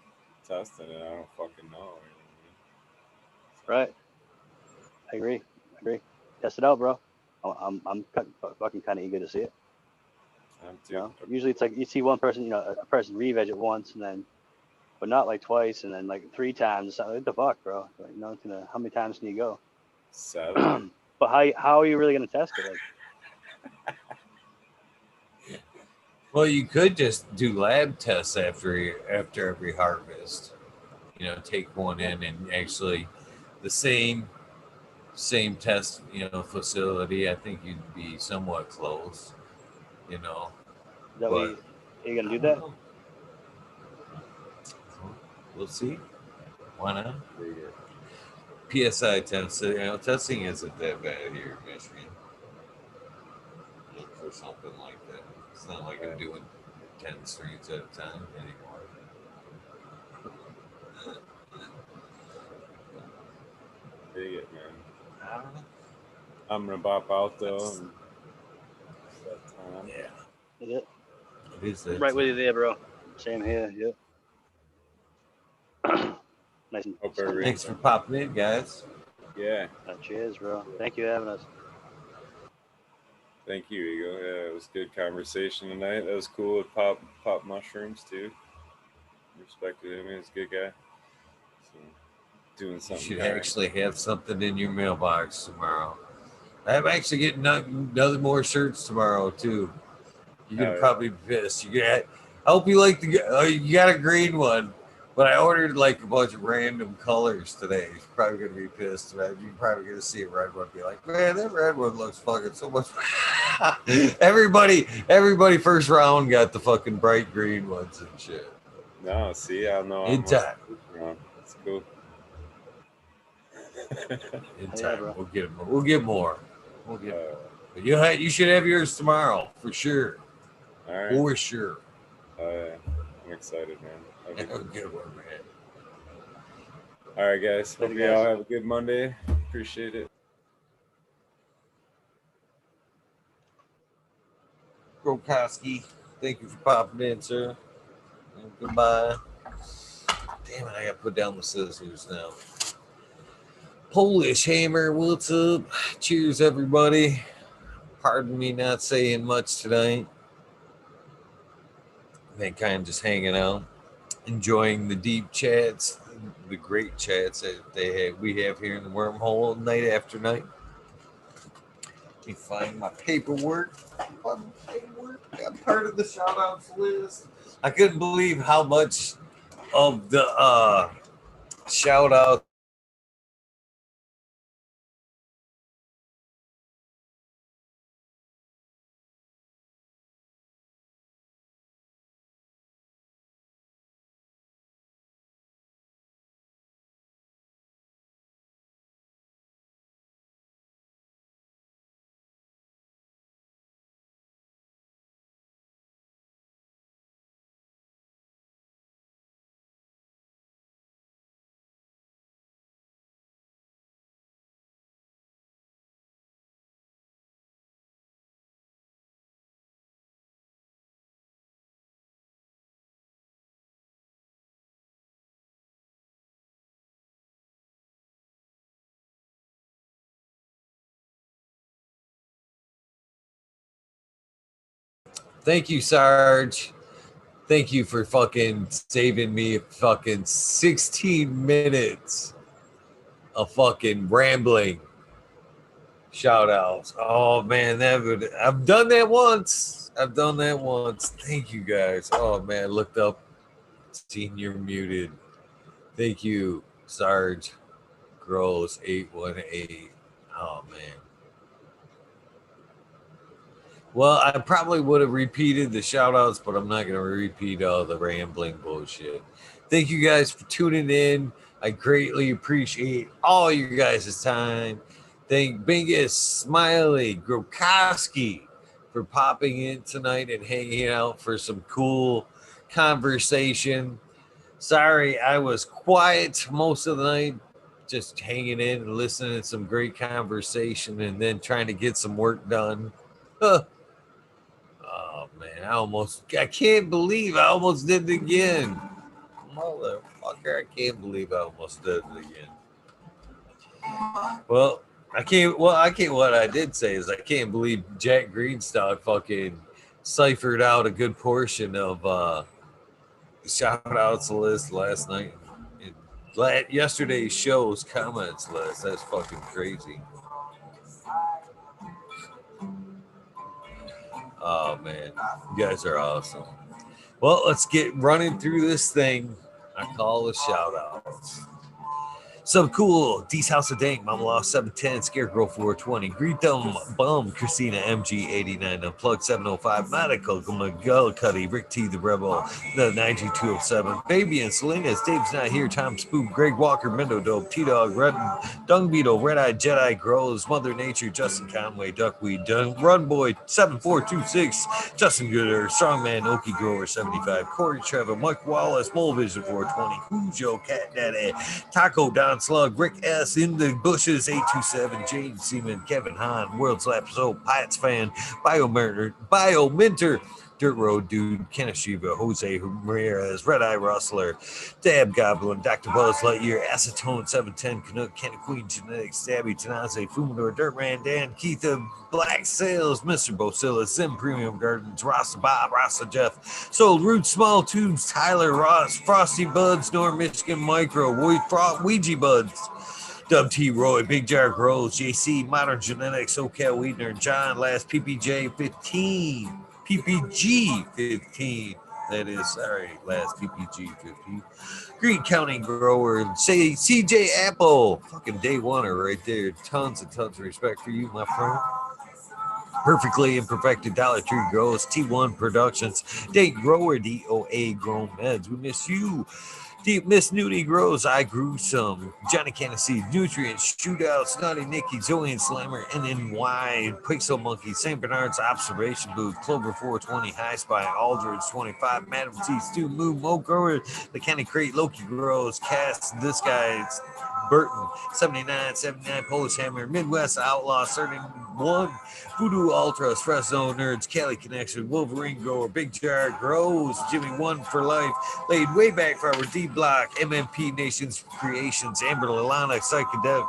testing it, I don't fucking know. Right. I agree. Test it out, bro. I'm fucking kind of eager to see it. Usually it's like you see one person, a person re-veg it once, and then, but not like twice, and then like 3 times. What the fuck, bro? Like, it's gonna. How many times can you go? 7. But how are you really gonna test it? Like, well, you could just do lab tests after every harvest. Take one in and actually the same test, facility. I think you'd be somewhat close. Is that are you gonna do that? We'll see. Why not? PSI testing, testing isn't that bad here in Michigan. For something like that. It's not like I'm doing 10 strains at a time anymore. Dig it, man. I don't know. I'm gonna bop out though. And yeah. Is it? It is that right with you there, bro. Same here. Yep. Nice and thanks for popping in, guys. Yeah. Cheers, bro. Thank you for having us. Thank you, Ego. Yeah, it was a good conversation tonight. That was cool with Pop Mushrooms too. Respected him. He's a good guy. So, doing something. You should actually have something in your mailbox tomorrow. I'm actually getting another more shirts tomorrow too. You're gonna probably be pissed. I hope you like you got a green one. But I ordered like a bunch of random colors today. He's probably gonna be pissed. You're probably gonna see a red one, be like, "Man, that red one looks fucking so much." everybody, first round got the fucking bright green ones and shit. No, see, I know In I'm must time, wrong. That's cool. in Yeah, time, bro. we'll get more. We'll get more. We'll get more. Uh, But you should have yours tomorrow for sure. all right. For sure. I'm excited, man. That'd be cool. Good one, man. All right, guys. Hope Later, you all guys. have a good Monday. Appreciate it. Grokowski, thank you for popping in, sir. And goodbye. Damn it, I gotta put down the scissors now. Polish Hammer, what's up? Cheers, everybody. Pardon me not saying much tonight. Been kind of just hanging out, enjoying the deep chats, the great chats that we have here in the wormhole night after night. Let me find my paperwork. I'm part of the shout outs list. I couldn't believe how much of the shout outs Thank you, Sarge. Thank you for fucking saving me fucking 16 minutes of fucking rambling shout outs. Oh man, I've done that once. Thank you guys. Oh man, looked up, seen you're muted. Thank you, Sarge Gross 818. Oh man. Well, I probably would have repeated the shout outs, but I'm not going to repeat all the rambling bullshit. Thank you guys for tuning in. I greatly appreciate all your guys' time. Thank Bingus, Smiley, Grokowski for popping in tonight and hanging out for some cool conversation. Sorry, I was quiet most of the night, just hanging in and listening to some great conversation and then trying to get some work done. Oh man, I can't believe I almost did it again. Motherfucker, I can't believe I almost did it again. Well, what I did say is I can't believe Jack Greenstock fucking ciphered out a good portion of shout outs list last night. Yesterday's show's comments list. That's fucking crazy. Oh man, you guys are awesome. Well, let's get running through this thing. I call the shout outs. Some cool, D's House of Dank, Mama Law 710, Scarecrow 420, Greet Them Bum, Christina MG 89, Unplugged 705, Medical, McGillicuddy, Rick T the Rebel, the 92207, Fabian, Salinas, Dave's Not Here, Tom Spook, Greg Walker, Mindo Dope, T Dog, Red Dung Beetle, Red Eye Jedi Grows, Mother Nature, Justin Conway, Duckweed, Run Boy 7426, Justin Gooder, Strongman, Okie Grower 75, Corey Trevor, Mike Wallace, Mole Vision 420, Cujo, Cat Daddy, Taco Don Slug, Rick S. in the Bushes 827, Jade Seaman, Kevin Hahn, World Slap Soap, Pirates Fan, Biominter, Dirt Road Dude, Kenneth Shiva, Jose Ramirez, Red Eye Rustler, Dab Goblin, Dr. Buzz Lightyear, Acetone 710, Canuck, Kenny Queen, Genetics, Stabby, Tanaze, Fumador, Dirtman, Dan, Keitha, Black Sales, Mr. Bocilla, Sim Premium Gardens, Rasta Bob, Rasta Jeff, Sold Root Small Tubes, Tyler Ross, Frosty Buds, North Michigan Micro, Ouija Buds, Dub T. Roy, Big Jar Grows, JC, Modern Genetics, SoCal Weedner, John Last, PPJ 15, PPG 15. That is, sorry, last PPG 50. Green County grower, say CJ Apple. Fucking day one right there. Tons and tons of respect for you, my friend. Perfectly Imperfected Dollar Tree Grows, T1 Productions, Date Grower, DOA Grown Meds. We miss you. Deep Miss Nudie Grows, I Grew Some, Johnny Cannesseed, Nutrients, Shootouts, Naughty Nicky, Zoe and Slammer, NNY, Pixel Monkey, St. Bernard's Observation Booth, Clover 420, High Spy, Aldridge 25, Madam T, Stu Moo, Mo Grower, The Candy Crate, Loki Grows, Cass, This Guy's Burton, 79, 79, Polish Hammer, Midwest Outlaw, 31, Voodoo Ultras, Fresno Nerds, Cali Connection, Wolverine Grower, Big Jar Grows, Jimmy One for Life, laid way back for our D Block, MMP Nations Creations, Amber Lalana, Psychedelic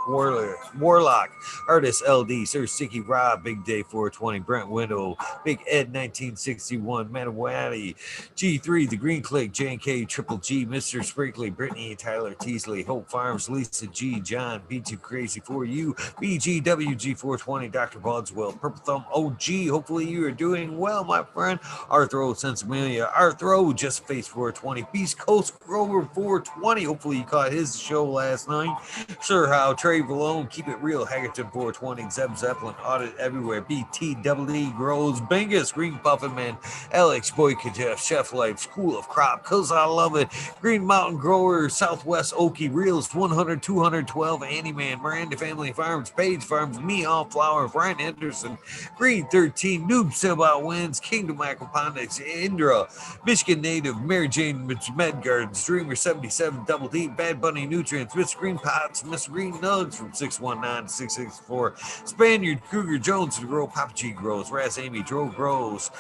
Warlock, Artist LD, Sir Sticky Rob, Big Day 420, Brent Window, Big Ed 1961, Manawati, G3, The Green Click, JK, Triple G, Mr. Sprinkly, Brittany, Tyler Teasley, Hope Farms, Lisa G, John, B2 Crazy for You, BGWG 420, Dr. Budswell, Purple Thumb OG. Hopefully you are doing well, my friend. Arthro Sensimilia, Arthro, Just Face 420, Beast Coast Grover 420. Hopefully you caught his show last night. Sir How, Trey Valone, Keep It Real, Haggerton 420, Zeb Zeppelin, Audit Everywhere, BTWD Grows, Bingus, Green Puffin Man, Alex Boykajeff, Chef Life, School of Crop, Cause I Love It, Green Mountain Grower, Southwest Okie Reels, 100, 212, Annie Man, Miranda Family Farms, Page Farms, Me All Flower, Brian Henderson, Green 13, Noob Silbout Wins, Kingdom Aquaponics, Indra, Michigan Native, Mary Jane Med Gardens, Dreamer 77, Double D, Bad Bunny Nutrients, Miss Green Pots, Miss Green Nugs from 619 to 664, Spaniard, Cougar Jones, The Grow, Papa G Grows, Raz Amy, Dro Grows,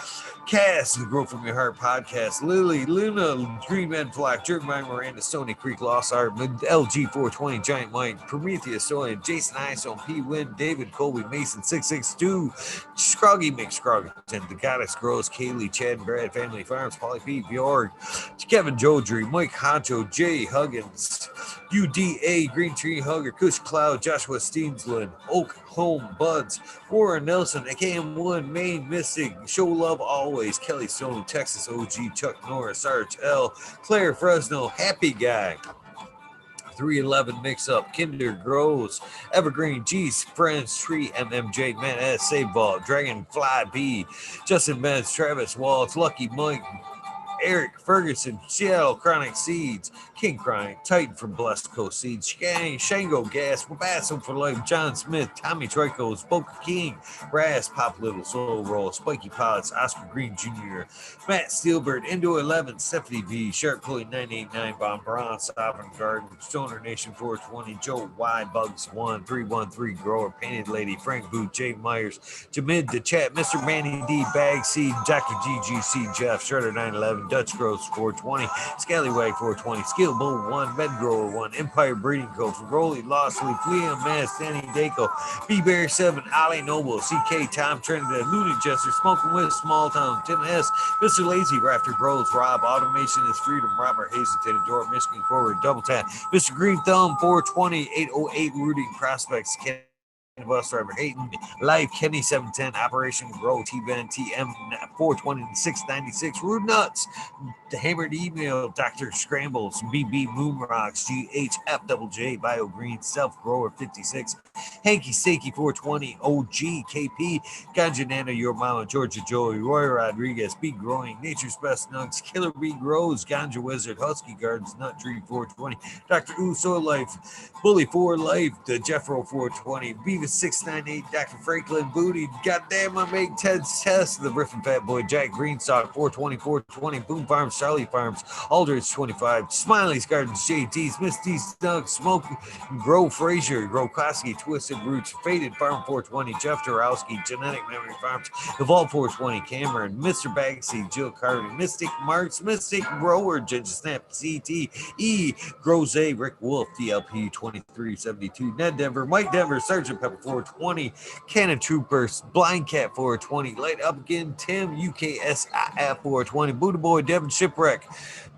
Cass, The Grow From Your Heart Podcast, Lily, Luna, Green Man Flock, Jeremiah Miranda, Stony Creek, Lost Art, LG 420, Giant Mike, Prometheus, Soy, Jason Isom, P. Win, David, Colby, Mason 662, Scroggy McScroggerton, The Goddess Grows, Kaylee, Chad and Brad, Family Farms, Polly P. Bjorg, Kevin Jodry, Mike Honcho, Jay Huggins, UDA, Green Tree Hugger, Kush Cloud, Joshua Steensland, Oak Home Buds, Warren Nelson, AKM1, Maine Mystic, Show Love Always, Kelly Stone, Texas OG, Chuck Norris, Arch L, Claire Fresno, Happy Guy, 311 Mix Up, Kinder Grows, Evergreen, G's, Friends, Tree, MMJ, Man S, Save Vault, Dragonfly B, Justin Benz, Travis Waltz, Lucky Mike, Eric Ferguson, Seattle Chronic Seeds, King Chronic, Titan from Blessed Coast Seeds, Shango Gas, Wabasso for Life, John Smith, Tommy Tricos, Boca King, Brass, Pop Little, Soul Roll, Spiky Pods, Oscar Green Jr., Matt Steelbird, Indo 11, Stephanie V, Shark Chloe 989, Bomb Braun, Sovereign Garden, Stoner Nation 420, Joe Y, Bugs 1, 313, Grower, Painted Lady, Frank Boot, Jay Myers, Jamid the Chat, Mr. Manny D, Bag Seed, Dr. GGC, Jeff, Shredder 911, Dutch Gross 420, Scallywag 420, Skill Bull 1, Med Grower 1, Empire Breeding Co. Rolly, Lostly, Liam Mass, Danny Daco, B Bear 7, Ali Noble, CK, Tom Trinidad, Looney Jester, Smoking With, Small Town, Tim S, Mr. Lazy, Rafter Grows, Rob, Automation is Freedom, Robert Hazelton, Door, Michigan Forward, Double Tap, Mr. Green Thumb 420, 808, Rudy Prospects, Ken Bus Driver Hayden, Life Kenny 710, Operation Grow, T-Ben, TM 420 696, Rude Nuts, the Hammered Email, Dr. Scrambles, BB Moonrocks, GHF Double J, Bio Green, Self Grower 56, Hanky Steaky 420, OG, KP, Ganja Nana, Your Mama, Georgia Joey, Roy Rodriguez, Be Growing, Nature's Best Nugs, Killer Bee Grows, Ganja Wizard, Husky Gardens, Nut Tree 420, Dr. Ooh Soy Life, Bully 4 Life, the Jeffro 420, Beavis 698, Dr. Franklin Booty, Goddamn, I make Ted's Test, the Riffin' Fat Boy, Jack Greenstock 420, 420, Boom Farms, Charlie Farms, Aldridge 25, Smiley's Gardens, JT's, Misty Snug, Smoke, Grow Frazier, Grow Koski, Twisted Roots, Faded Farm 420, Jeff Dorowski, Genetic Memory Farms, Evolve 420, Cameron, Mr. Bagsy, Jill Carter, Mystic Marks, Mystic Grower, Ginger Snap, CT, E, Groze, Rick Wolf, DLP 2372, Ned Denver, Mike Denver, Sergeant Pepper 420, Cannon Troopers, Blind Cat 420, Light Up Again, Tim, UKSIF 420, Buddha Boy, Devin Shipwreck,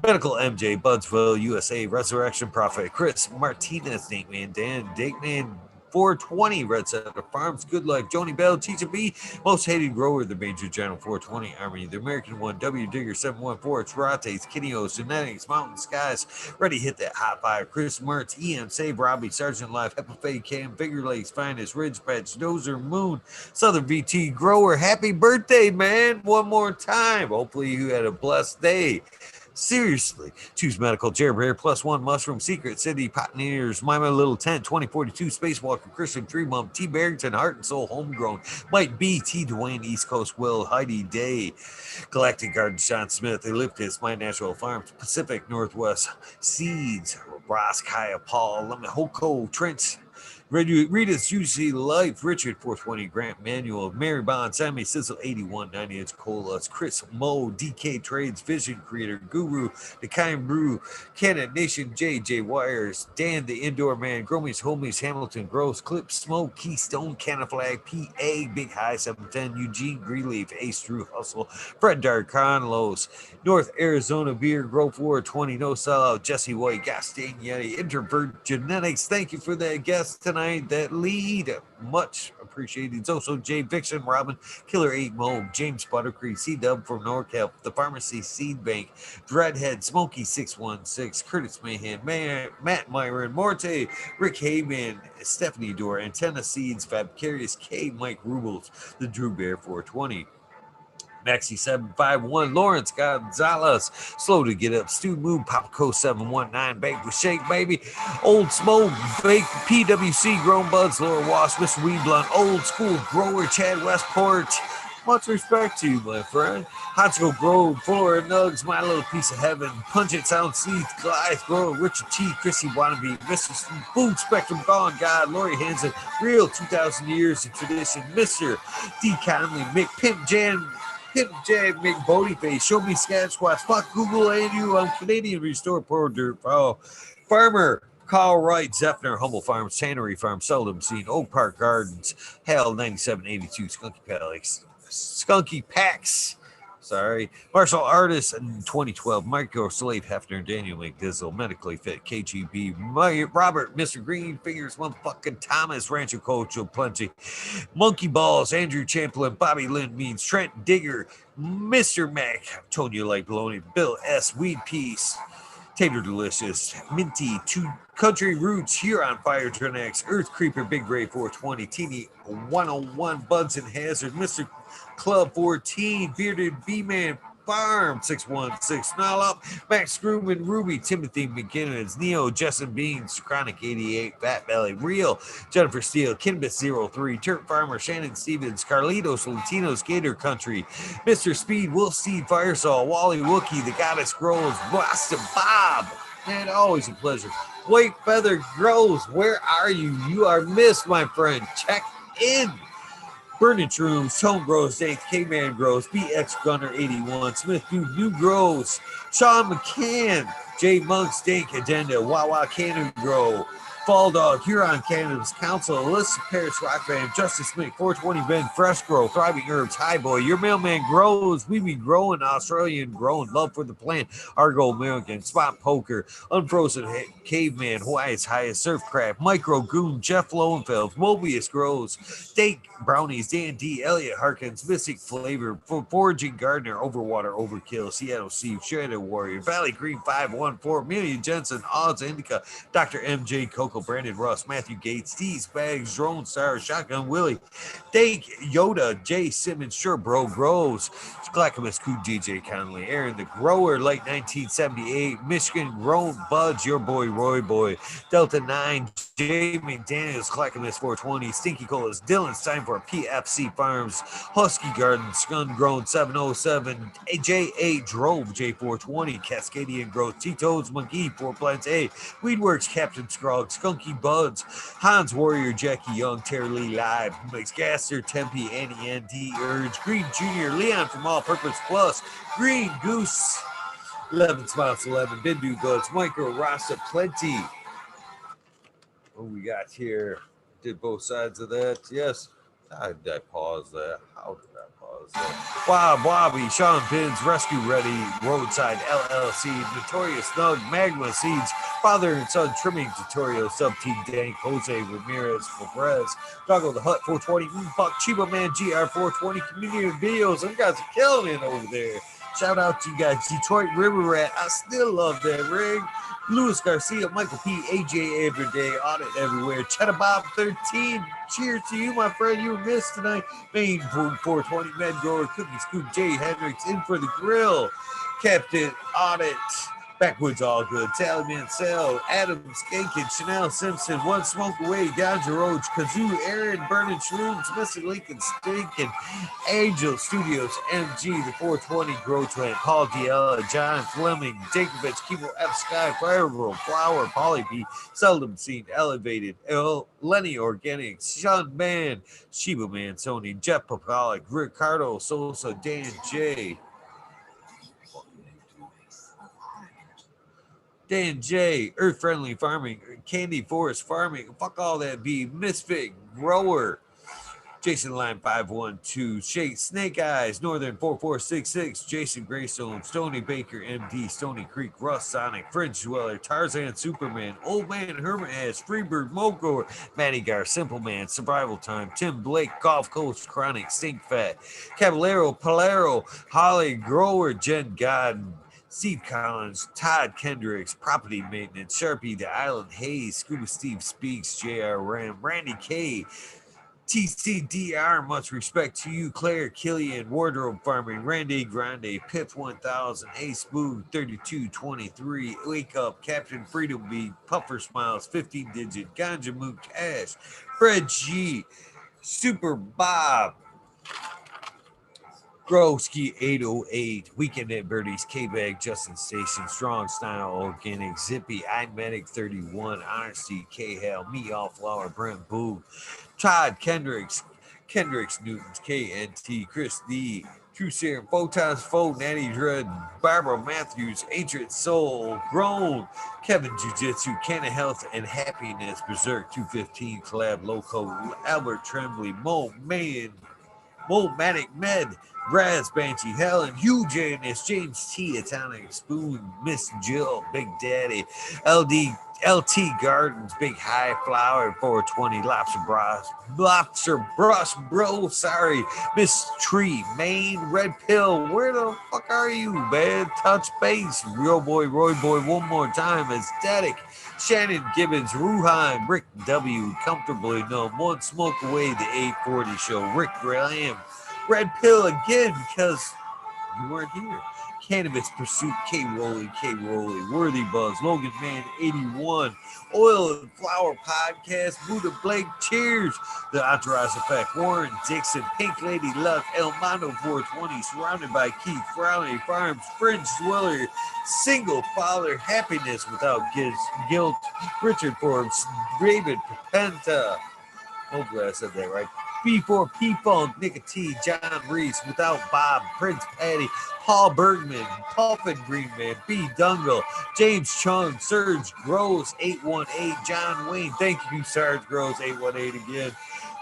Medical MJ, Budsville, USA, Resurrection Prophet, Chris Martinez, Nate Man, Dan, Dake Man, 420, Red Setter Farms, Good Life, Joni Bell, Teacher B, Most Hated Grower, the Major General 420 Army, the American One, W Digger 714, Tarates, Kineos, Genetics, Mountain Skies, Ready Hit That Hot Fire, Chris Mertz, EM Save, Robbie, Sergeant Life, Hepa Cam, Finger Lakes, Finest, Ridge Patch, Dozer Moon, Southern VT Grower. Happy birthday, man! One more time. Hopefully you had a blessed day. Seriously, Choose Medical, Jared Bear, Plus One, Mushroom, Secret City, Pioneers, My Little Tent, 2042, Spacewalker, Christian Tree Mom, T. Barrington, Heart and Soul, Homegrown, Mike B, T. Dwayne, East Coast Will, Heidi Day, Galactic Garden, Sean Smith, Elliptis, My Natural Farms, Pacific Northwest, Seeds, Ross, Kaya, Paul, Lemon, Hoko, Trent, Rita's Juicy Life, Richard 420, Grant Manual, Mary Bond, Sammy Sizzle 81, 90 inch Colas, Chris Mo, DK Trades, Vision Creator, Guru, The Kind Brew, Cannon Nation, JJ Wires, Dan the Indoor Man, Gromies, Homies, Hamilton, Gross, Clip, Smoke, Keystone, Canaflag, PA, Big High 710, Eugene Greenleaf, Ace Drew Hustle, Fred Dark, Conlos, North Arizona Beer, Grove War 20, No Sellout, Jesse White, Gastain Yeti, Introvert Genetics. Thank you for that guest tonight. That lead, much appreciated. It's also Jay Vixen, Robin, Killer 8 Mo, James Buttercreek, C Dub from NorCal, The Pharmacy Seed Bank, Dreadhead, Smokey 616, Curtis Mahan, Matt Myron, Morte, Rick Heyman, Stephanie Dore, Antenna Seeds, Fabcarious K, Mike Rubles, The Drew Bear 420. Maxi 751, Lawrence Gonzalez, Slow to Get Up, Stu Moon, Popco 719, Baked with Shake Baby, Old Smoke, Baked PWC, Grown Buds, Laura Wash, Mr. Weed Blunt, Old School Grower, Chad Westport. Much respect to you, my friend. Hotsko Grove, Florida Nugs, My Little Piece of Heaven, Pungent Sound Seeds, Goliath Grower, Richard T, Chrissy Wannabe, Mr. Food Spectrum Gone God, Lori Hansen, Real 2,000 Years of Tradition, Mr. D. Conley, Mick Pimp Jan, Pimp Jam, Mick Face, Show Me Squatch, fuck Google and you, I'm Canadian Restore Poor Dirt, Farmer, Carl Wright, Zephyr, Humble Farms, Tannery Farm, Seldom Seen, Oak Park Gardens, Hell 9782, Skunky Packs. Sorry. Martial Artist in 2012. Michael Slave Hefner, Daniel McDizzle, Medically Fit, KGB, Robert, Mr. Green Fingers, motherfucking Thomas, Rancho Coach, Plenty, Monkey Balls, Andrew Champlin, Bobby Lynn Means, Trent Digger, Mr. Mac, Tonya Like Baloney, Bill S. Weed Peace, Tater Delicious, Minty, Two Country Roots, Huron Fire Turn X, Earth Creeper, Big Ray 420, Teeny 101, Buds and Hazard, Mr. Club 14, Bearded B-Man, Farm 616, Snarl Up, Max Screwman, Ruby, Timothy McGinnis, Neo, Justin Beans, Chronic 88, Fat Belly, Real, Jennifer Steele, Kinbis 03, Turk Farmer, Shannon Stevens, Carlitos, Latinos, Gator Country, Mr. Speed, Wolf Seed, Firesaw, Wally Wookie, The Goddess Grows, Boston Bob. Man, always a pleasure. White Feather Grows, where are you? You are missed, my friend. Check in. Burning Shrooms, Tone Grows, Dave, K-Man Grows, BX Gunner 81, Smith Dude, New Grows, Sean McCann, J Monks, Dank Agenda, Wawa Cannon Grow, Fall Dog, Huron Cannabis Council, Alyssa Paris Rock Band, Justice Smith, 420 Ben, Fresh Grow, Thriving Herbs, High Boy, Your Mailman Grows, We Be Growing, Australian Growing, Love for the Plant, Argo American, Spot Poker, Unfrozen Caveman, Hawaii's Highest Surfcraft, Micro Goon, Jeff Lowenfeld, Mobius Grows, Steak Brownies, Dan D, Elliot Harkins, Mystic Flavor, Foraging Gardener, Overwater, Overkill, Seattle Steve, Shadow Warrior, Valley Green 514, Amelia Jensen, Odds Indica, Dr. MJ, Coco, Brandon Russ, Matthew Gates, Steve's Bags, Drone Star, Shotgun Willie, Dank Yoda, Jay Simmons, Sure Bro Grows, Clackamas Cool, DJ Conley, Aaron the Grower, late 1978, Michigan Grown Buds, Your Boy Roy Boy, Delta 9, Jay McDaniels, Clackamas 420, Stinky Colas, Dylan's Time for PFC Farms, Husky Gardens, Gun Grown 707, J8 Drove, J420, Cascadian Growth, T-Toads, Monkey, 4 Plants A, Weedworks, Captain Scrog, Skunky Buds, Hans Warrior, Jackie Young, Terry Lee Live, Mix Gasser, Tempe, Annie N.D. Urge, Green Jr., Leon from All Purpose Plus, Green Goose, 11 Spots 11, Bindu Buds, Micro Rasta Plenty. What we got here? Did both sides of that? Yes. How did I pause that? How did I pause Bob Wobby, Sean Pins, Rescue Ready, Roadside LLC, Notorious Nug, Magma Seeds, Father and Son Trimming Tutorial, Sub T Dank, Jose Ramirez, Perez, Doggo the Hut 420, Buck Chiba Man GR 420, Community Videos. Them guys are killing it over there. Shout out to you guys. Detroit River Rat, I still love that rig. Luis Garcia, Michael P, AJ Everyday, Audit Everywhere, Cheddar Bob 13. Cheers to you, my friend. You were missed tonight. Main Food 420, Med Grower, Cookie Scoop, Jay Hendricks, In for the Grill, Captain Audit, Backwoods All Good, Tally Mansell, Adam Skankin, Chanel Simpson, One Smoke Away, Ganja Roach, Kazoo, Aaron, Burning Shrooms, Mr. Lincoln Stinkin, Angel Studios, MG, the 420, Grow Twin, Paul Diella, John Fleming, Jacobitz, Kimo F. Sky, Fireball, Flower, Polly B, Seldom Seen, Elevated, L, Lenny Organics, Sean Man, Shiba Man, Sony, Jeff Popalik, Ricardo Sosa, Dan J. Dan J, Earth Friendly Farming, Candy Forest Farming, fuck all that B, Misfit Grower, Jason Line 512, Shake Snake Eyes, Northern 4466, Jason Greystone, Stony Baker MD, Stony Creek, Russ Sonic, French Dweller, Tarzan Superman, Old Man Hermit Ass, Freebird Mogoer, Matty Gar, Simple Man, Survival Time, Tim Blake, Golf Coast Chronic, Stink Fat, Caballero, Palero, Holly Grower, Jen Godden, Steve Collins, Todd Kendricks, Property Maintenance, Sharpie, The Island Hayes, Scuba Steve Speaks, JR Ram, Randy K, TCDR, much respect to you, Claire Killian, Wardrobe Farming, Randy Grande, Pip 1000, Ace Smooth 3223, Wake Up, Captain Freedom Bee, Puffer Smiles, 15 Digit, Ganja Moot Cash, Fred G, Super Bob, Growski 808, Weekend at Birdie's, K-Bag, Justin Station, Strong Style Organic, Zippy, iMedic 31, Honesty, K-Hell, Me All Flower, Brent Boo, Todd Kendricks, Kendricks Newtons, KNT, Chris D, True Serum, Photons, Fo, Natty Dread, Barbara Matthews, Ancient Soul, Grown, Kevin Jiu-Jitsu, Canna Health and Happiness, Berserk 215, Collab Loco, Albert Tremblay, Mo Man, Manic Med, Raz Banshee, Helen, Hugh Janus, James T, Atomic Spoon, Miss Jill, Big Daddy, LT Gardens, Big High Flower, 420, Lobster Brush, Bro, sorry, Miss Tree, Maine, Red Pill, where the fuck are you, man? Touch base, Real Boy, Roy Boy, one more time, Aesthetic, Shannon Gibbons, Ruheim, Rick W, Comfortably Numb, One Smoke Away, the 840 Show, Rick Graham, Red Pill again because you weren't here. Cannabis Pursuit, K. Rowley, Worthy Buzz, Logan Man 81, Oil and Flower Podcast, Buddha Blake, Cheers, The Entourage Effect, Warren Dixon, Pink Lady Luck, El Mondo 420, Surrounded by Keith, Frowley Farms, Fringe Dweller, Single Father, Happiness Without Guilt, Richard Forbes, David Penta. Hopefully I said that right. B4 P-Funk, Nicotine, John Reese, Without Bob, Prince Patty, Paul Bergman, Puffin Green Man, B. Dungle, James Chung, Serge Gross, 818, John Wayne, thank you, Sarge Gross, 818 again.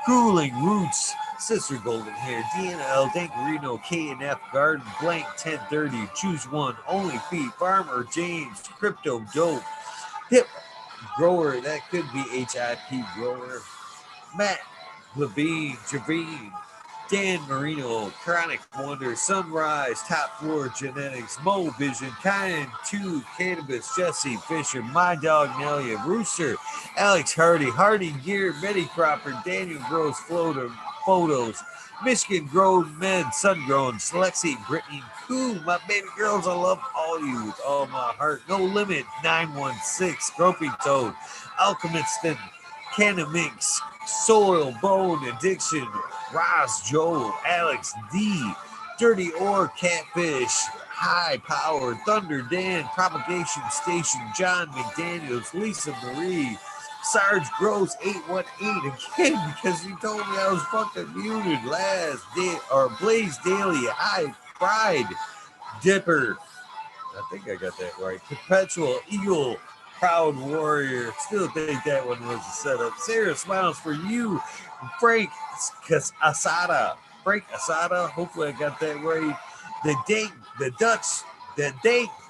Cooling Roots, Sister Golden Hair, Deanna L, Dankarino, K&F Garden, Blank 1030, Choose One, Only Feet, Farmer James, Crypto Dope, Hip Grower, that could be HIP Grower, Matt Levine, Javine, Dan Marino, Chronic Wonder, Sunrise, Top Floor Genetics, Mo Vision, Kind 2, Cannabis, Jesse Fisher, My Dog Nelia, Rooster, Alex Hardy, Hardy Gear, Betty Cropper, Daniel Gross Photos, Michigan Grown Men, Sun Grown, Lexi, Brittany, Koo, my baby girls, I love all you with all my heart. No Limit, 916, Groping Toad, Alchemiston, Canna Minx, Soil, Bone, Addiction, Ross, Joel, Alex D, Dirty Ore, Catfish, High Power, Thunder Dan, Propagation Station, John McDaniels, Lisa Marie, Sarge Gross 818 again because you told me I was fucking muted last day or Blaze Daily, High Pride, Dipper. I think I got that right. Perpetual Eagle, Proud Warrior. Still think that one was a setup. Sarah Smiles for you. Frank Asada. Frank Asada. Hopefully I got that right. The date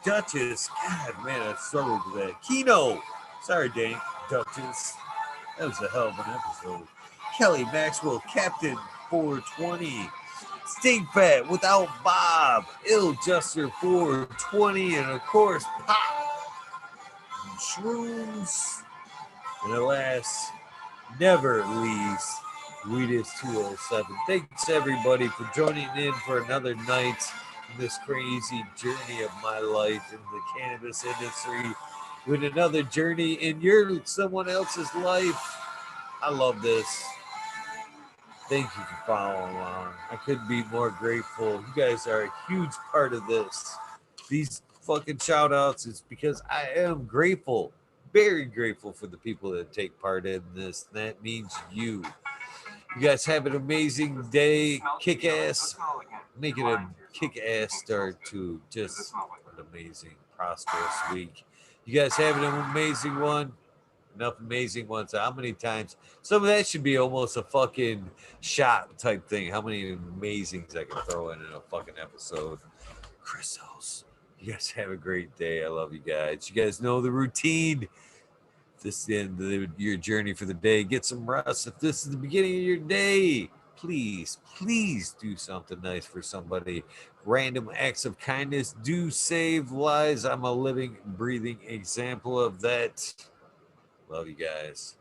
Duchess. God, man, I struggled with that. Kino. Sorry, Dane Duchess. That was a hell of an episode. Kelly Maxwell, Captain 420. Stay Fat without Bob. Ill Juster 420. And of course, Pop. And Shrooms. And alas, never leaves Weedus 207. Thanks everybody for joining in for another night in this crazy journey of my life in the cannabis industry with another journey in your someone else's life. I love this. Thank you for following along. I couldn't be more grateful. You guys are a huge part of this. These fucking shout outs is because I am grateful, very grateful for the people that take part in this. And that means you. You guys have an amazing day. Kick ass. Make it a kick ass start to just an amazing, prosperous week. You guys have an amazing one. Enough amazing ones. How many times? Some of that should be almost a fucking shot type thing. How many amazings I can throw in a fucking episode? Crystals. You guys have a great day. I love you guys. You guys know the routine. If this is the end of your journey for the day, get some rest. If this is the beginning of your day, please, please do something nice for somebody. Random acts of kindness do save lives. I'm a living, breathing example of that. Love you guys.